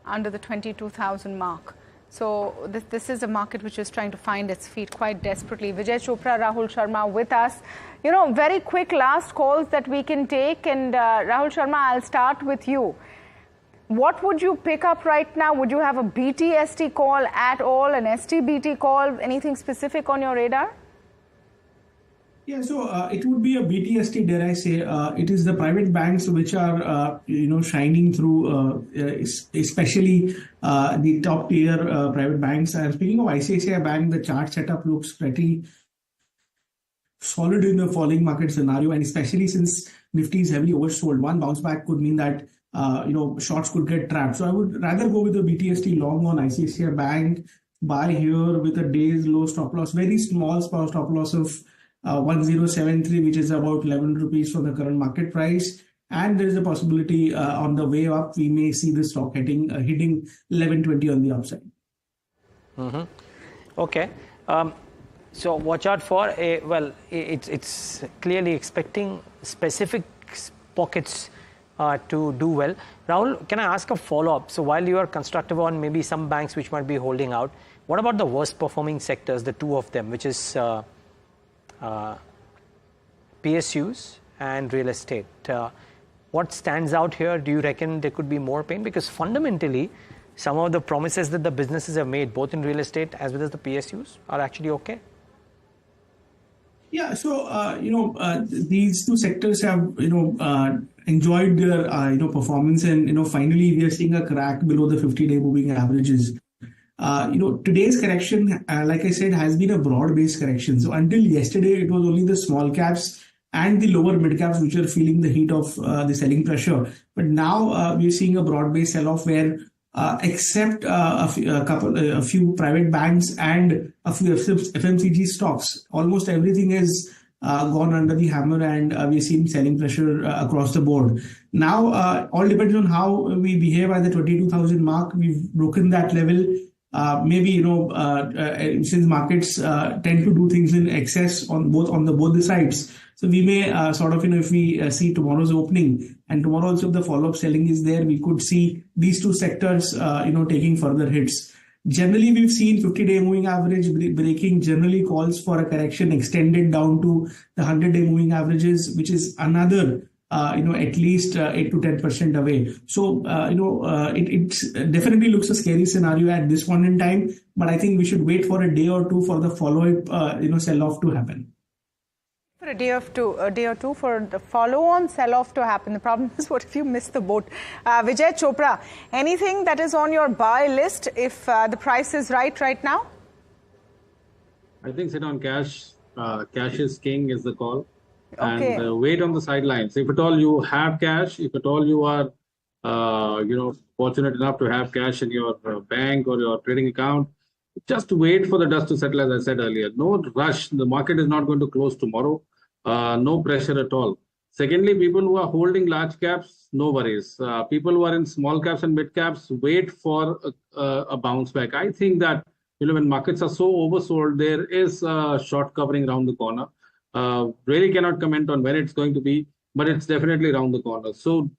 under the 22,000 mark. So this is a market which is trying to find its feet quite desperately. Vijay Chopra, Rahul Sharma with us. Very quick last calls that we can take. And Rahul Sharma, I'll start with you. What would you pick up right now? Would you have a BTST call at all, an STBT call, anything specific on your radar? Yeah, so it would be a BTST, dare I say. It is the private banks which are, shining through, especially the top tier private banks. And speaking of ICICI Bank, the chart setup looks pretty solid in the falling market scenario, and especially since Nifty is heavily oversold. One bounce back could mean that, shorts could get trapped. So I would rather go with the BTST long on ICICI Bank, buy here with a day's low stop loss, very small stop loss of 1073, which is about 11 rupees from the current market price. And there is a possibility on the way up, we may see the stock hitting 1120 on the upside. Okay. So watch out for it's clearly expecting specific pockets to do well. Rahul, can I ask a follow-up? So while you are constructive on maybe some banks which might be holding out, what about the worst performing sectors, the two of them, which is PSUs and real estate? What stands out here? Do you reckon there could be more pain? Because fundamentally, some of the promises that the businesses have made, both in real estate as well as the PSUs, are actually okay. Yeah, so these two sectors have enjoyed their performance, and finally we are seeing a crack below the 50-day moving averages. Today's correction, like I said, has been a broad-based correction. So until yesterday, it was only the small caps and the lower mid caps which are feeling the heat of the selling pressure. But now we're seeing a broad-based sell-off where, except a few private banks and a few FMCG stocks, almost everything is gone under the hammer, and we're seeing selling pressure across the board. Now, all depends on how we behave at the 22,000 mark. We've broken that level. Maybe since markets tend to do things in excess on both the sides, so we may if we see tomorrow's opening and tomorrow also if the follow-up selling is there, we could see these two sectors taking further hits. Generally, we've seen 50-day moving average breaking generally calls for a correction extended down to the 100-day moving averages, which is another at least 8 to 10% away. So, it definitely looks a scary scenario at this point in time, but I think we should wait for a day or two for the follow-up, sell-off to happen. For a day or two for the follow-on sell-off to happen. The problem is, what if you miss the boat? Vijay Chopra, anything that is on your buy list if the price is right now? I think sit on cash. Cash is king is the call. Okay. And wait on the sidelines. If at all you have cash, if at all you are, fortunate enough to have cash in your bank or your trading account, just wait for the dust to settle, as I said earlier. No rush. The market is not going to close tomorrow. No pressure at all. Secondly, people who are holding large caps, no worries. People who are in small caps and mid caps, wait for a bounce back. I think that when markets are so oversold, there is a short covering around the corner. Really cannot comment on when it's going to be, but it's definitely around the corner. So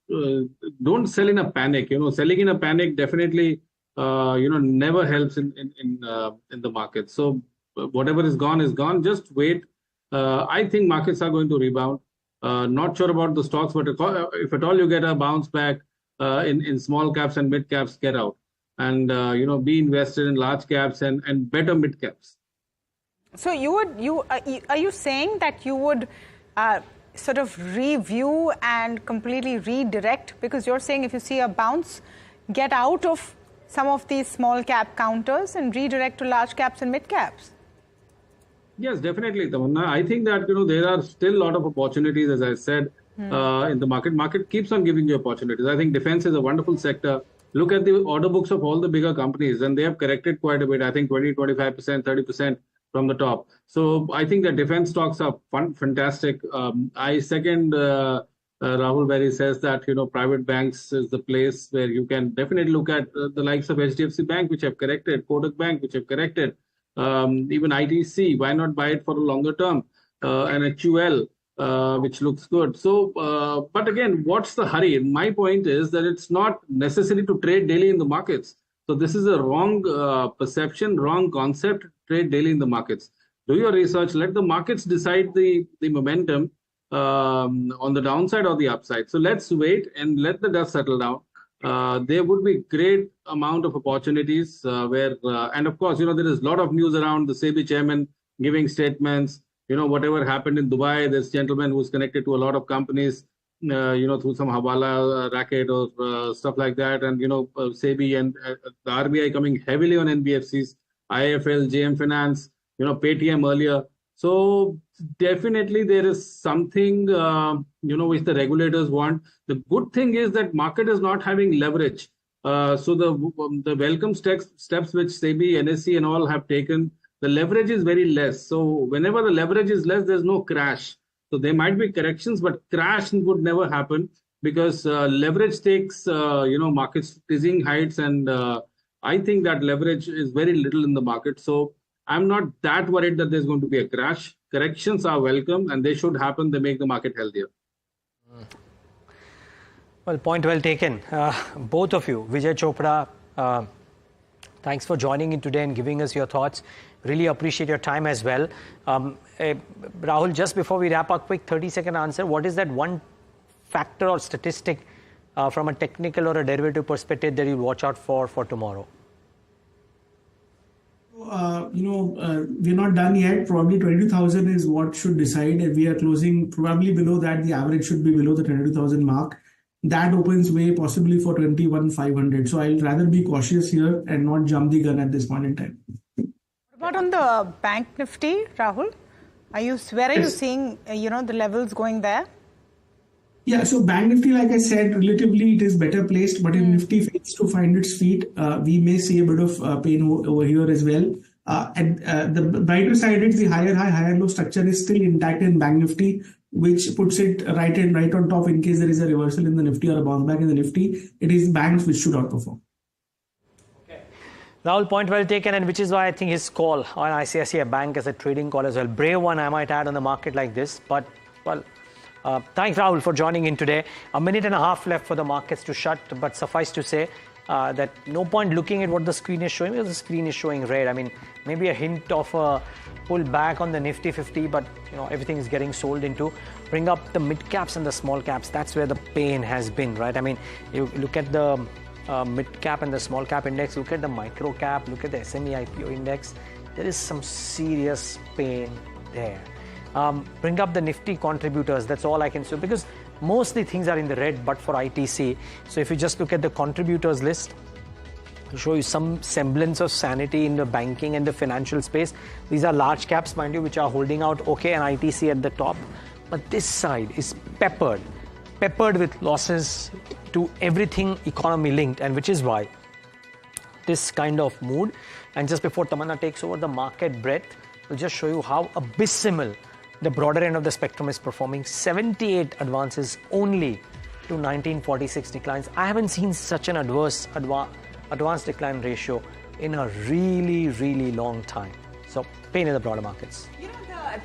don't sell in a panic. Selling in a panic definitely never helps in the market. So whatever is gone is gone. Just wait. I think markets are going to rebound. Not sure about the stocks, but if at all you get a bounce back in small caps and mid caps, get out and be invested in large caps and better mid caps. So are you saying that you would sort of review and completely redirect, because you're saying if you see a bounce, get out of some of these small cap counters and redirect to large caps and mid caps? Yes, definitely, Tamanna. I think that there are still a lot of opportunities, as I said, in the market. Market keeps on giving you opportunities. I think defense is a wonderful sector. Look at the order books of all the bigger companies, and they have corrected quite a bit. I think 20, 25%, 30%. From the top. So I think the defense stocks are fantastic. I second Rahul where he says that private banks is the place where you can definitely look at the likes of HDFC Bank, which have corrected, Kotak Bank, which have corrected, even ITC. Why not buy it for a longer term? And HUL, which looks good. So, but again, what's the hurry? My point is that it's not necessary to trade daily in the markets. So this is a wrong perception, wrong concept. Trade daily in the markets. Do your research. Let the markets decide the momentum on the downside or the upside. So let's wait and let the dust settle down. There would be great amount of opportunities where, and of course, there is a lot of news around the SEBI chairman giving statements. Whatever happened in Dubai, this gentleman who's connected to a lot of companies. Through some Hawala racket or stuff like that, and SEBI and the RBI coming heavily on NBFCs, IFL, JM Finance, Paytm earlier. So definitely there is something which the regulators want. The good thing is that market is not having leverage. So the welcome steps which SEBI, NSE, and all have taken, the leverage is very less. So whenever the leverage is less, there's no crash. So there might be corrections, but crash would never happen because leverage takes markets dizzying heights, and I think that leverage is very little in the market. So I'm not that worried that there's going to be a crash. Corrections are welcome and they should happen. They make the market healthier. Well, point well taken. Both of you, Vijay Chopra, thanks for joining in today and giving us your thoughts. Really appreciate your time as well. Rahul, just before we wrap up, quick 30-second answer. What is that one factor or statistic from a technical or a derivative perspective that you'll watch out for tomorrow? We're not done yet. Probably 22,000 is what should decide. If we are closing probably below that, the average should be below the 22,000 mark. That opens way possibly for 21,500. So I'll rather be cautious here and not jump the gun at this point in time. What about on the Bank Nifty, Rahul? Where are you seeing, the levels going there? Yeah, so Bank Nifty, like I said, relatively it is better placed, but if Nifty fails to find its feet, we may see a bit of pain over here as well. And the brighter side is the higher high, higher low structure is still intact in Bank Nifty, which puts it right on top in case there is a reversal in the Nifty or a bounce back in the Nifty. It is banks which should outperform. Rahul, point well taken, and which is why I think his call on ICICI Bank as a trading call as well. Brave one, I might add, on the market like this. But, well, thanks, Rahul, for joining in today. A minute and a half left for the markets to shut, but suffice to say that no point looking at what the screen is showing, because the screen is showing red. I mean, maybe a hint of a pull back on the Nifty 50, but everything is getting sold into. Bring up the mid caps and the small caps. That's where the pain has been, right? I mean, you look at the mid cap and the small cap index, look at the micro cap, look at the SME IPO index. There is some serious pain there. Bring up the Nifty contributors. That's all I can say, because mostly things are in the red but for ITC. So if you just look at the contributors list, to show you some semblance of sanity in the banking and the financial space. These are large caps, mind you, which are holding out okay, and ITC at the top. But this side is peppered with losses to everything economy linked, and which is why this kind of mood. And just before Tamanna takes over the market breadth, we'll just show you how abysmal the broader end of the spectrum is performing. 78 advances only to 1946 declines. I haven't seen such an adverse advance decline ratio in a really, really long time. So pain in the broader markets.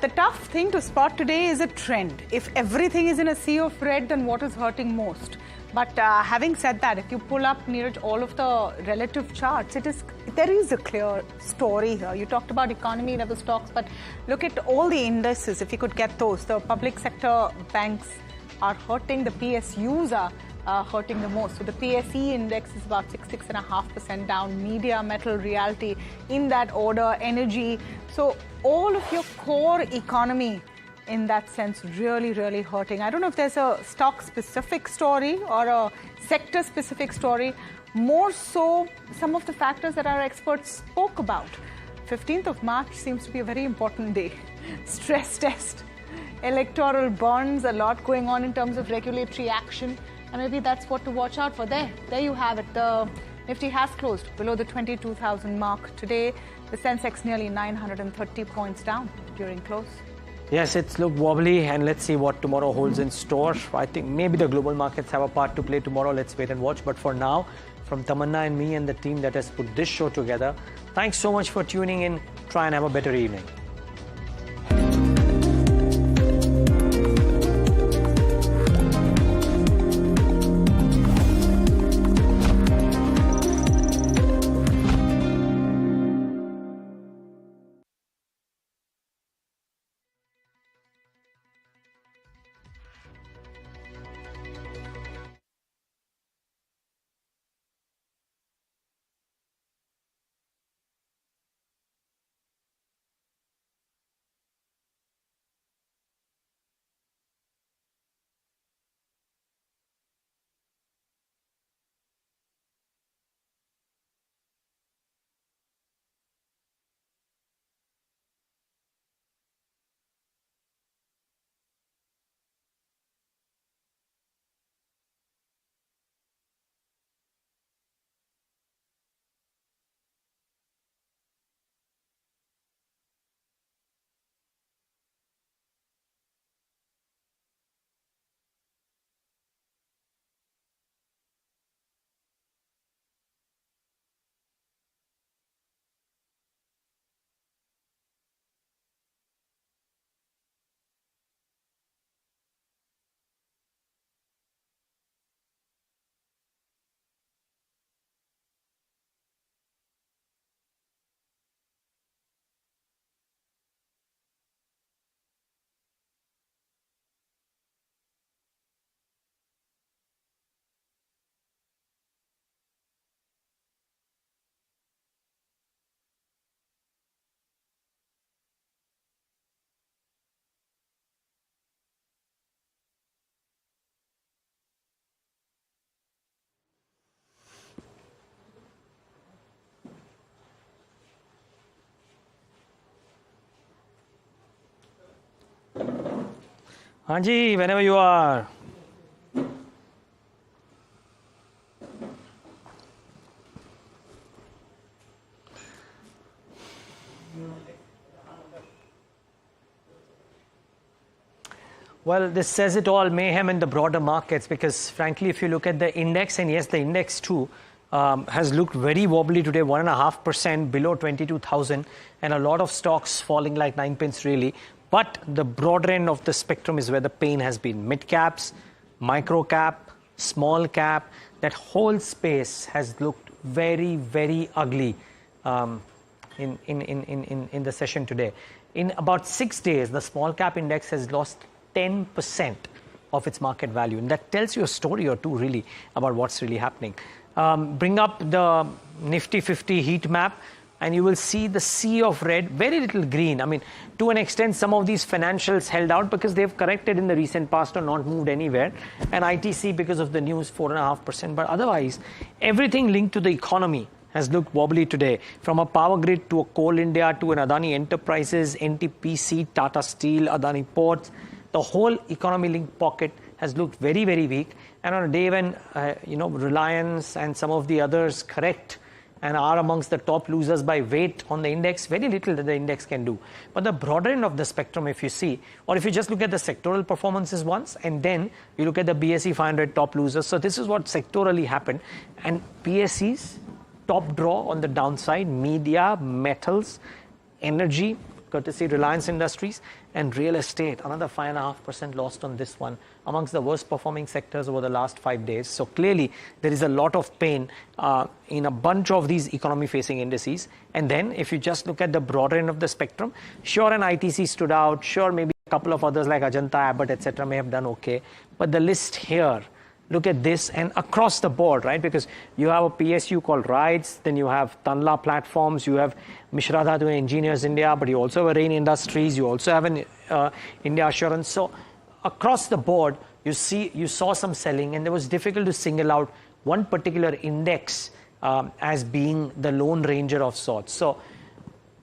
The tough thing to spot today is a trend. If everything is in a sea of red, then what is hurting most? But having said that, if you pull up, Neeraj, all of the relative charts, there is a clear story here. You talked about economy level stocks, but look at all the indices. If you could get those, the public sector banks are hurting. The PSUs are hurting the most. So the PSE index is about 6.5% down. Media, metal, realty, in that order, energy. So all of your core economy, in that sense, really, really hurting. I don't know if there's a stock-specific story or a sector-specific story. More so, some of the factors that our experts spoke about. 15th of March seems to be a very important day. Stress test, electoral bonds, a lot going on in terms of regulatory action. And maybe that's what to watch out for there. There you have it. The Nifty has closed below the 22,000 mark today. The Sensex nearly 930 points down during close. Yes, it's looked wobbly, and let's see what tomorrow holds in store. I think maybe the global markets have a part to play tomorrow. Let's wait and watch. But for now, from Tamanna and me and the team that has put this show together, thanks so much for tuning in. Try and have a better evening. Hanji, whenever you are. Well, this says it all, mayhem in the broader markets, because frankly, if you look at the index, and yes, the index too, has looked very wobbly today, 1.5% below 22,000, and a lot of stocks falling like 9 pence really. But the broader end of the spectrum is where the pain has been. Mid caps, micro cap, small cap, that whole space has looked very, very ugly in the session today. In about 6 days, the small cap index has lost 10% of its market value. And that tells you a story or two really about what's really happening. Bring up the Nifty 50 heat map and you will see the sea of red, very little green. I mean, to an extent, some of these financials held out because they've corrected in the recent past or not moved anywhere. And ITC, because of the news, 4.5%. But otherwise, everything linked to the economy has looked wobbly today. From a power grid to a Coal India to an Adani Enterprises, NTPC, Tata Steel, Adani Ports. The whole economy-linked pocket has looked very, very weak. And on a day when, Reliance and some of the others correct and are amongst the top losers by weight on the index, very little that the index can do. But the broader end of the spectrum, if you see, or if you just look at the sectoral performances once, and then you look at the BSE 500 top losers. So this is what sectorally happened. And PSEs, top draw on the downside, media, metals, energy, courtesy Reliance Industries, and real estate, another 5.5% lost on this one, amongst the worst performing sectors over the last 5 days. So clearly, there is a lot of pain in a bunch of these economy-facing indices. And then, if you just look at the broader end of the spectrum, sure, an ITC stood out, sure, maybe a couple of others like Ajanta, Abbott, etc. may have done okay. But the list here, look at this and across the board, right? Because you have a PSU called Rides, then you have Tanla Platforms, you have Mishra Dhatu Engineers India, but you also have Rain Industries, you also have an India Assurance. So across the board, you saw some selling, and it was difficult to single out one particular index as being the lone ranger of sorts. So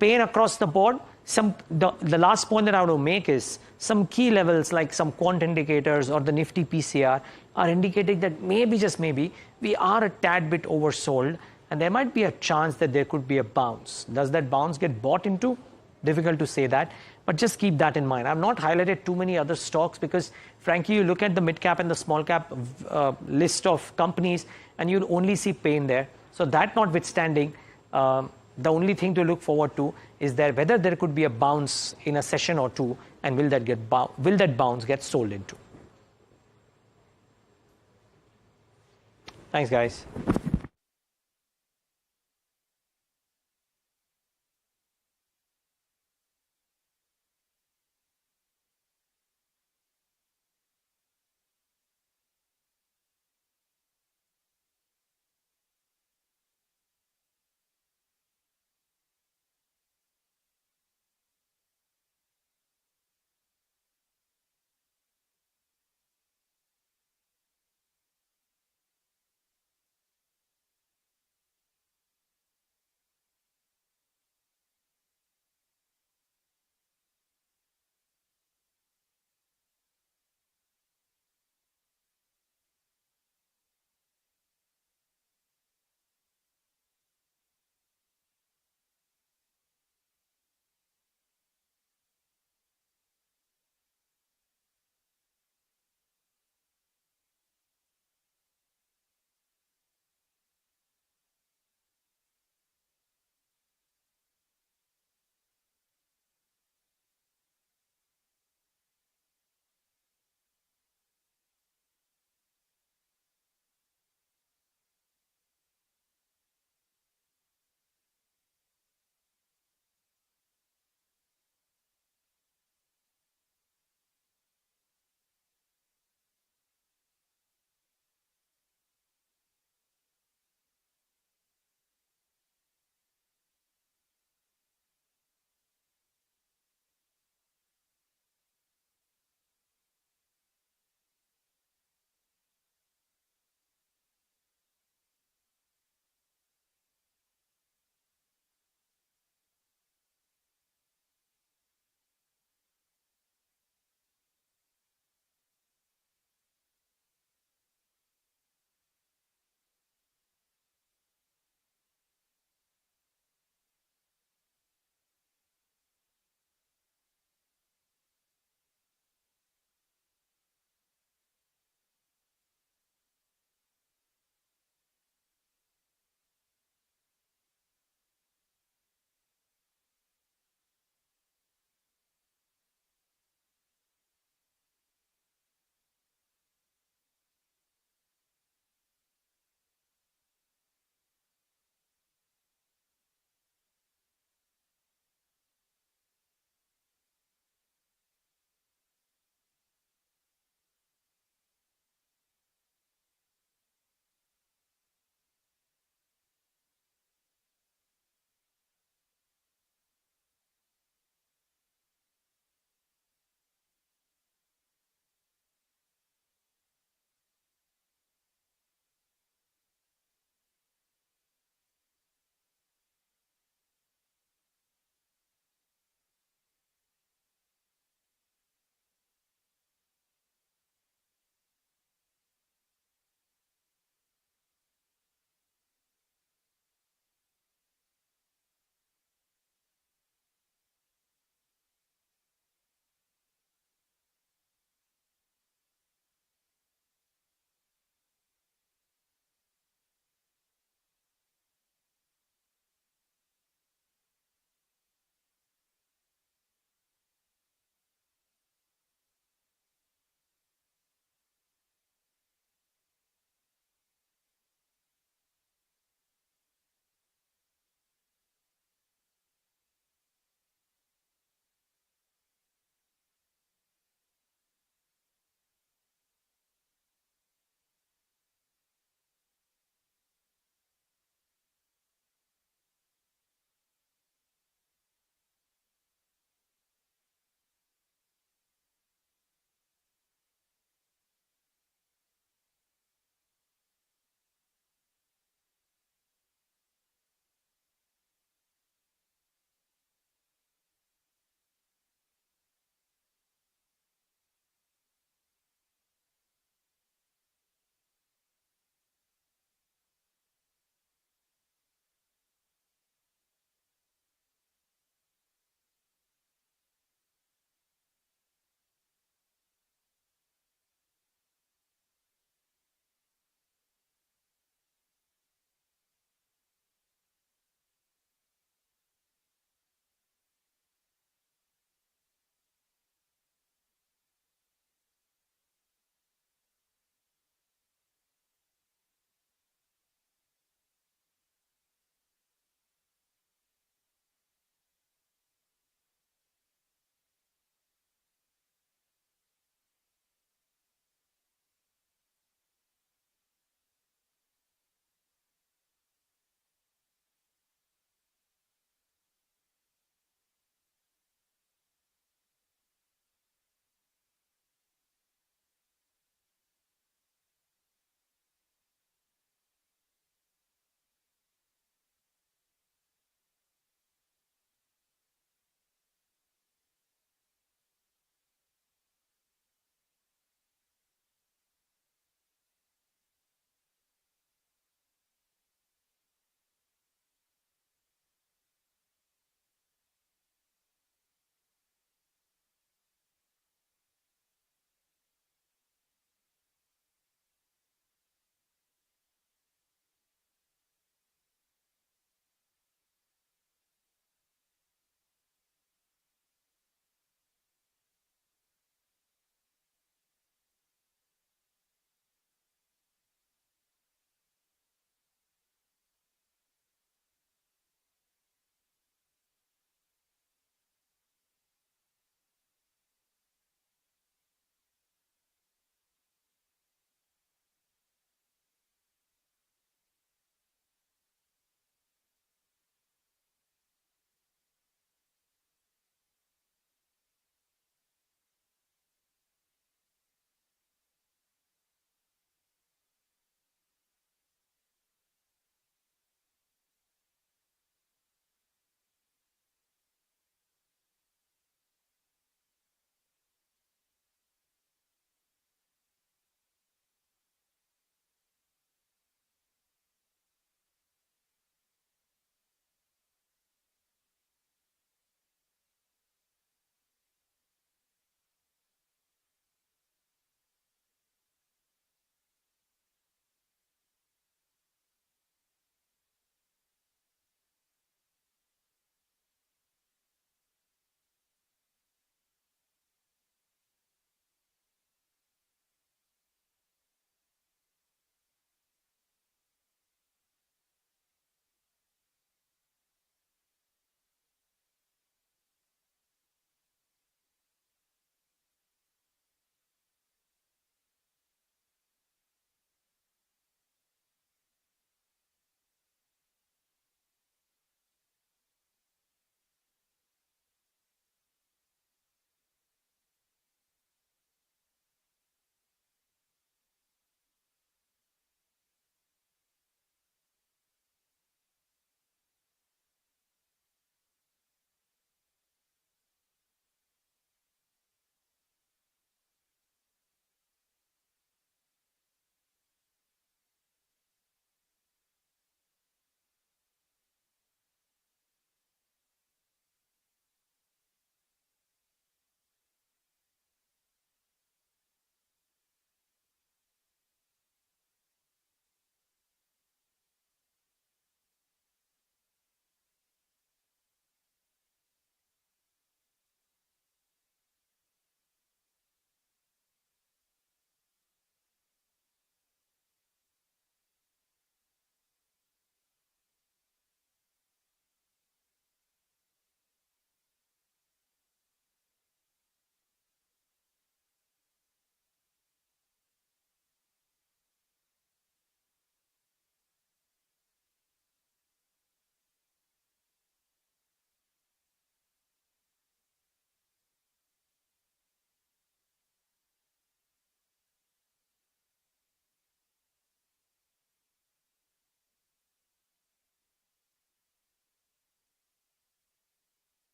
pain across the board. The last point that I want to make is some key levels like some quant indicators or the Nifty PCR are indicating that maybe, just maybe, we are a tad bit oversold and there might be a chance that there could be a bounce. Does that bounce get bought into? Difficult to say that, but just keep that in mind. I've not highlighted too many other stocks because, frankly, you look at the mid cap and the small cap list of companies and you'll only see pain there. So that notwithstanding, the only thing to look forward to is whether there could be a bounce in a session or two, and will that bounce get sold into? Thanks, guys.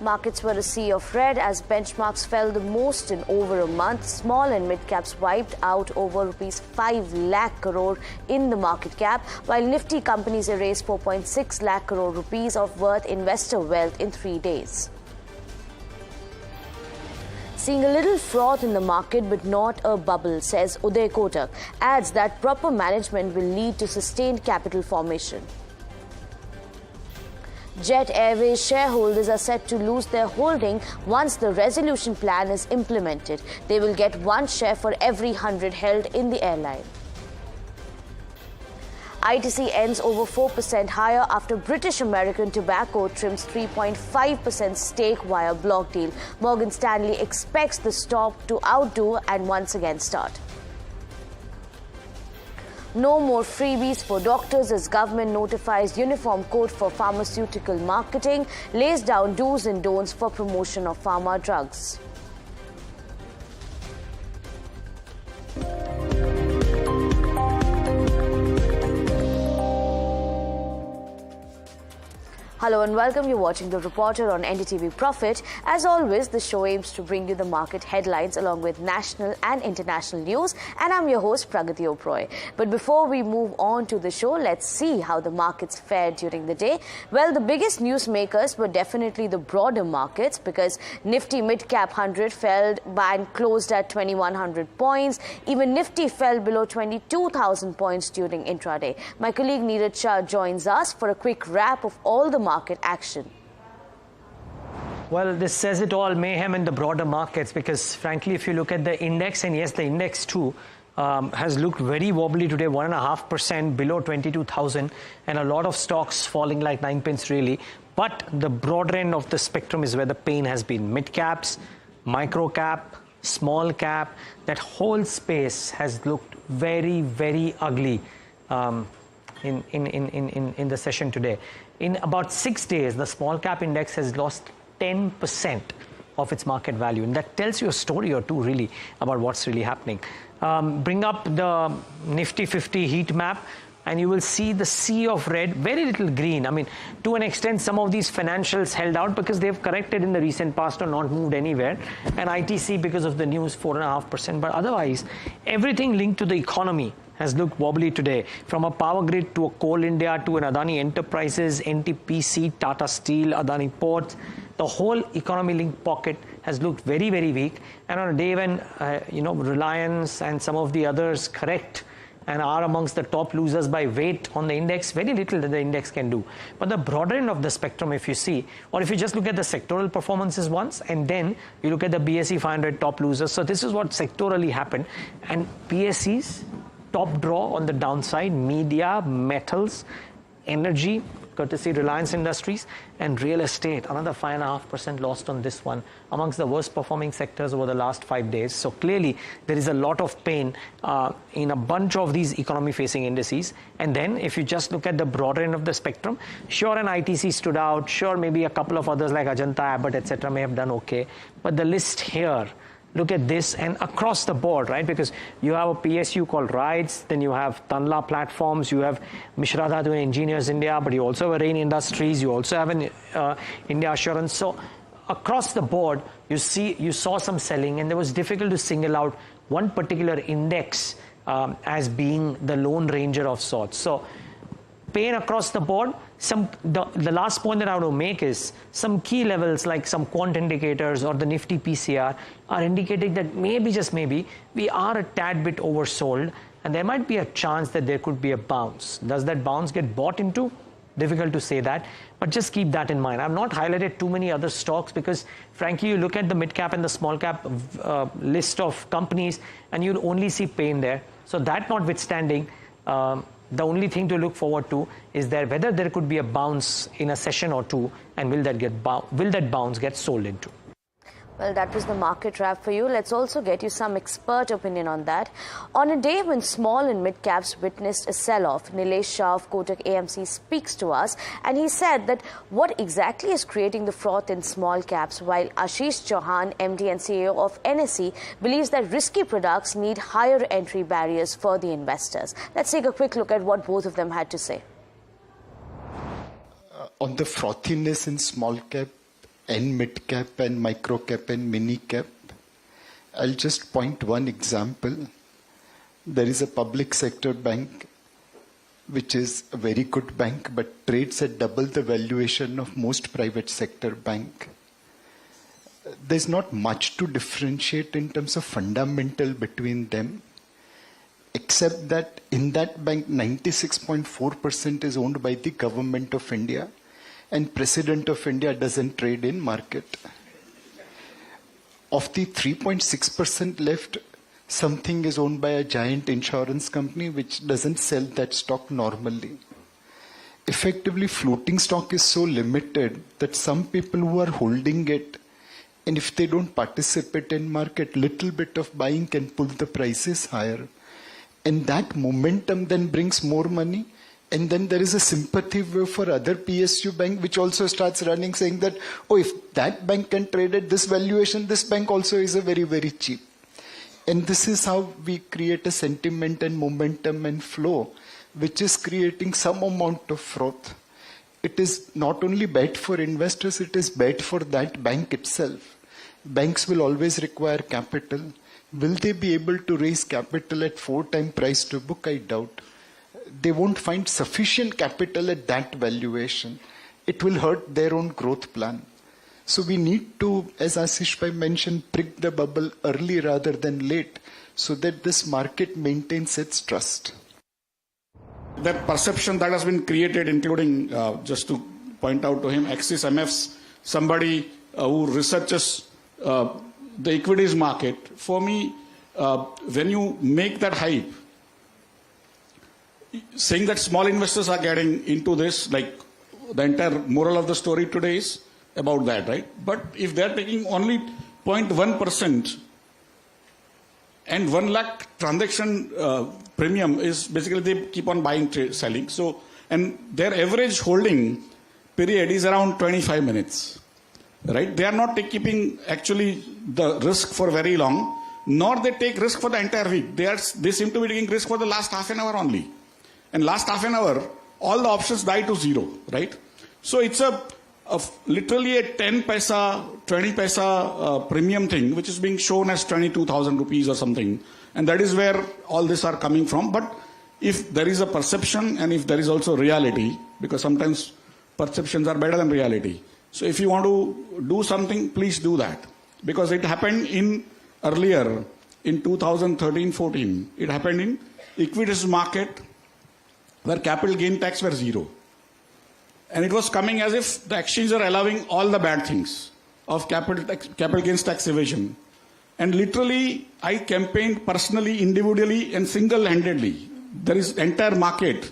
Markets were a sea of red as benchmarks fell the most in over a month. Small and mid caps wiped out over rupees 5 lakh crore in the market cap, while Nifty companies erased 4.6 lakh crore rupees of worth investor wealth in 3 days. Seeing a little froth in the market but not a bubble, says Uday Kotak, adds that proper management will lead to sustained capital formation. Jet Airways shareholders are set to lose their holding once the resolution plan is implemented. They will get 1 share for every 100 held in the airline. ITC ends over 4% higher after British American Tobacco trims 3.5% stake via block deal. Morgan Stanley expects the stock to outdo and once again start. No more freebies for doctors as government notifies uniform code for pharmaceutical marketing, lays down do's and don'ts for promotion of pharma drugs. Hello and welcome. You're watching The Reporter on NDTV Profit. As always, the show aims to bring you the market headlines along with national and international news. And I'm your host, Pragati Oberoi. But before we move on to the show, let's see how the markets fared during the day. Well, the biggest newsmakers were definitely the broader markets because Nifty Midcap 100 fell and closed at 2,100 points. Even Nifty fell below 22,000 points during intraday. My colleague Neeraj Shah joins us for a quick wrap of all the market action. Well, this says it all, mayhem in the broader markets, because frankly, if you look at the index, and yes, the index too has looked very wobbly today, 1.5% below 22,000, and a lot of stocks falling like 9 pence really. But the broader end of the spectrum is where the pain has been. Mid caps, micro cap, small cap, that whole space has looked very, very ugly in the session today. In about 6 days, the small cap index has lost 10% of its market value. And that tells you a story or two really about what's really happening. Bring up the Nifty 50 heat map and you will see the sea of red, very little green. I mean, to an extent, some of these financials held out because they've corrected in the recent past or not moved anywhere. And ITC, because of the news, 4.5%. But otherwise, everything linked to the economy has looked wobbly today, from a power grid to a Coal India to an Adani Enterprises, NTPC, Tata Steel, Adani Ports. The whole economy-linked pocket has looked very, very weak. And on a day when, Reliance and some of the others correct and are amongst the top losers by weight on the index, very little that the index can do. But the broader end of the spectrum, if you see, or if you just look at the sectoral performances once, and then you look at the BSE 500 top losers. So this is what sectorally happened. And PSEs, top draw on the downside, media, metals, energy, courtesy Reliance Industries, and real estate, another 5.5% lost on this one, amongst the worst performing sectors over the last 5 days. So clearly there is a lot of pain in a bunch of these economy facing indices. And then if you just look at the broader end of the spectrum, sure, an ITC stood out, sure, maybe a couple of others like Ajanta, Abbott, etc. may have done okay, but the list here, look at this, and across the board, right? Because you have a PSU called Rides, then you have Tanla Platforms, you have Mishra Dhatu Engineers India, but you also have Rain Industries, you also have an India Assurance. So across the board, you saw some selling, and it was difficult to single out one particular index as being the lone ranger of sorts. So pain across the board. The last point that I want to make is some key levels like some quant indicators or the Nifty PCR are indicating that maybe, just maybe, we are a tad bit oversold and there might be a chance that there could be a bounce. Does that bounce get bought into? Difficult to say that, but just keep that in mind. I've not highlighted too many other stocks because frankly, you look at the mid cap and the small cap list of companies and you'll only see pain there. So that notwithstanding, the only thing to look forward to is whether there could be a bounce in a session or two, and will that bounce get sold into? Well, that was the market wrap for you. Let's also get you some expert opinion on that. On a day when small and mid caps witnessed a sell-off, Nilesh Shah of Kotak AMC speaks to us, and he said that what exactly is creating the froth in small caps, while Ashish Chauhan, MD and CEO of NSE, believes that risky products need higher entry barriers for the investors. Let's take a quick look at what both of them had to say. On the frothiness in small cap, and mid-cap and micro-cap and mini-cap. I'll just point one example. There is a public sector bank, which is a very good bank, but trades at double the valuation of most private sector bank. There's not much to differentiate in terms of fundamental between them, except that in that bank, 96.4% is owned by the government of India, and President of India doesn't trade in market. Of the 3.6% left, something is owned by a giant insurance company which doesn't sell that stock normally. Effectively, floating stock is so limited that some people who are holding it, and if they don't participate in market, little bit of buying can pull the prices higher. And that momentum then brings more money. And then there is a sympathy wave for other PSU bank, which also starts running, saying that, oh, if that bank can trade at this valuation, this bank also is a very, very cheap. And this is how we create a sentiment and momentum and flow, which is creating some amount of froth. It is not only bad for investors, it is bad for that bank itself. Banks will always require capital. Will they be able to raise capital at 4 times price to book? I doubt. They won't find sufficient capital at that valuation. It will hurt their own growth plan. So we need to, as Ashish Bhai mentioned, prick the bubble early rather than late, so that this market maintains its trust. That perception that has been created, including, just to point out to him, Axis MF's, somebody who researches the equities market. For me, when you make that hype, saying that small investors are getting into this, like the entire moral of the story today is about that, right? But if they're taking only 0.1% and 1 lakh transaction premium is basically they keep on buying, selling. So, and their average holding period is around 25 minutes, right? They are not keeping actually the risk for very long, nor they take risk for the entire week. They seem to be taking risk for the last half an hour only. And last half an hour, all the options die to zero, right? So it's literally a 10 paisa, 20 paisa premium thing, which is being shown as 22,000 rupees or something. And that is where all this are coming from. But if there is a perception and if there is also reality, because sometimes perceptions are better than reality. So if you want to do something, please do that. Because it happened earlier in 2013-14. It happened in equities market, where capital gain tax were 0. And it was coming as if the exchanges are allowing all the bad things of capital gains tax evasion. And literally, I campaigned personally, individually, and single-handedly. There is entire market,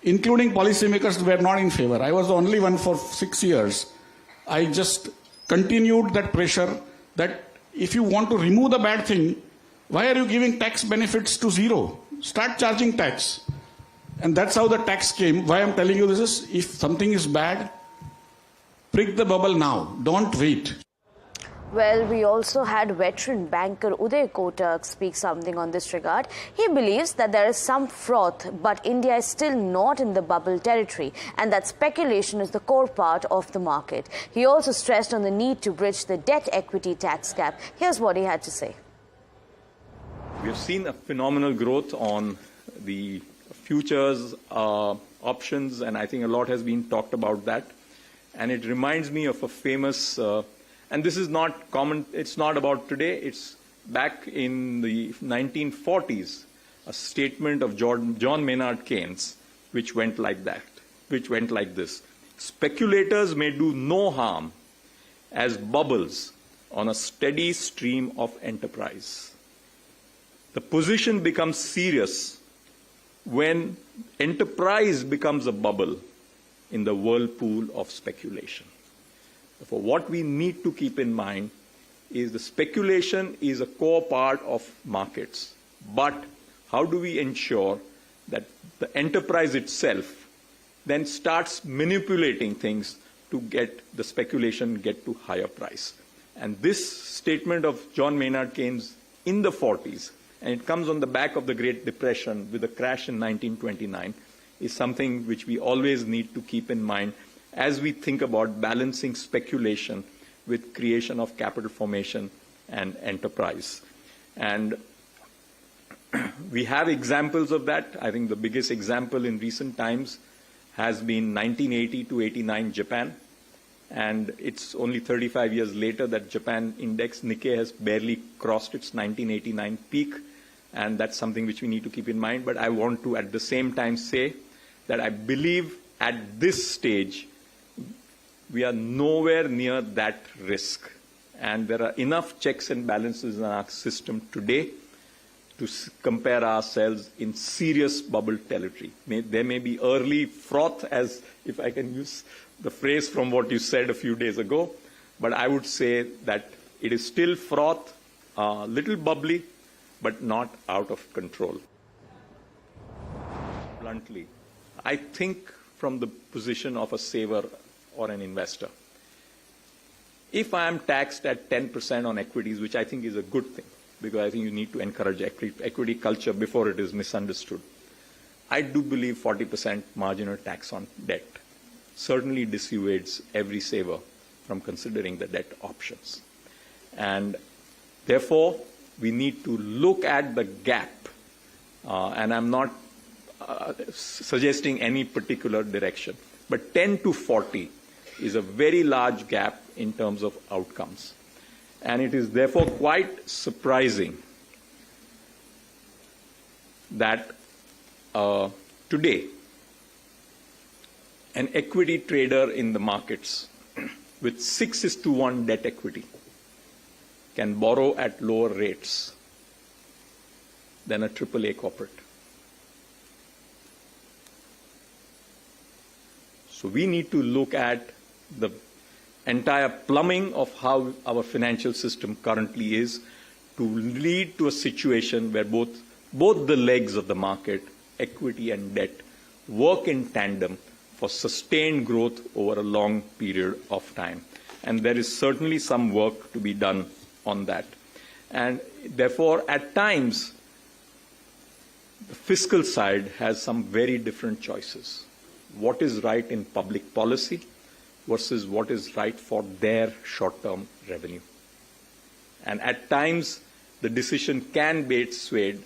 including policymakers, were not in favor. I was the only one for 6 years. I just continued that pressure that if you want to remove the bad thing, why are you giving tax benefits to 0? Start charging tax. And that's how the tax came. Why I'm telling you this is, if something is bad, prick the bubble now. Don't wait. Well, we also had veteran banker Uday Kotak speak something on this regard. He believes that there is some froth, but India is still not in the bubble territory, and that speculation is the core part of the market. He also stressed on the need to bridge the debt-equity tax gap. Here's what he had to say. We have seen a phenomenal growth on the futures, options, and I think a lot has been talked about that. And it reminds me of a famous, and this is not common, it's not about today, it's back in the 1940s, a statement of John Maynard Keynes, which went like this. Speculators may do no harm as bubbles on a steady stream of enterprise. The position becomes serious when enterprise becomes a bubble in the whirlpool of speculation. Therefore, what we need to keep in mind is the speculation is a core part of markets. But how do we ensure that the enterprise itself then starts manipulating things to get the speculation get to higher price? And this statement of John Maynard Keynes in the 40s, and it comes on the back of the Great Depression with the crash in 1929, is something which we always need to keep in mind. as we think about balancing speculation with creation of capital formation and enterprise. And we have examples of that. I think the biggest example in recent times has been 1980 to 89 Japan. And it's only 35 years later that Japan index Nikkei has barely crossed its 1989 peak. And that's something which we need to keep in mind. But I want to at the same time say that I believe at this stage, we are nowhere near that risk. And there are enough checks and balances in our system today to compare ourselves in serious bubble territory. There may be early froth, as if I can use the phrase from what you said a few days ago, but I would say that it is still froth, a little bubbly, but not out of control. Bluntly, I think from the position of a saver or an investor, if I am taxed at 10% on equities, which I think is a good thing, because I think you need to encourage equity culture before it is misunderstood, I do believe 40% marginal tax on debt certainly dissuades every saver from considering the debt options. And therefore, we need to look at the gap, and I'm not suggesting any particular direction, but 10 to 40 is a very large gap in terms of outcomes. And it is therefore quite surprising that today, an equity trader in the markets with 6:1 debt equity can borrow at lower rates than a AAA corporate. So we need to look at the entire plumbing of how our financial system currently is to lead to a situation where both the legs of the market, equity and debt, work in tandem for sustained growth over a long period of time. And there is certainly some work to be done on that. And therefore, at times, the fiscal side has some very different choices. What is right in public policy versus what is right for their short-term revenue. And at times, the decision can be swayed,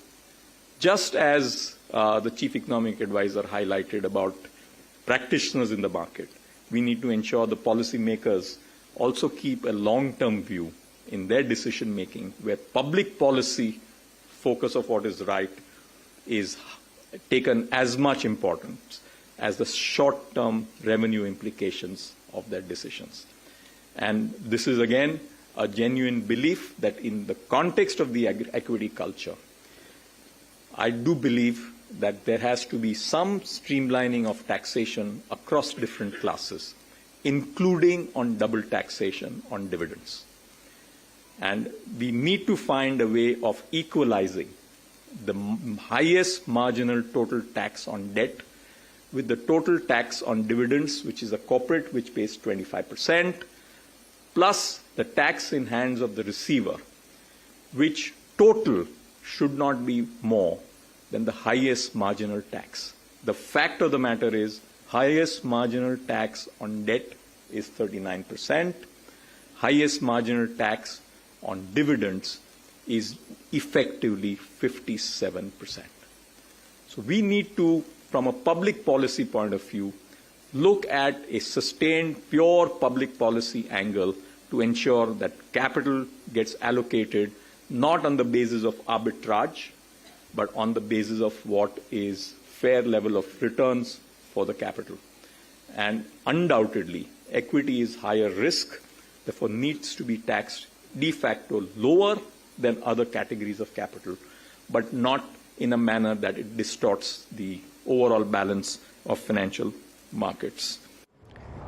just as the chief economic advisor highlighted about practitioners in the market. We need to ensure the policymakers also keep a long-term view in their decision-making, where public policy focus of what is right is taken as much importance as the short-term revenue implications of their decisions. And this is, again, a genuine belief that in the context of the equity culture, I do believe that there has to be some streamlining of taxation across different classes, including on double taxation on dividends. And we need to find a way of equalizing the highest marginal total tax on debt with the total tax on dividends, which is a corporate which pays 25%, plus the tax in hands of the receiver, which total should not be more than the highest marginal tax. The fact of the matter is, highest marginal tax on debt is 39%, highest marginal tax on dividends is effectively 57%. So we need to, from a public policy point of view, look at a sustained, pure public policy angle to ensure that capital gets allocated not on the basis of arbitrage, but on the basis of what is fair level of returns for the capital. And undoubtedly, equity is higher risk, therefore needs to be taxed de facto lower than other categories of capital, but not in a manner that it distorts the overall balance of financial markets.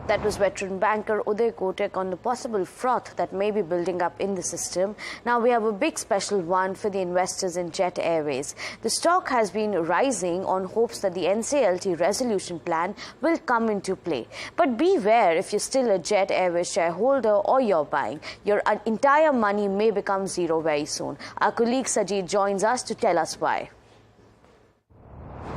That was veteran banker Uday Kotak on the possible froth that may be building up in the system. Now we have a big special one for the investors in Jet Airways. The stock has been rising on hopes that the NCLT resolution plan will come into play. But beware, if you're still a Jet Airways shareholder or you're buying, your entire money may become zero very soon. Our colleague Sajid joins us to tell us why.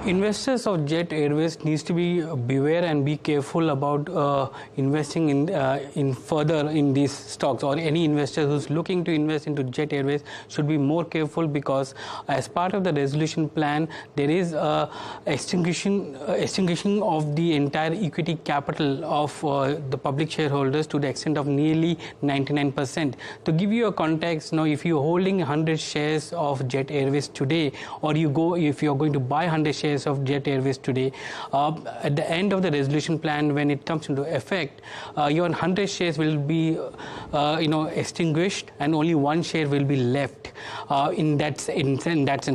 Investors of Jet Airways needs to be beware and be careful about investing in further in these stocks, or any investor who's looking to invest into Jet Airways should be more careful, because as part of the resolution plan there is extinguishing of the entire equity capital of the public shareholders to the extent of nearly 99%. To give you a context, now if you're holding 100 shares of Jet Airways today, or if you're going to buy 100 shares of Jet Airways today, at the end of the resolution plan, when it comes into effect, your 100 shares will be extinguished and only one share will be left in that sense.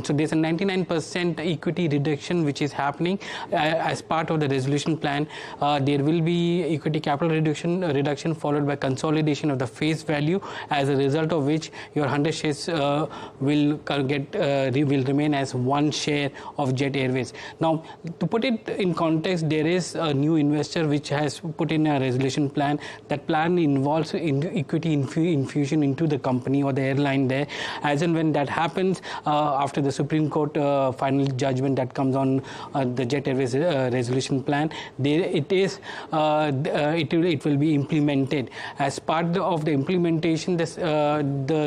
So there's a 99% equity reduction which is happening as part of the resolution plan. There will be equity capital reduction followed by consolidation of the face value, as a result of which your 100 shares will remain as one share of Jet Airways. Now, to put it in context, there is a new investor which has put in a resolution plan. That plan involves equity infusion into the company or the airline there. As and when that happens, after the Supreme Court final judgment that comes on the Jet Airways resolution plan, it will be implemented. As part of the implementation, the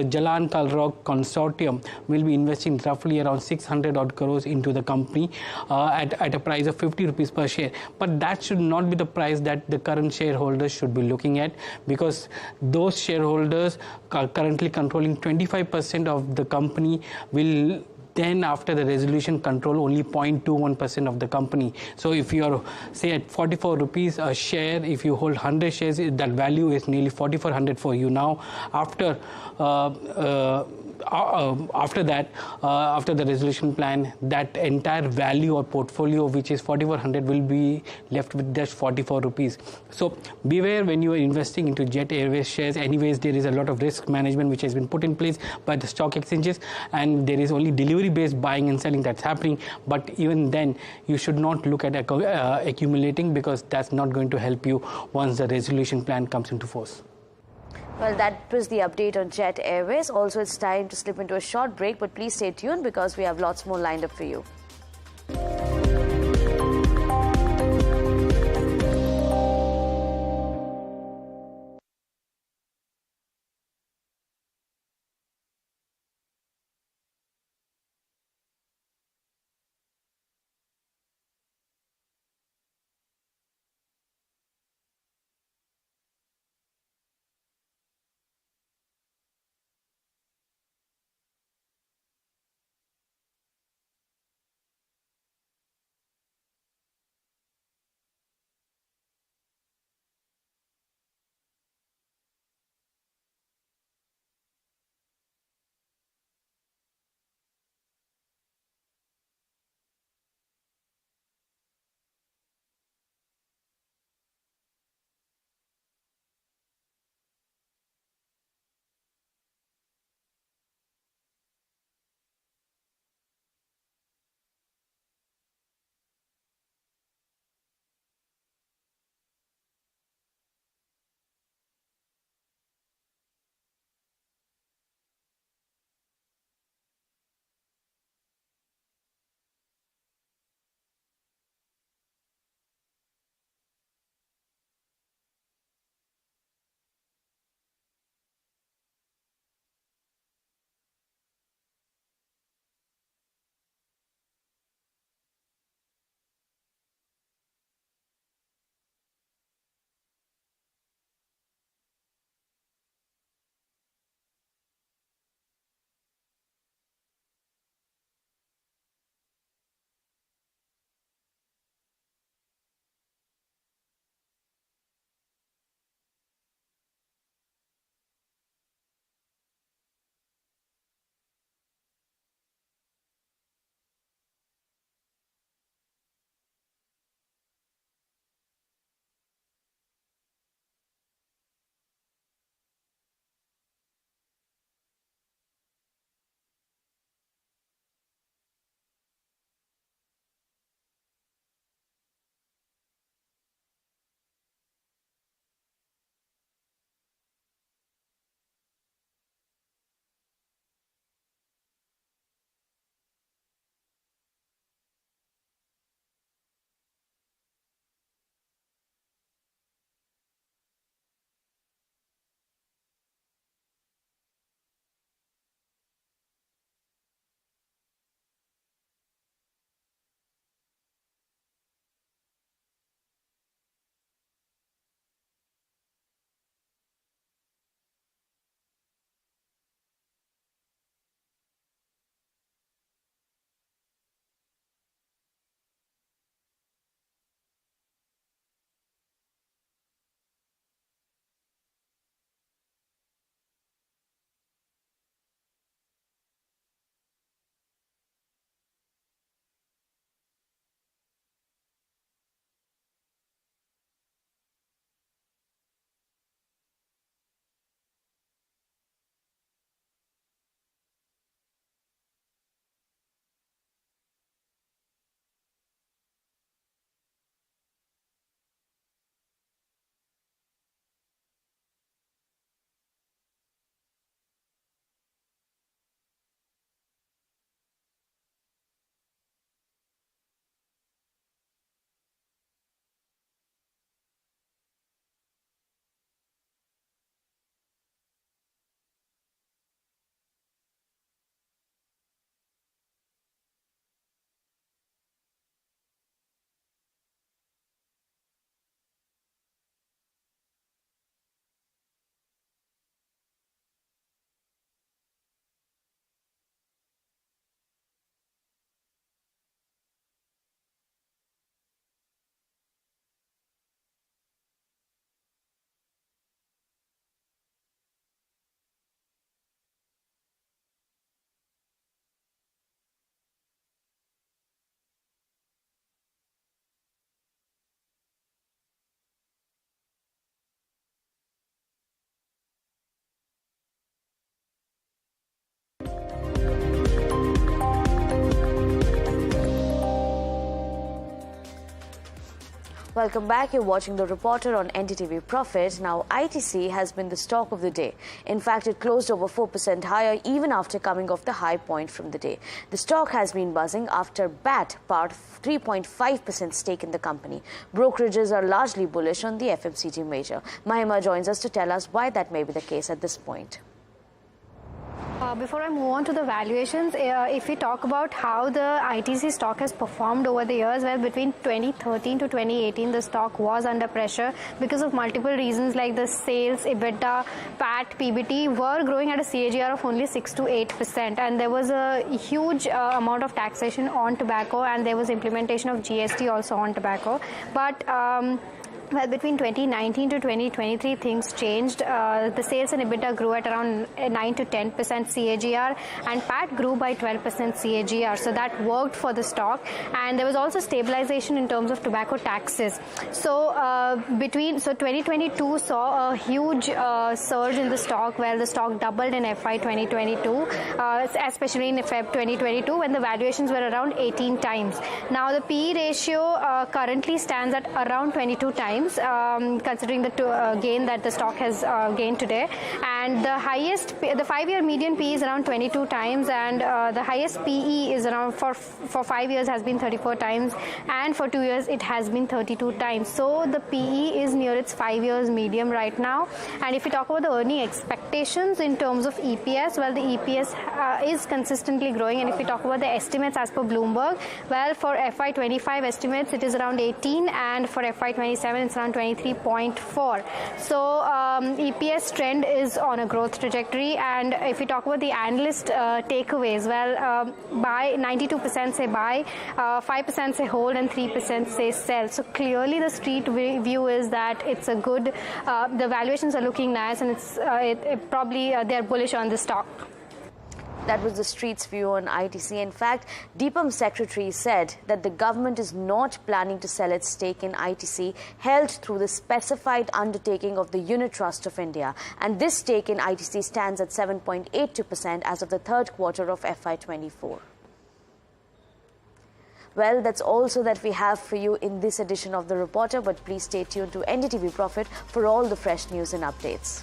Jalan Kalrog Consortium will be investing roughly around 600 odd crores into the company at a price of 50 rupees per share. But that should not be the price that the current shareholders should be looking at, because those shareholders are currently controlling 25% of the company will then, after the resolution, control only 0.21% of the company. So if you're, say, at 44 rupees a share, if you hold 100 shares, that value is nearly 4,400 for you now. After that, after the resolution plan, that entire value or portfolio, which is 4,400, will be left with just 44 rupees. So beware when you are investing into Jet Airways shares. Anyways, there is a lot of risk management which has been put in place by the stock exchanges, and there is only delivery-based buying and selling that's happening. But even then, you should not look at accumulating, because that's not going to help you once the resolution plan comes into force. Well, that was the update on Jet Airways. Also, it's time to slip into a short break, but please stay tuned because we have lots more lined up for you. Welcome back. You're watching The Reporter on NDTV Profit. Now, ITC has been the stock of the day. In fact, it closed over 4% higher even after coming off the high point from the day. The stock has been buzzing after BAT part 3.5% stake in the company. Brokerages are largely bullish on the FMCG major. Mahima joins us to tell us why that may be the case at this point. Before I move on to the valuations, if we talk about how the ITC stock has performed over the years, well, between 2013 to 2018, the stock was under pressure because of multiple reasons like the sales, EBITDA, PAT, PBT were growing at a CAGR of only 6 to 8%. And there was a huge amount of taxation on tobacco, and there was implementation of GST also on tobacco. But well, between 2019 to 2023, things changed. The sales and EBITDA grew at around 9 to 10% CAGR, and PAT grew by 12% CAGR. So that worked for the stock, and there was also stabilization in terms of tobacco taxes. So 2022 saw a huge surge in the stock, where the stock doubled in FY 2022, especially in Feb 2022, when the valuations were around 18 times. Now the PE ratio currently stands at around 22 times. Considering the gain that the stock has gained today, and the 5-year median PE is around 22 times, and the highest PE is around for 5 years has been 34 times, and for 2 years it has been 32 times. So the PE is near its 5 years medium right now. And if we talk about the earning expectations in terms of EPS, well, the EPS is consistently growing. And if we talk about the estimates as per Bloomberg, well, for FY25 estimates it is around 18, and for FY27 it's around 23.4. So EPS trend is on a growth trajectory. And if we talk about the analyst takeaways, well, buy 92% say buy, 5% say hold, and 3% say sell. So clearly the street view is that it's a good, the valuations are looking nice, and it's probably they're bullish on the stock. That was the street's view on ITC. In fact, DIPAM's secretary said that the government is not planning to sell its stake in ITC, held through the specified undertaking of the Unit Trust of India. And this stake in ITC stands at 7.82% as of the third quarter of FY24. Well, that's also that we have for you in this edition of The Reporter, but please stay tuned to NDTV Profit for all the fresh news and updates.